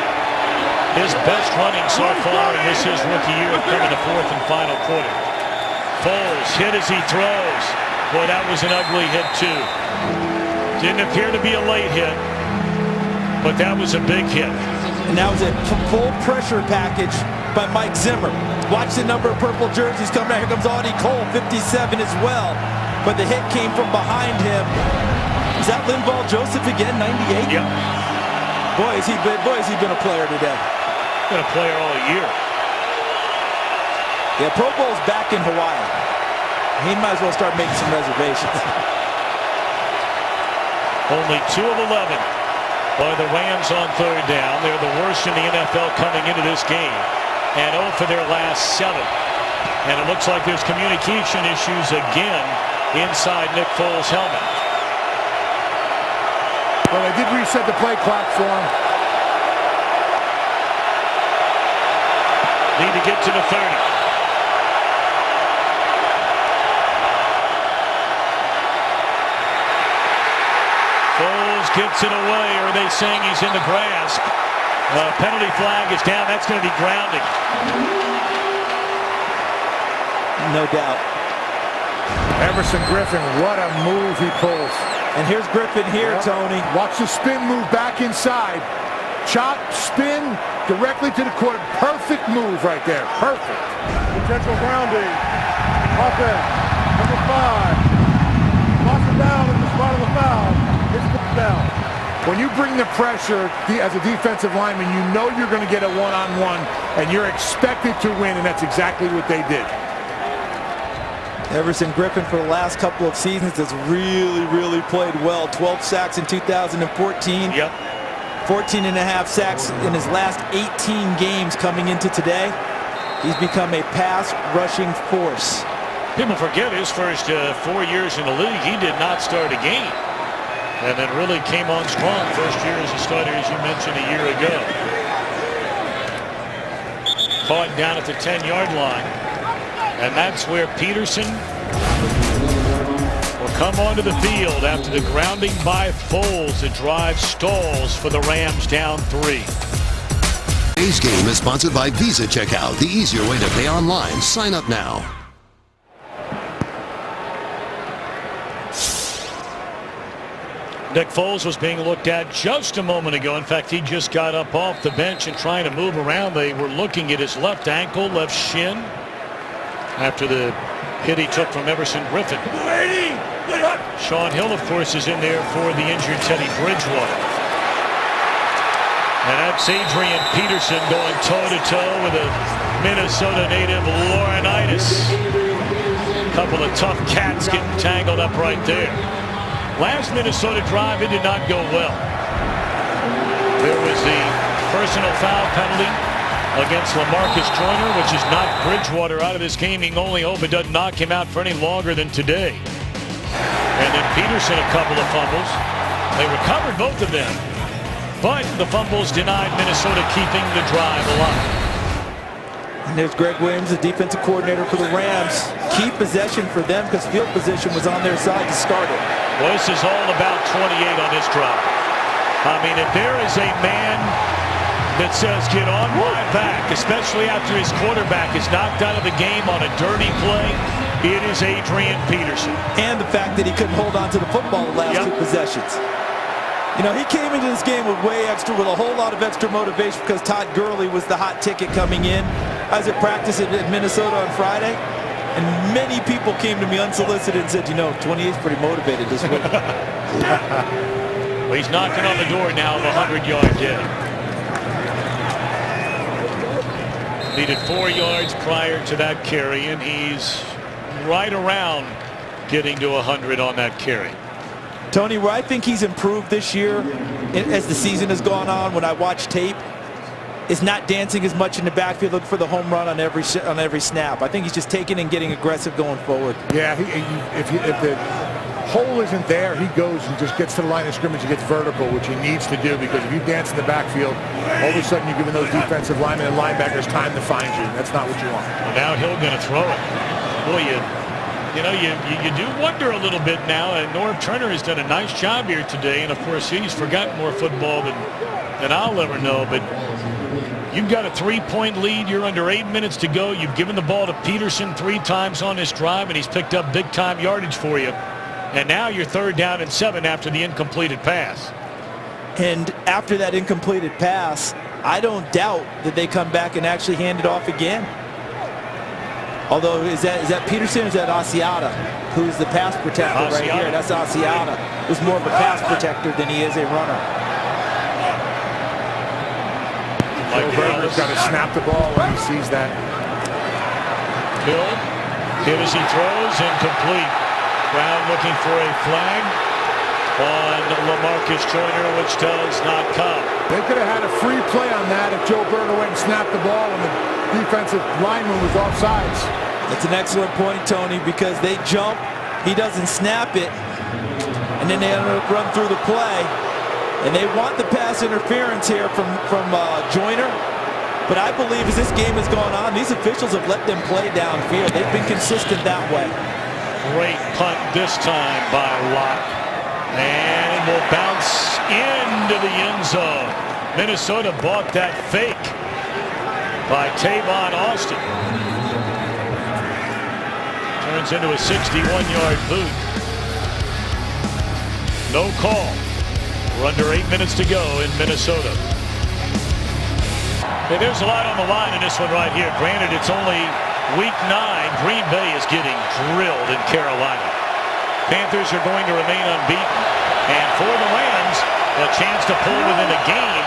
his best running so far in this his rookie year, coming the 4th and final quarter. Foles hit as he throws. Boy, that was an ugly hit too. Didn't appear to be a late hit, but that was a big hit. And that was a full pressure package by Mike Zimmer. Watch the number of purple jerseys coming out. Here comes Audie Cole, 57 as well. But the hit came from behind him. Is that Linval Joseph again, 98? Yep. Boy, has he been a player today. Been a player all year. Yeah, Pro Bowl's back in Hawaii. He might as well start making some reservations. Only 2 of 11 by the Rams on 3rd down. They're the worst in the NFL coming into this game. And 0 for their last 7. And it looks like there's communication issues again inside Nick Foles' helmet. Well, they did reset the play clock for him. Need to get to the 30. Foles gets it away, or are they saying he's in the grasp? Penalty flag is down. That's going to be grounding. No doubt. Everson Griffin, what a move he pulls. And here's Griffin here, Yep. Tony. Watch the spin move back inside. Chop, spin, directly to the court. Perfect move right there. Perfect. Potential grounding. Offense. Number 5. Lost it down in the spot of the foul. It's put down. When you bring the pressure as a defensive lineman, you know you're going to get a one-on-one, and you're expected to win, and that's exactly what they did. Everson Griffin for the last couple of seasons has really played well. 12 sacks in 2014. Yep. 14 and a half sacks in his last 18 games coming into today. He's become a pass rushing force. People forget his first 4 years in the league, he did not start a game. And then really came on strong first year as a starter, as you mentioned, a year ago. Caught down at the 10-yard line. And that's where Peterson will come onto the field after the grounding by Foles. The drive stalls for the Rams down 3. Today's game is sponsored by Visa Checkout, the easier way to pay online. Sign up now. Nick Foles was being looked at just a moment ago. In fact, he just got up off the bench and trying to move around. They were looking at his left ankle, left shin, after the hit he took from Everson Griffin. Sean Hill, of course, is in there for the injured Teddy Bridgewater. And that's Adrian Peterson going toe-to-toe with a Minnesota native, Laurinaitis. A couple of tough cats getting tangled up right there. Last Minnesota drive, it did not go well. There was the personal foul penalty against LaMarcus Joyner, which has knocked Bridgewater out of this game. He can only hope it doesn't knock him out for any longer than today. And then Peterson, a couple of fumbles. They recovered both of them. But the fumbles denied Minnesota keeping the drive alive. And there's Greg Williams, the defensive coordinator for the Rams. Key possession for them because field position was on their side to start it. Well, this is all about 28 on this drive. I mean, if there is a man that says, get on my back, especially after his quarterback is knocked out of the game on a dirty play, it is Adrian Peterson. And the fact that he couldn't hold on to the football the last two possessions. You know, he came into this game with with a whole lot of extra motivation because Todd Gurley was the hot ticket coming in. I was at practice in Minnesota on Friday, and many people came to me unsolicited and said, you know, 28's pretty motivated this week. Well, he's knocking on the door now of a 100-yard day. Needed 4 yards prior to that carry, and he's right around getting to 100 on that carry. Tony, where I think he's improved this year as the season has gone on, when I watch tape, is not dancing as much in the backfield looking for the home run on every snap. I think he's just taking and getting aggressive going forward. Yeah, if the hole isn't there, he goes and just gets to the line of scrimmage and gets vertical, which he needs to do, because if you dance in the backfield, all of a sudden you're giving those defensive linemen and linebackers time to find you. That's not what you want. Well, now Hill going to throw it. Boy, you know, you do wonder a little bit now, and Norv Turner has done a nice job here today, and of course he's forgotten more football than I'll ever know, but you've got a 3-point lead. You're under 8 minutes to go. You've given the ball to Peterson 3 times on this drive, and he's picked up big-time yardage for you. And now you're 3rd down and 7 after the incompleted pass. And after that incompleted pass, I don't doubt that they come back and actually hand it off again. Although, is that Peterson or is that Asiata, who's the pass protector right here? That's Asiata, who's more of a pass protector than he is a runner. Joe Burger's got to snap the ball when he sees that. Hill, hit as he throws, incomplete. Brown looking for a flag on LaMarcus Joyner, which does not come. They could have had a free play on that if Joe Burger went and snapped the ball and the defensive lineman was offsides. That's an excellent point, Tony, because they jump, he doesn't snap it, and then they run through the play. And they want the pass interference here from Joyner. But I believe as this game has gone on, these officials have let them play downfield. They've been consistent that way. Great punt this time by Locke. And it will bounce into the end zone. Minnesota bought that fake by Tavon Austin. Turns into a 61-yard boot. No call. We're under 8 minutes to go in Minnesota. Hey, there's a lot on the line in this one right here. Granted, it's only week 9. Green Bay is getting drilled in Carolina. Panthers are going to remain unbeaten. And for the Rams, a chance to pull within a game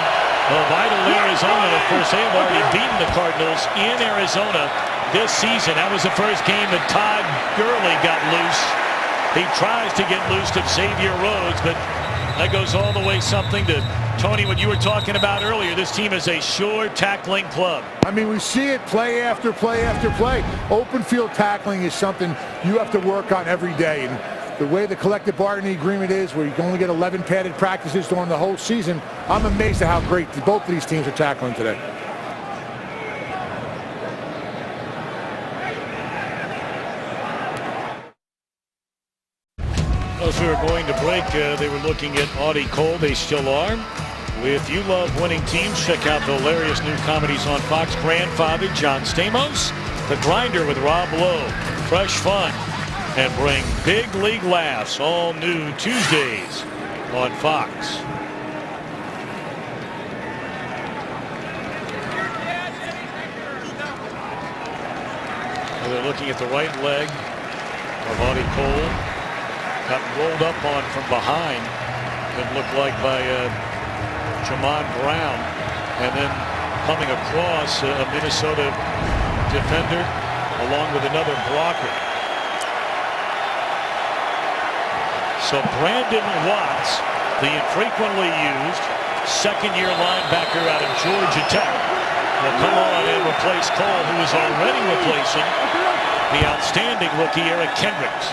Well, vital Arizona, of course, they have already beaten the Cardinals in Arizona this season. That was the first game that Todd Gurley got loose. He tries to get loose to Xavier Rhodes, but that goes all the way something to, Tony, what you were talking about earlier. This team is a sure tackling club. I mean, we see it play after play after play. Open field tackling is something you have to work on every day. And the way the collective bargaining agreement is, where you can only get 11 padded practices during the whole season, I'm amazed at how great both of these teams are tackling today. As we were going to break, they were looking at Audie Cole. They still are. If you love winning teams, check out the hilarious new comedies on Fox. Grandfather, John Stamos. The Grinder with Rob Lowe. Fresh fun. And bring big league laughs, all new Tuesdays on Fox. They're looking at the right leg of Audie Cole. Got rolled up on from behind. It looked like by Jamon Brown. And then coming across a Minnesota defender along with another blocker. So Brandon Watts, the infrequently used second-year linebacker out of Georgia Tech, will come on and replace Cole, who is already replacing the outstanding rookie Eric Kendricks.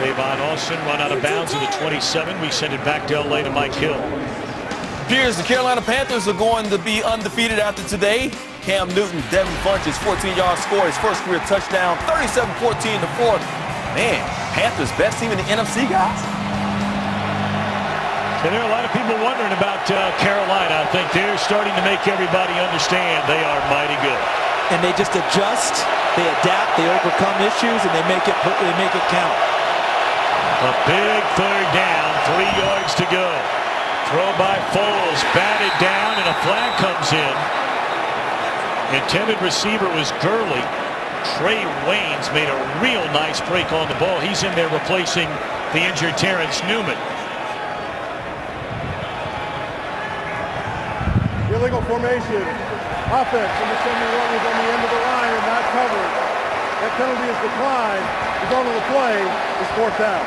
Tavon Austin run out of bounds at the 27. We send it back to LA to Mike Hill. Appears the Carolina Panthers are going to be undefeated after today. Cam Newton, Devin Funchess, 14-yard score, his first career touchdown, 37-14 to 4. Man, Panthers best team in the NFC, guys. And there are a lot of people wondering about Carolina. I think they're starting to make everybody understand they are mighty good. And they just adjust, they adapt, they overcome issues, and they make it count. A big third down, 3 yards to go. Throw by Foles, batted down, and a flag comes in. Intended receiver was Gurley. Trey Waynes made a real nice break on the ball. He's in there replacing the injured Terrence Newman. Illegal formation. Offense, and the sending runners on the end of the line and not covered. That penalty is declined. The goal of the play is 4th down.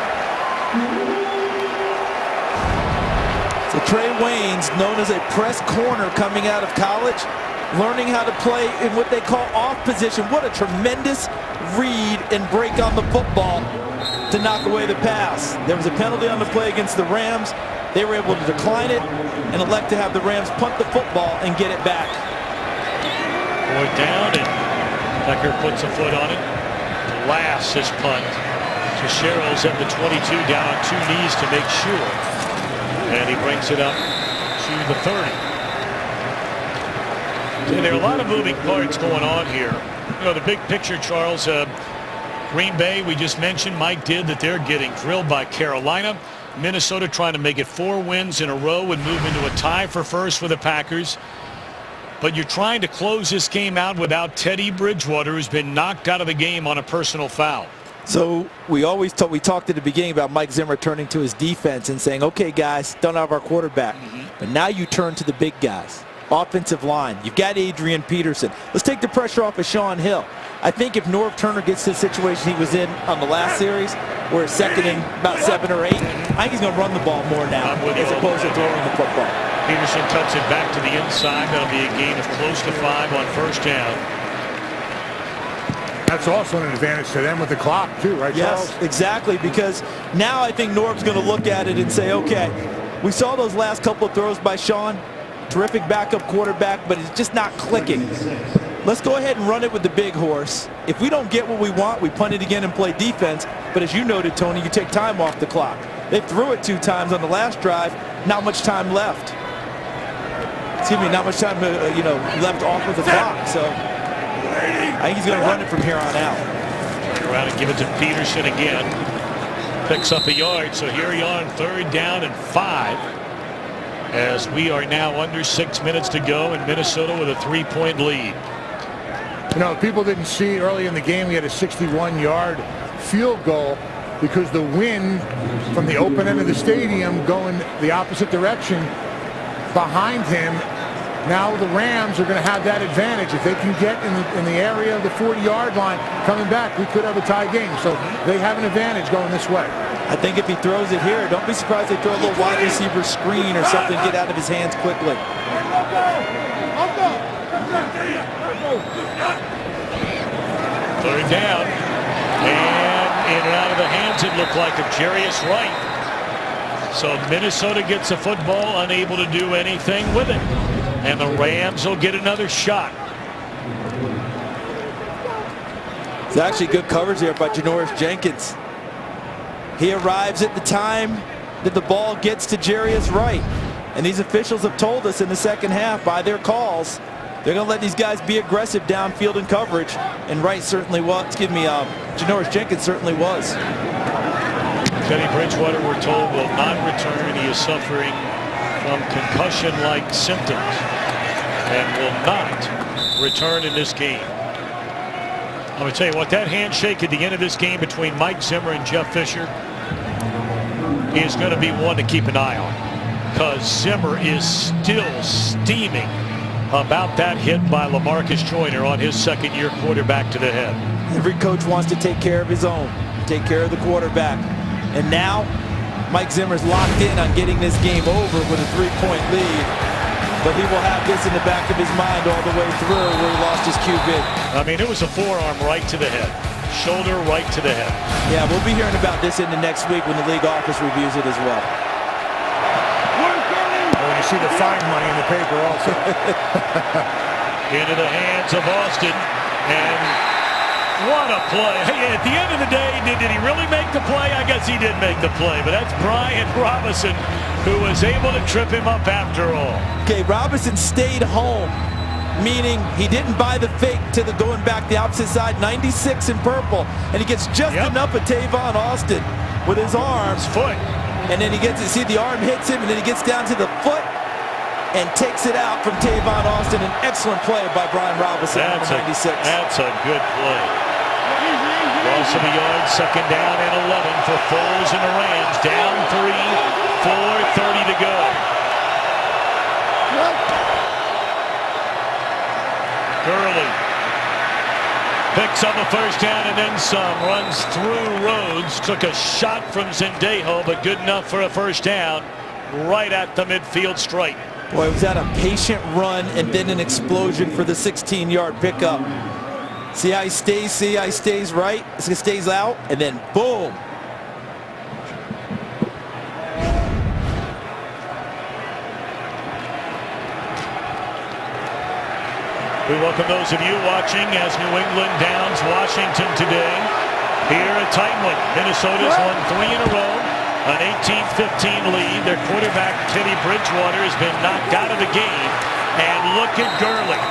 So Trey Waynes, known as a press corner coming out of college, learning how to play in what they call off position. What a tremendous read and break on the football to knock away the pass. There was a penalty on the play against the Rams. They were able to decline it and elect to have the Rams punt the football and get it back. 4th down, and Becker puts a foot on it. Last his punt. Techero's at the 22, down on 2 knees to make sure. And he brings it up to the 30. And there are a lot of moving parts going on here. You know, the big picture, Charles, Green Bay, we just mentioned, Mike did, that they're getting drilled by Carolina. Minnesota trying to make it 4 wins in a row and move into a tie for first with the Packers. But you're trying to close this game out without Teddy Bridgewater, who's been knocked out of the game on a personal foul. So we talked at the beginning about Mike Zimmer turning to his defense and saying, okay, guys, don't have our quarterback. But now you turn to the big guys. Offensive line. You've got Adrian Peterson. Let's take the pressure off of Sean Hill. I think if Norv Turner gets to the situation he was in on the last series, where it's second and about 7 or 8, I think he's going to run the ball more now as opposed to throwing the football. Peterson cuts it back to the inside. That'll be a gain of close to 5 on first down. That's also an advantage to them with the clock, too, right, Charles? Yes, exactly, because now I think Norv's going to look at it and say, okay, we saw those last couple of throws by Sean. Terrific backup quarterback, but it's just not clicking. Let's go ahead and run it with the big horse. If we don't get what we want, we punt it again and play defense. But as you noted, Tony, you take time off the clock. They threw it 2 times on the last drive. Not much time left. Excuse me, not much time left off of the clock. So I think he's going to run it from here on out. Turn around and give it to Peterson again. Picks up a yard. So here you are on 3rd down and 5. As we are now under 6 minutes to go, and Minnesota with a 3-point lead. You know, people didn't see early in the game, we had a 61-yard field goal because the wind from the open end of the stadium going the opposite direction behind him. Now the Rams are going to have that advantage. If they can get in the area of the 40-yard line coming back, we could have a tie game. So they have an advantage going this way. I think if he throws it here, don't be surprised they throw a little wide receiver screen or something, get out of his hands quickly. Third down. And in and out of the hands, it looked like of Jarius Wright. So Minnesota gets the football, unable to do anything with it. And the Rams will get another shot. It's actually good coverage there by Janoris Jenkins. He arrives at the time that the ball gets to Jarius Wright. And these officials have told us in the second half by their calls, they're going to let these guys be aggressive downfield in coverage. And Wright certainly was, Janoris Jenkins certainly was. Teddy Bridgewater, we're told, will not return. He is suffering from concussion-like symptoms and will not return in this game. I'm going to tell you what, that handshake at the end of this game between Mike Zimmer and Jeff Fisher is going to be one to keep an eye on, because Zimmer is still steaming about that hit by LaMarcus Joyner on his second-year quarterback to the head. Every coach wants to take care of his own, take care of the quarterback. And now Mike Zimmer's locked in on getting this game over with a 3-point lead. But he will have this in the back of his mind all the way through where he lost his QB. I mean, it was a forearm right to the head. Shoulder right to the head. Yeah, we'll be hearing about this in the next week when the league office reviews it as well. Oh, you see the fine money in the paper also. Into the hands of Austin. And what a play. Hey, at the end of the day, did he really make the play? I guess he did make the play. But that's Brian Robinson who was able to trip him up after all. Okay, Robinson stayed home, meaning he didn't buy the fake to the going back the opposite side, 96 in purple. And he gets just enough of Tavon Austin with his arms. Foot. And then he gets to see the arm hits him, and then he gets down to the foot and takes it out from Tavon Austin. An excellent play by Brian Robinson, number 96. That's a good play. Loss of a yard, second down and 11 for Foles and the Rams. Down 3, 4:30 to go. Gurley picks up a first down and then some. Runs through Rhodes. Took a shot from Zendejo, but good enough for a first down right at the midfield stripe. Boy, it was that a patient run and then an explosion for the 16-yard pickup. See how he stays, see how he stays right, he stays out, and then boom. We welcome those of you watching as New England downs Washington today. Here a tight one. Minnesota's won 3 in a row. An 18-15 lead. Their quarterback, Teddy Bridgewater, has been knocked out of the game. And look at Gurley,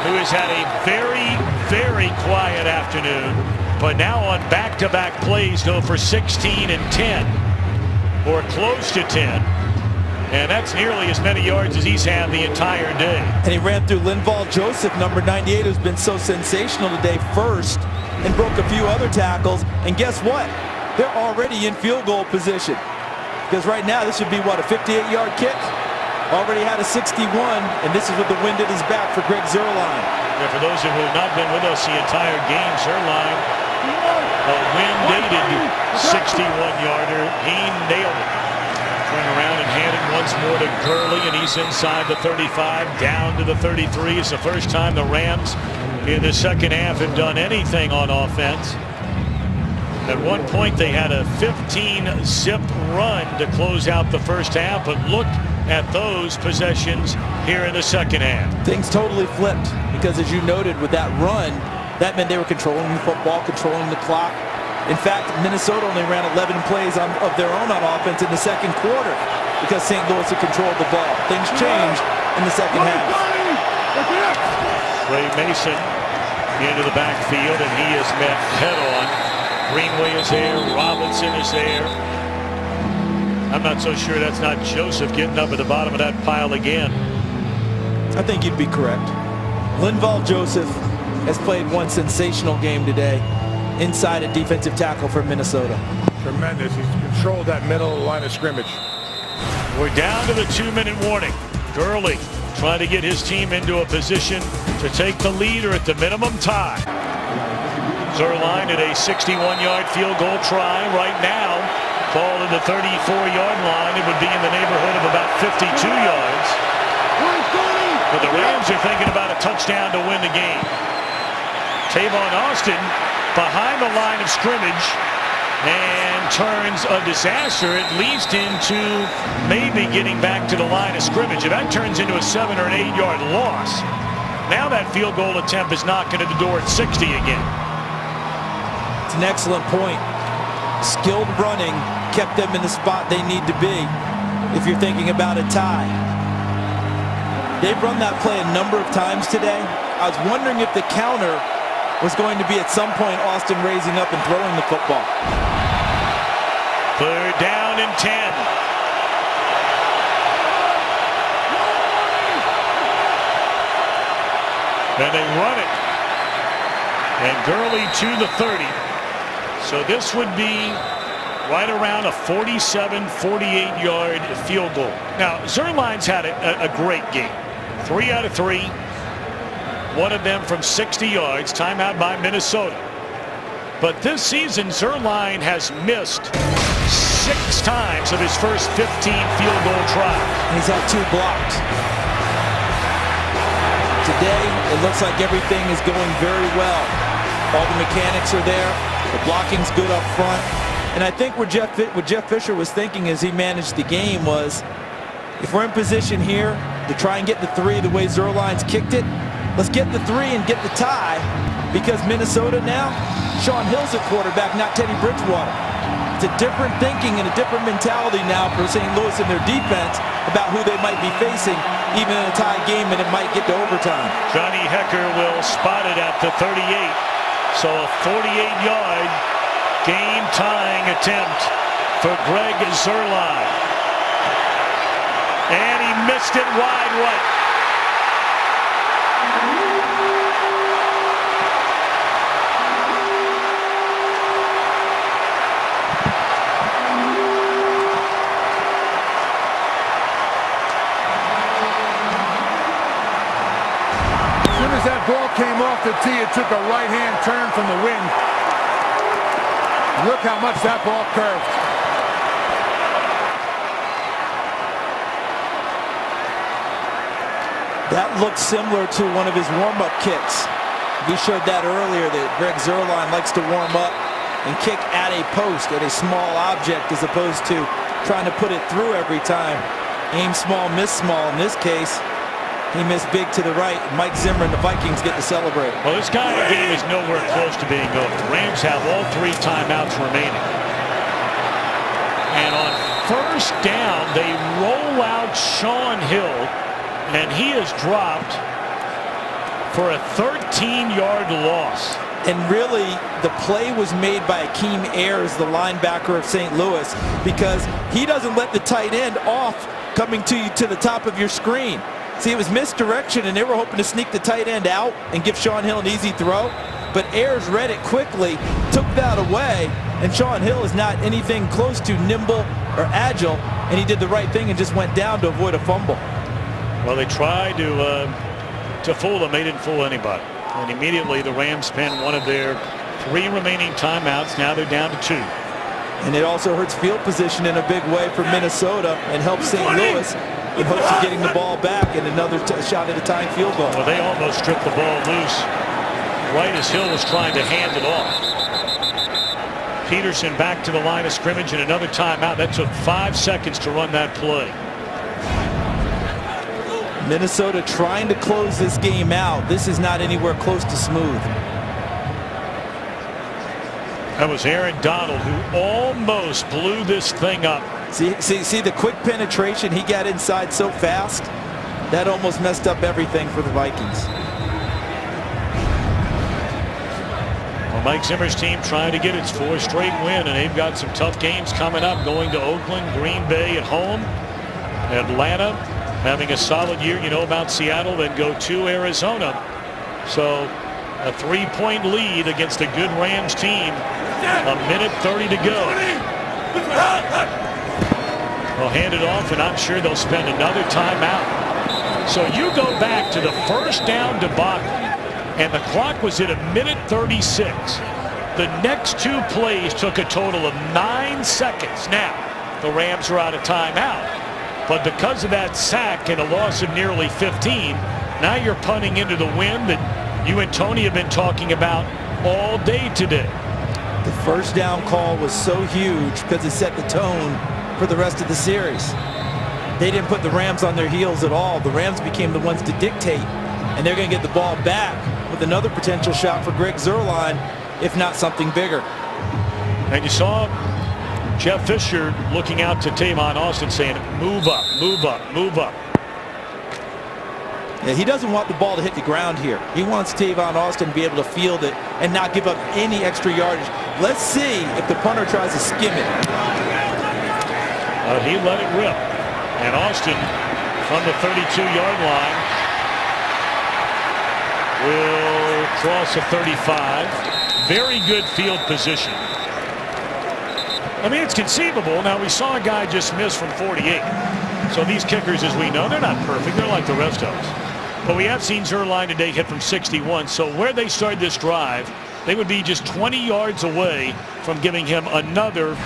who has had a very, very quiet afternoon. But now on back-to-back plays, go for 16 and 10. Or close to 10. And that's nearly as many yards as he's had the entire day. And he ran through Linval Joseph, number 98, who's been so sensational today, first, and broke a few other tackles. And guess what? They're already in field goal position. Because right now, this would be, what, a 58-yard kick? Already had a 61, and this is with the wind at his back for Greg Zuerlein. Yeah, for those who have not been with us the entire game, Zuerlein, a wind-dated 61-yarder. He nailed it. Turn around and hand it once more to Gurley, and he's inside the 35, down to the 33. It's the first time the Rams in the second half have done anything on offense. At one point, they had a 15-zip run to close out the first half, but look at those possessions here in the second half. Things totally flipped, because as you noted with that run, that meant they were controlling the football, controlling the clock. In fact, Minnesota only ran 11 plays of their own on offense in the second quarter because St. Louis had controlled the ball. Things changed in the second half. Ray Mason into the backfield, and he is met head-on. Greenway is there. Robinson is there. I'm not so sure that's not Joseph getting up at the bottom of that pile again. I think you'd be correct. Linval Joseph has played one sensational game today inside a defensive tackle for Minnesota. Tremendous. He's controlled that middle of the line of scrimmage. We're down to the 2-minute warning. Gurley trying to get his team into a position to take the lead or at the minimum tie. Zuerlein at a 61-yard field goal try right now. Ball at the 34-yard line. It would be in the neighborhood of about 52 yards. But the Rams are thinking about a touchdown to win the game. Tavon Austin behind the line of scrimmage and turns a disaster, at least into maybe getting back to the line of scrimmage. If that turns into a 7 or an 8-yard loss, now that field goal attempt is knocking at the door at 60 again. It's an excellent point. Skilled running kept them in the spot they need to be if you're thinking about a tie. They've run that play a number of times today. I was wondering if the counter was going to be at some point Austin raising up and throwing the football. 3rd down and 10. And they run it. And Gurley to the 30. So this would be right around a 47, 48-yard field goal. Now, Zuerlein's had a great game. 3 out of 3. One of them from 60 yards. Timeout by Minnesota. But this season, Zuerlein has missed 6 times of his first 15 field goal tries. He's had 2 blocks. Today, it looks like everything is going very well. All the mechanics are there. The blocking's good up front. And I think what Jeff Fisher was thinking as he managed the game was, if we're in position here to try and get the 3 the way Zuerlein's kicked it, let's get the 3 and get the tie, because Minnesota now, Shaun Hill's at quarterback, not Teddy Bridgewater. It's a different thinking and a different mentality now for St. Louis and their defense about who they might be facing, even in a tie game, and it might get to overtime. Johnny Hecker will spot it at the 38. So a 48-yard game-tying attempt for Greg Zuerlein. And he missed it wide right. As that ball came off the tee, it took a right-hand turn from the wind. Look how much that ball curved. That looked similar to one of his warm-up kicks. We showed that earlier, that Greg Zuerlein likes to warm up and kick at a post, at a small object, as opposed to trying to put it through every time. Aim small, miss small. In this case, he missed big to the right. Mike Zimmer and the Vikings get to celebrate. Well, this kind of game is nowhere close to being over. The Rams have all 3 timeouts remaining. And on 1st down, they roll out Shaun Hill, and he is dropped for a 13-yard loss. And really, the play was made by Akeem Ayers, the linebacker of St. Louis, because he doesn't let the tight end off coming to you to the top of your screen. See, it was misdirection, and they were hoping to sneak the tight end out and give Shaun Hill an easy throw. But Ayers read it quickly, took that away, and Shaun Hill is not anything close to nimble or agile, and he did the right thing and just went down to avoid a fumble. Well, they tried to fool him. They didn't fool anybody. And immediately the Rams spend one of their 3 remaining timeouts. Now they're down to 2. And it also hurts field position in a big way for Minnesota and helps St. Louis in hopes of getting the ball back and another shot at a tying field goal. Well, they almost stripped the ball loose right as Hill was trying to hand it off. Peterson back to the line of scrimmage and another timeout. That took 5 seconds to run that play. Minnesota trying to close this game out. This is not anywhere close to smooth. That was Aaron Donald who almost blew this thing up. See the quick penetration. He got inside so fast. That almost messed up everything for the Vikings. Well, Mike Zimmer's team trying to get its 4th straight win, and they've got some tough games coming up, going to Oakland, Green Bay at home, Atlanta having a solid year, you know about Seattle, then go to Arizona. So A 3-point lead against a good Rams team. A minute 30 to go. They'll hand it off, and I'm sure they'll spend another timeout. So you go back to the first down debacle, and the clock was at a minute 36. The next two plays took a total of 9 seconds. Now, the Rams are out of timeout. But because of that sack and a loss of nearly 15, now you're punting into the wind that you and Tony have been talking about all day today. The first down call was so huge because it set the tone for the rest of the series. They didn't put the Rams on their heels at all. The Rams became the ones to dictate, and they're going to get the ball back with another potential shot for Greg Zuerlein, if not something bigger. And you saw Jeff Fisher looking out to Tavon Austin saying, move up, move up, move up. Yeah, he doesn't want the ball to hit the ground here. He wants Tavon Austin to be able to field it and not give up any extra yardage. Let's see if the punter tries to skim it. He let it rip. And Austin from the 32-yard line will cross a 35. Very good field position. I mean, it's conceivable. Now, we saw a guy just miss from 48. So these kickers, as we know, they're not perfect. They're like the rest of us. But we have seen Zuerlein today hit from 61. So where they start this drive, they would be just 20 yards away from giving him another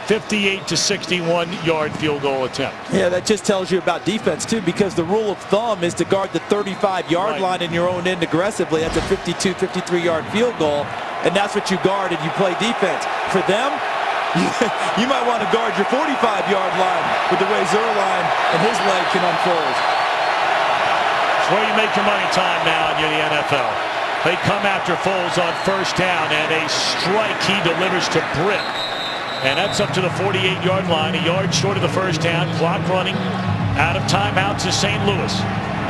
58 to 61-yard field goal attempt. Yeah, that just tells you about defense, too, because the rule of thumb is to guard the 35-yard line in your own end aggressively. That's a 52, 53-yard field goal, and that's what you guard and you play defense. For them, you might want to guard your 45-yard line with the way Zuerlein and his leg can unfold. It's where you make your money time now in the NFL. They come after Foles on first down, and a strike he delivers to Britt. And that's up to the 48-yard line, a yard short of the first down. Clock running. Out of timeouts is St. Louis.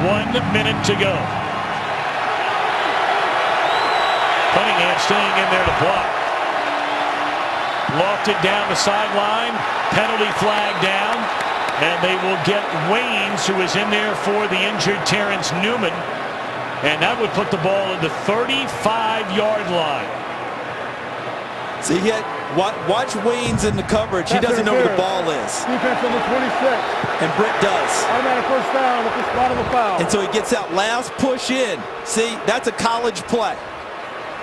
1 minute to go. Cunningham staying in there to block. Lofted down the sideline. Penalty flag down. And they will get Waynes, who is in there for the injured Terrence Newman. And that would put the ball at the 35-yard line. See, watch Waynes in the coverage. He doesn't know where the ball is. Defense number 26. And Britt does. Automatic first down at the spot of the foul. And so he gets that last push in. See, that's a college play.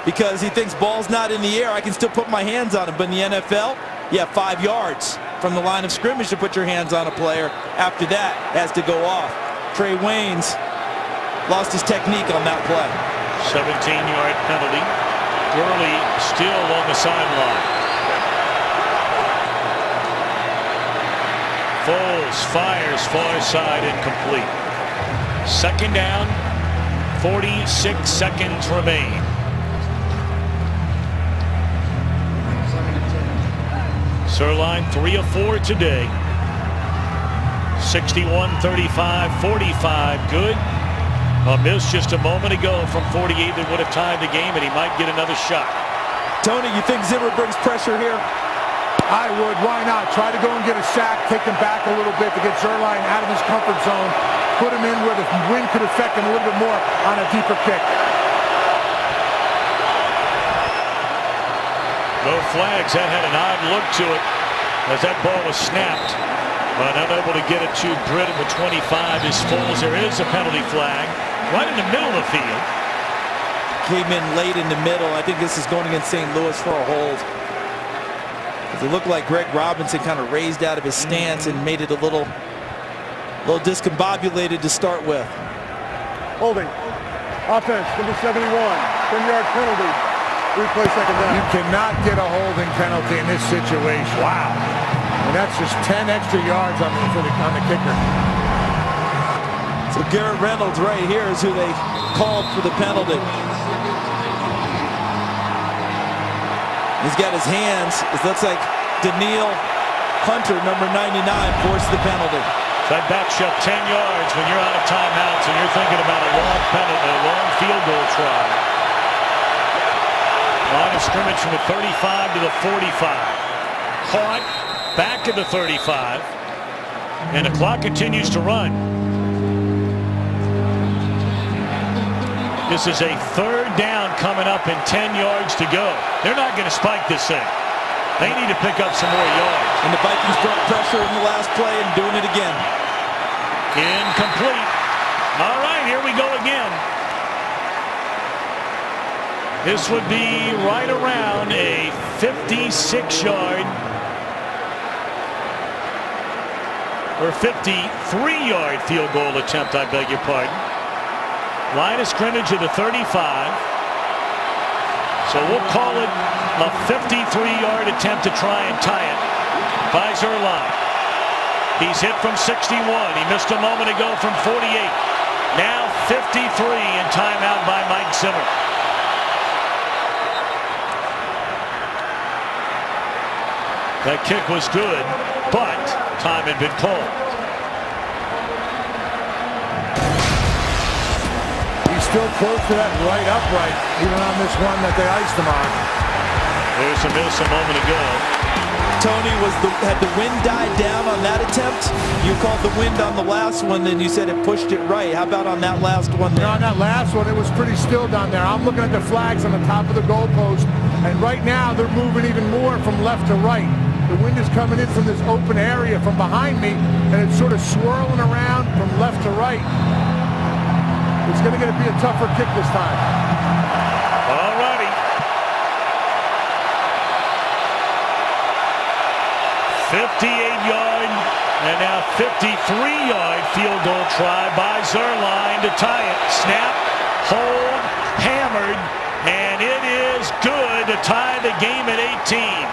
Because he thinks ball's not in the air, I can still put my hands on him. But in the NFL, you have 5 yards from the line of scrimmage to put your hands on a player. After that, it has to go off. Trey Waynes lost his technique on that play. 17-yard penalty. Gurley still on the sideline. Foles fires far side, incomplete. Second down, 46 seconds remain. Zuerlein 3 of 4 today. 61, 35, 45, good. A miss just a moment ago from 48 that would have tied the game, and he might get another shot. Tony, you think Zimmer brings pressure here? I would. Why not? Try to go and get a sack, take him back a little bit to get Zuerlein out of his comfort zone, put him in where the wind could affect him a little bit more on a deeper kick. No flags. That had an odd look to it as that ball was snapped. But unable to get it to Britt at the 25 is Foles. There is a penalty flag right in the middle of the field. Came in late in the middle. I think this is going against St. Louis for a hold. It looked like Greg Robinson kind of raised out of his stance and made it a little discombobulated to start with. Holding. Offense, number 71. 10-yard penalty. Replay second down. You cannot get a holding penalty in this situation. Wow. And that's just 10 extra yards on the kicker. So Garrett Reynolds right here is who they called for the penalty. He's got his hands. It looks like Daniil Hunter, number 99, forced the penalty. That backs you up 10 yards when you're out of timeouts and you're thinking about a long penalty, a long field goal try. Line of scrimmage from the 35 to the 45. Caught. Back to the 35, and the clock continues to run. This is a 3rd down coming up and 10 yards to go. They're not going to spike this thing. They need to pick up some more yards. And the Vikings brought pressure in the last play and doing it again. Incomplete. All right, here we go again. This would be right around a 56-yard or 53-yard field goal attempt, I beg your pardon. Line of scrimmage at the 35. So we'll call it a 53-yard attempt to try and tie it by Zuerlein. He's hit from 61. He missed a moment ago from 48. Now 53 and timeout by Mike Zimmer. That kick was good, but time had been called. He's still close to that right upright, even on this one that they iced him on. There's a miss a moment ago. Tony, had the wind died down on that attempt? You called the wind on the last one, then you said it pushed it right. How about on that last one there? On that last one, it was pretty still down there. I'm looking at the flags on the top of the goalpost, and right now they're moving even more from left to right. The wind is coming in from this open area from behind me, and it's sort of swirling around from left to right. It's going to be a tougher kick this time. All righty. 58-yard and now 53-yard field goal try by Zuerlein to tie it. Snap, hold, hammered, and it is good to tie the game at 18.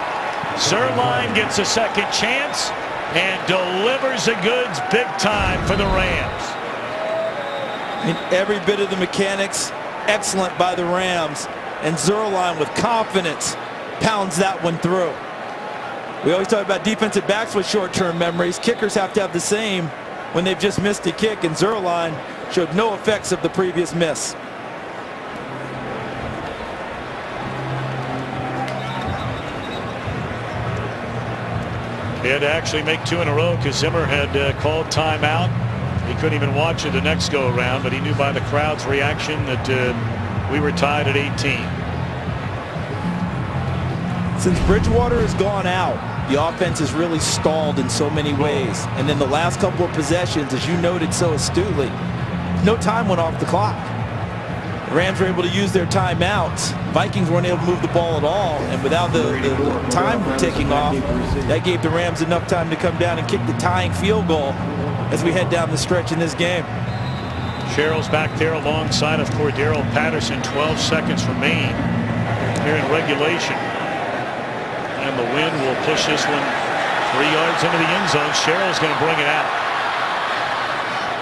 Zuerlein gets a second chance and delivers the goods big time for the Rams. And every bit of the mechanics excellent by the Rams, and Zuerlein with confidence pounds that one through. We always talk about defensive backs with short-term memories. Kickers have to have the same when they've just missed a kick, and Zuerlein showed no effects of the previous miss. He had to actually make 2 in a row because Zimmer had called timeout. He couldn't even watch it the next go around, but he knew by the crowd's reaction that we were tied at 18. Since Bridgewater has gone out, the offense has really stalled in so many ways. And then the last couple of possessions, as you noted so astutely, no time went off the clock. The Rams were able to use their timeouts. Vikings weren't able to move the ball at all, and without the time ticking off, that gave the Rams enough time to come down and kick the tying field goal as we head down the stretch in this game. Sherrill's back there alongside of Cordero Patterson. 12 seconds remain here in regulation. And the wind will push this one 3 yards into the end zone. Sherrill's going to bring it out.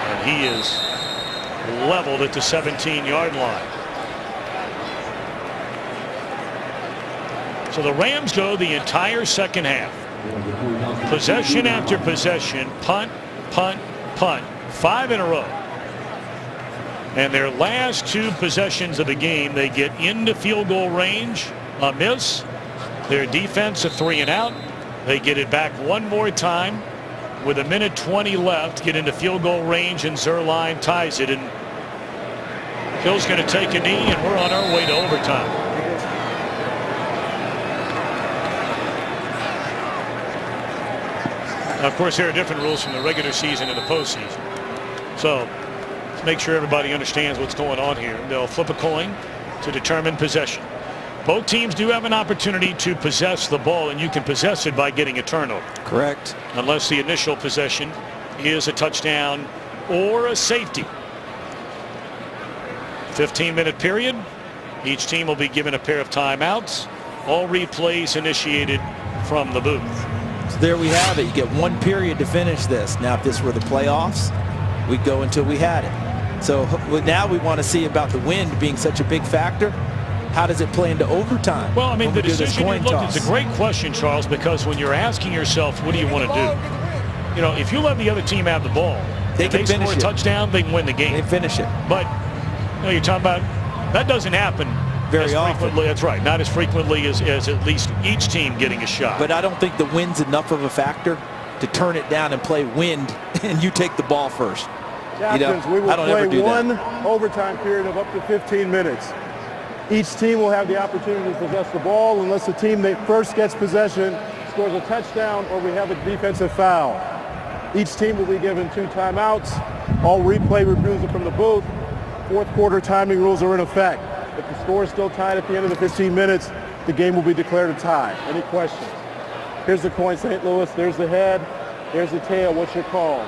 And he is leveled at the 17-yard line. So the Rams go the entire second half. Possession after possession, punt, punt, punt, 5 in a row. And their last 2 possessions of the game, they get into field goal range, a miss. Their defense, a 3 and out. They get it back one more time with 1:20 left, get into field goal range, and Zuerlein ties it. And Hill's going to take a knee, and we're on our way to overtime. Now, of course, there are different rules from the regular season and the postseason. So let's make sure everybody understands what's going on here. They'll flip a coin to determine possession. Both teams do have an opportunity to possess the ball, and you can possess it by getting a turnover. Correct. Unless the initial possession is a touchdown or a safety. 15-minute period. Each team will be given a pair of timeouts. All replays initiated from the booth. So there we have it. You get 1 period to finish this. Now, if this were the playoffs, we'd go until we had it. So now we want to see about the wind being such a big factor. How does it play into overtime? Well, I mean, the decision, look, it's a great question, Charles, because when you're asking yourself, what do you want to do? You know, if you let the other team have the ball, they can finish score a touchdown, they can win the game. They finish it. But, you know, you're talking about, that doesn't happen very often. That's right. Not as frequently as at least each team getting a shot. But I don't think the wind's enough of a factor to turn it down and play wind, and you take the ball first. Captains, we will play one overtime period of up to 15 minutes. Each team will have the opportunity to possess the ball unless the team that first gets possession scores a touchdown or we have a defensive foul. Each team will be given 2 timeouts. All replay reviews are from the booth. Fourth quarter timing rules are in effect. If the score is still tied at the end of the 15 minutes, the game will be declared a tie. Any questions? Here's the coin, St. Louis. There's the head. There's the tail. What's your call?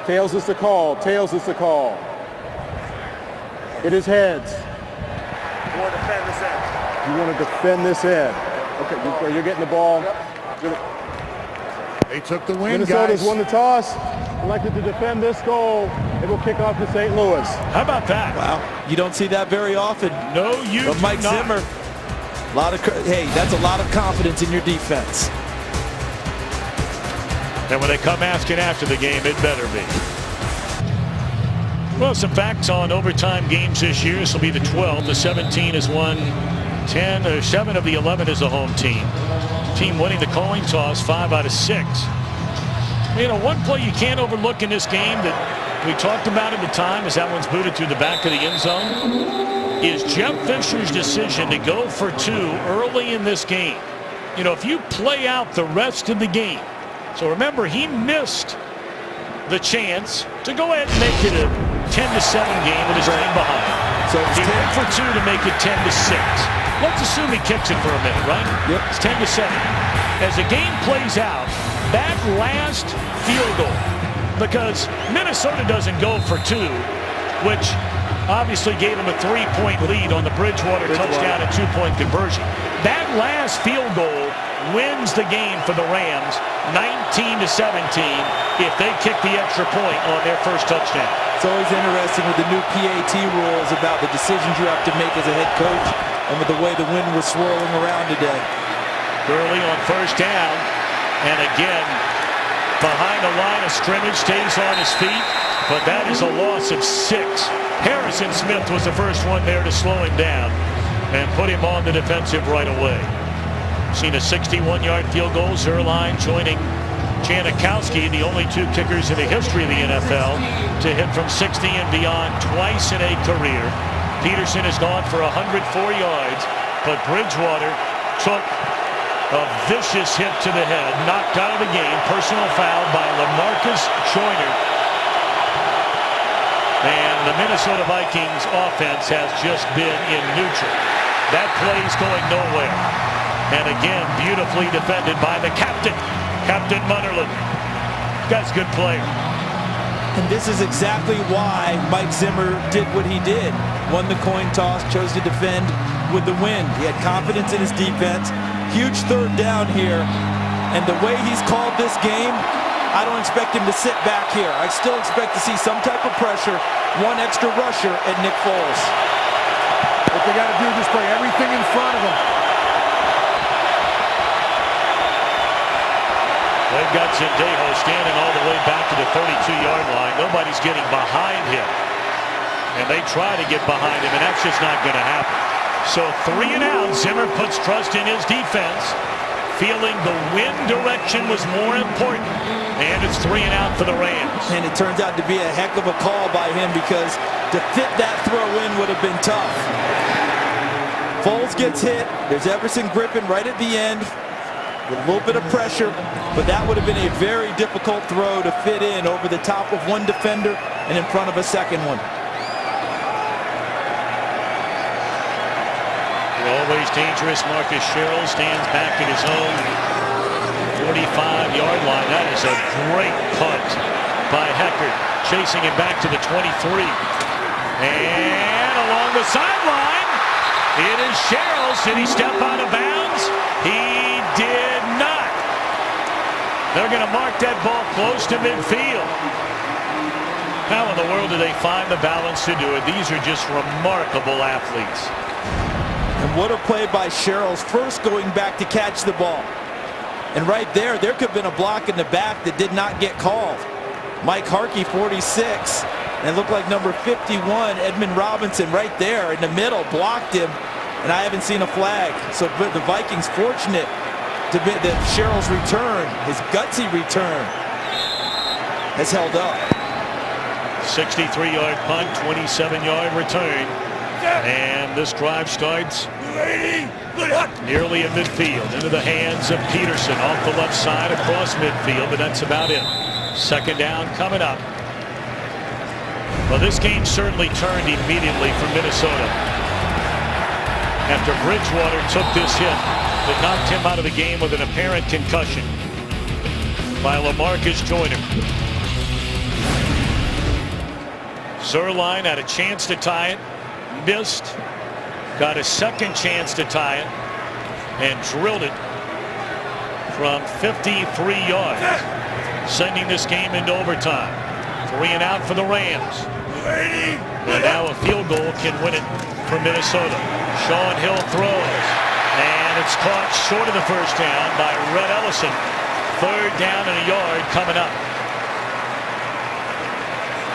Tails is the call. Tails is the call. It is heads. You want to defend this end. You want to defend this head. Okay, you're getting the ball. They took the win, Minnesota's guys. won the toss. Elected to defend this goal. It will kick off to St. Louis. How about that? Wow, you don't see that very often. No, you But Mike do not. Zimmer, hey, that's a lot of confidence in your defense. And when they come asking after the game, it better be. Well, some facts on overtime games this year. This will be the 12th. The 17 has won 10 or 7 of the 11 as a home team. Team winning the coin toss 5 out of 6. You know, one play you can't overlook in this game that we talked about at the time as that one's booted through the back of the end zone is Jeff Fisher's decision to go for 2 early in this game. You know, if you play out the rest of the game. So remember, he missed the chance to go ahead and make it a 10-7 game with his team behind. So he went for 2 to make it 10-6. Let's assume he kicks it for a minute, right? Yep. It's 10-7. As the game plays out, that last field goal, because Minnesota doesn't go for 2, which obviously gave him a 3-point lead on the Bridgewater touchdown and 2-point conversion. That last field goal wins the game for the Rams 19-17 if they kick the extra point on their first touchdown. It's always interesting with the new PAT rules about the decisions you have to make as a head coach and with the way the wind was swirling around today. Early on first down, and again behind the line of scrimmage, stays on his feet, but that is a loss of 6. Harrison Smith was the first one there to slow him down and put him on the defensive right away. Seen a 61-yard field goal. Zerline joining Janikowski, the only 2 kickers in the history of the NFL to hit from 60 and beyond twice in a career. Peterson has gone for 104 yards, but Bridgewater took a vicious hit to the head, knocked out of the game. Personal foul by LaMarcus Joyner. And the Minnesota Vikings offense has just been in neutral. That play's going nowhere. And again, beautifully defended by the captain, Captain Munnerlyn. Guy's a good player. And this is exactly why Mike Zimmer did what he did. Won the coin toss, chose to defend with the wind. He had confidence in his defense. Huge third down here. And the way he's called this game, I don't expect him to sit back here. I still expect to see some type of pressure, 1 extra rusher at Nick Foles. What they got to do is just play everything in front of them. They've got Zendejo standing all the way back to the 32-yard line. Nobody's getting behind him. And they try to get behind him, and that's just not going to happen. So 3 and out. Zimmer puts trust in his defense, feeling the wind direction was more important. And it's 3 and out for the Rams. And it turns out to be a heck of a call by him because to fit that throw in would have been tough. Foles gets hit. There's Everson Griffin right at the end with a little bit of pressure, but that would have been a very difficult throw to fit in over the top of one defender and in front of a second one. Always dangerous. Marcus Sherrill stands back at his own 45-yard line. That is a great punt by Hecker, chasing him back to the 23. And along the sideline, it is Sherrill. Did he step out of bounds? He did not. They're going to mark that ball close to midfield. How in the world do they find the balance to do it? These are just remarkable athletes. And what a play by Sherrill's first going back to catch the ball. And right there could have been a block in the back that did not get called. Mike Harkey, 46. And it looked like number 51, Edmund Robinson, right there in the middle, blocked him. And I haven't seen a flag. So the Vikings fortunate to be that Sherrill's return, his gutsy return, has held up. 63-yard punt, 27-yard return. And this drive starts nearly at midfield, into the hands of Peterson off the left side across midfield, but that's about it. Second down coming up. Well, this game certainly turned immediately for Minnesota after Bridgewater took this hit that knocked him out of the game with an apparent concussion by LaMarcus Joyner. Zuerlein had a chance to tie it, missed, got a second chance to tie it, and drilled it from 53 yards, sending this game into overtime. 3 and out for the Rams. And now a field goal can win it for Minnesota. Sean Hill throws, and it's caught short of the first down by Red Ellison. 3rd down and a yard coming up.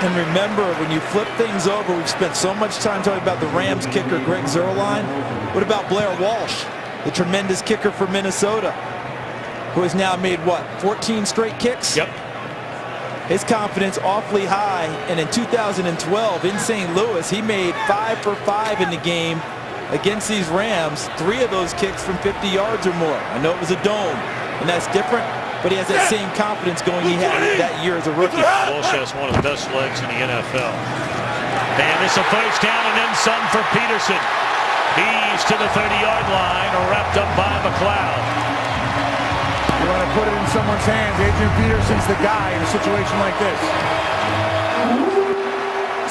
And remember, when you flip things over, we've spent so much time talking about the Rams kicker, Greg Zuerlein. What about Blair Walsh, the tremendous kicker for Minnesota, who has now made, what, 14 straight kicks? Yep. His confidence awfully high, and in 2012 in St. Louis, he made 5 for 5 in the game against these Rams. 3 of those kicks from 50 yards or more. I know it was a dome, and that's different, but he has that same confidence going he had that year as a rookie. Walsh has one of the best legs in the NFL. And this is a first down and then some for Peterson. He's to the 30-yard line, wrapped up by McLeod. You want to put it in someone's hands. Adrian Peterson's the guy in a situation like this.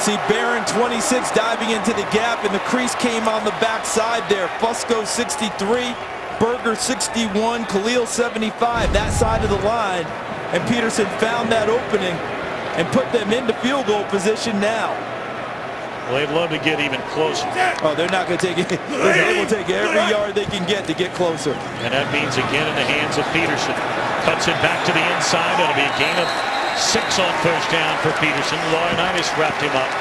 See Barron 26 diving into the gap, and the crease came on the backside there. Fusco 63, Berger 61, Khalil 75, that side of the line. And Peterson found that opening and put them into field goal position now. Well, they'd love to get even closer. Oh, they're not going to take it. They will take every yard they can get to get closer. And that means again in the hands of Peterson. Cuts it back to the inside. That'll be a gain of 6 on first down for Peterson. Laurinaitis wrapped him up.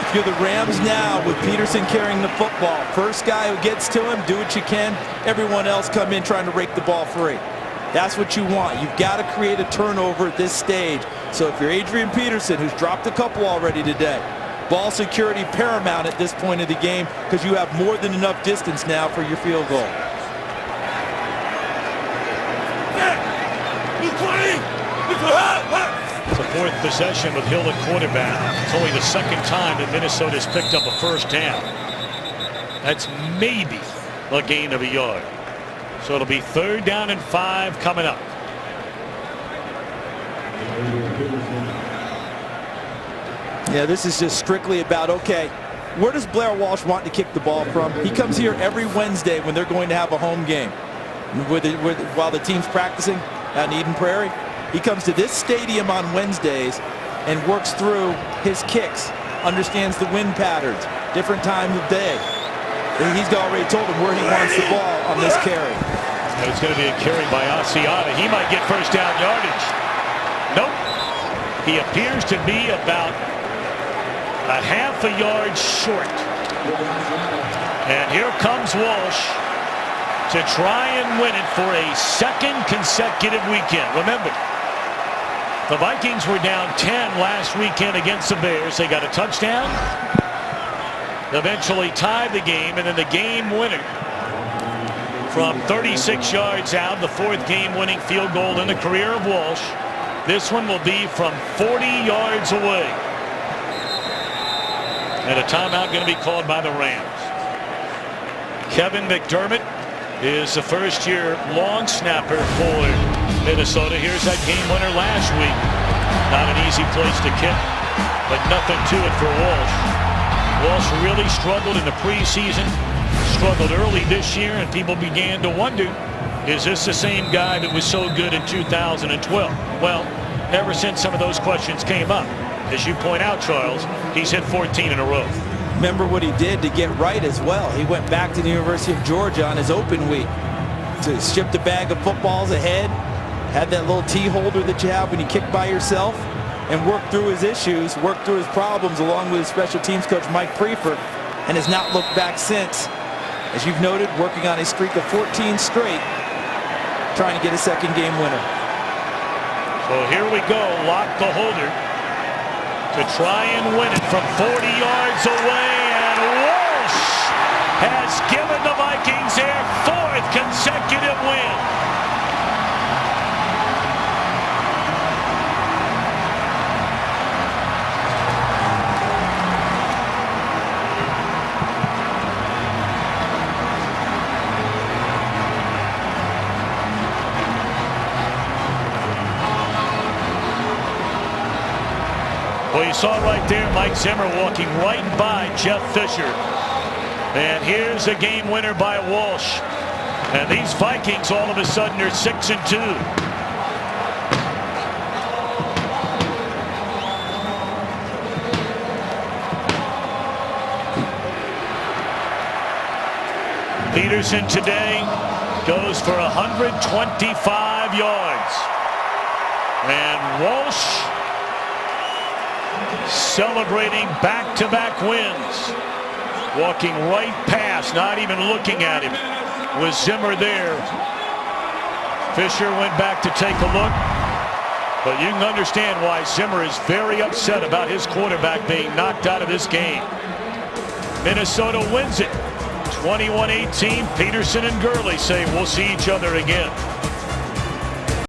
If you're the Rams now with Peterson carrying the football, first guy who gets to him, do what you can. Everyone else come in trying to rake the ball free. That's what you want. You've got to create a turnover at this stage. So if you're Adrian Peterson, who's dropped a couple already today, ball security paramount at this point of the game, because you have more than enough distance now for your field goal. It's a 4th possession with Hill at quarterback. It's only the 2nd time that Minnesota's picked up a first down. That's maybe a gain of a yard. So it'll be 3rd down and 5 coming up. Yeah, this is just strictly about, okay, where does Blair Walsh want to kick the ball from? He comes here every Wednesday when they're going to have a home game. While the team's practicing out in Eden Prairie, he comes to this stadium on Wednesdays and works through his kicks, understands the wind patterns, different times of day. He's already told him where he wants the ball on this carry. And it's going to be a carry by Asiata. He might get first down yardage. Nope. He appears to be about a half a yard short. And here comes Walsh to try and win it for a 2nd consecutive weekend. Remember, the Vikings were down 10 last weekend against the Bears. They got a touchdown, eventually tied the game, and then the game winner from 36 yards out, the 4th game-winning field goal in the career of Walsh. This one will be from 40 yards away. And a timeout going to be called by the Rams. Kevin McDermott is the first-year long snapper for Minnesota. Here's that game winner last week. Not an easy place to kick, but nothing to it for Walsh. Walsh really struggled in the preseason, struggled early this year, and people began to wonder, is this the same guy that was so good in 2012? Well, ever since some of those questions came up, as you point out, Charles, he's hit 14 in a row. Remember what he did to get right as well. He went back to the University of Georgia on his open week to ship the bag of footballs ahead, had that little tee holder that you have when you kick by yourself, and worked through his issues, worked through his problems along with his special teams coach Mike Prefer, and has not looked back since. As you've noted, working on a streak of 14 straight, trying to get a 2nd game winner. So here we go. Lock the holder. to try and win it from 40 yards away, and Walsh has given the Vikings their 4th consecutive win. Well, you saw right there Mike Zimmer walking right by Jeff Fisher. And here's a game winner by Walsh. And these Vikings all of a sudden are 6-2. Peterson today goes for 125 yards. And Walsh celebrating back-to-back wins. Walking right past, not even looking at him, with Zimmer there. Fisher went back to take a look. But you can understand why Zimmer is very upset about his quarterback being knocked out of this game. Minnesota wins it. 21-18. Peterson and Gurley say we'll see each other again.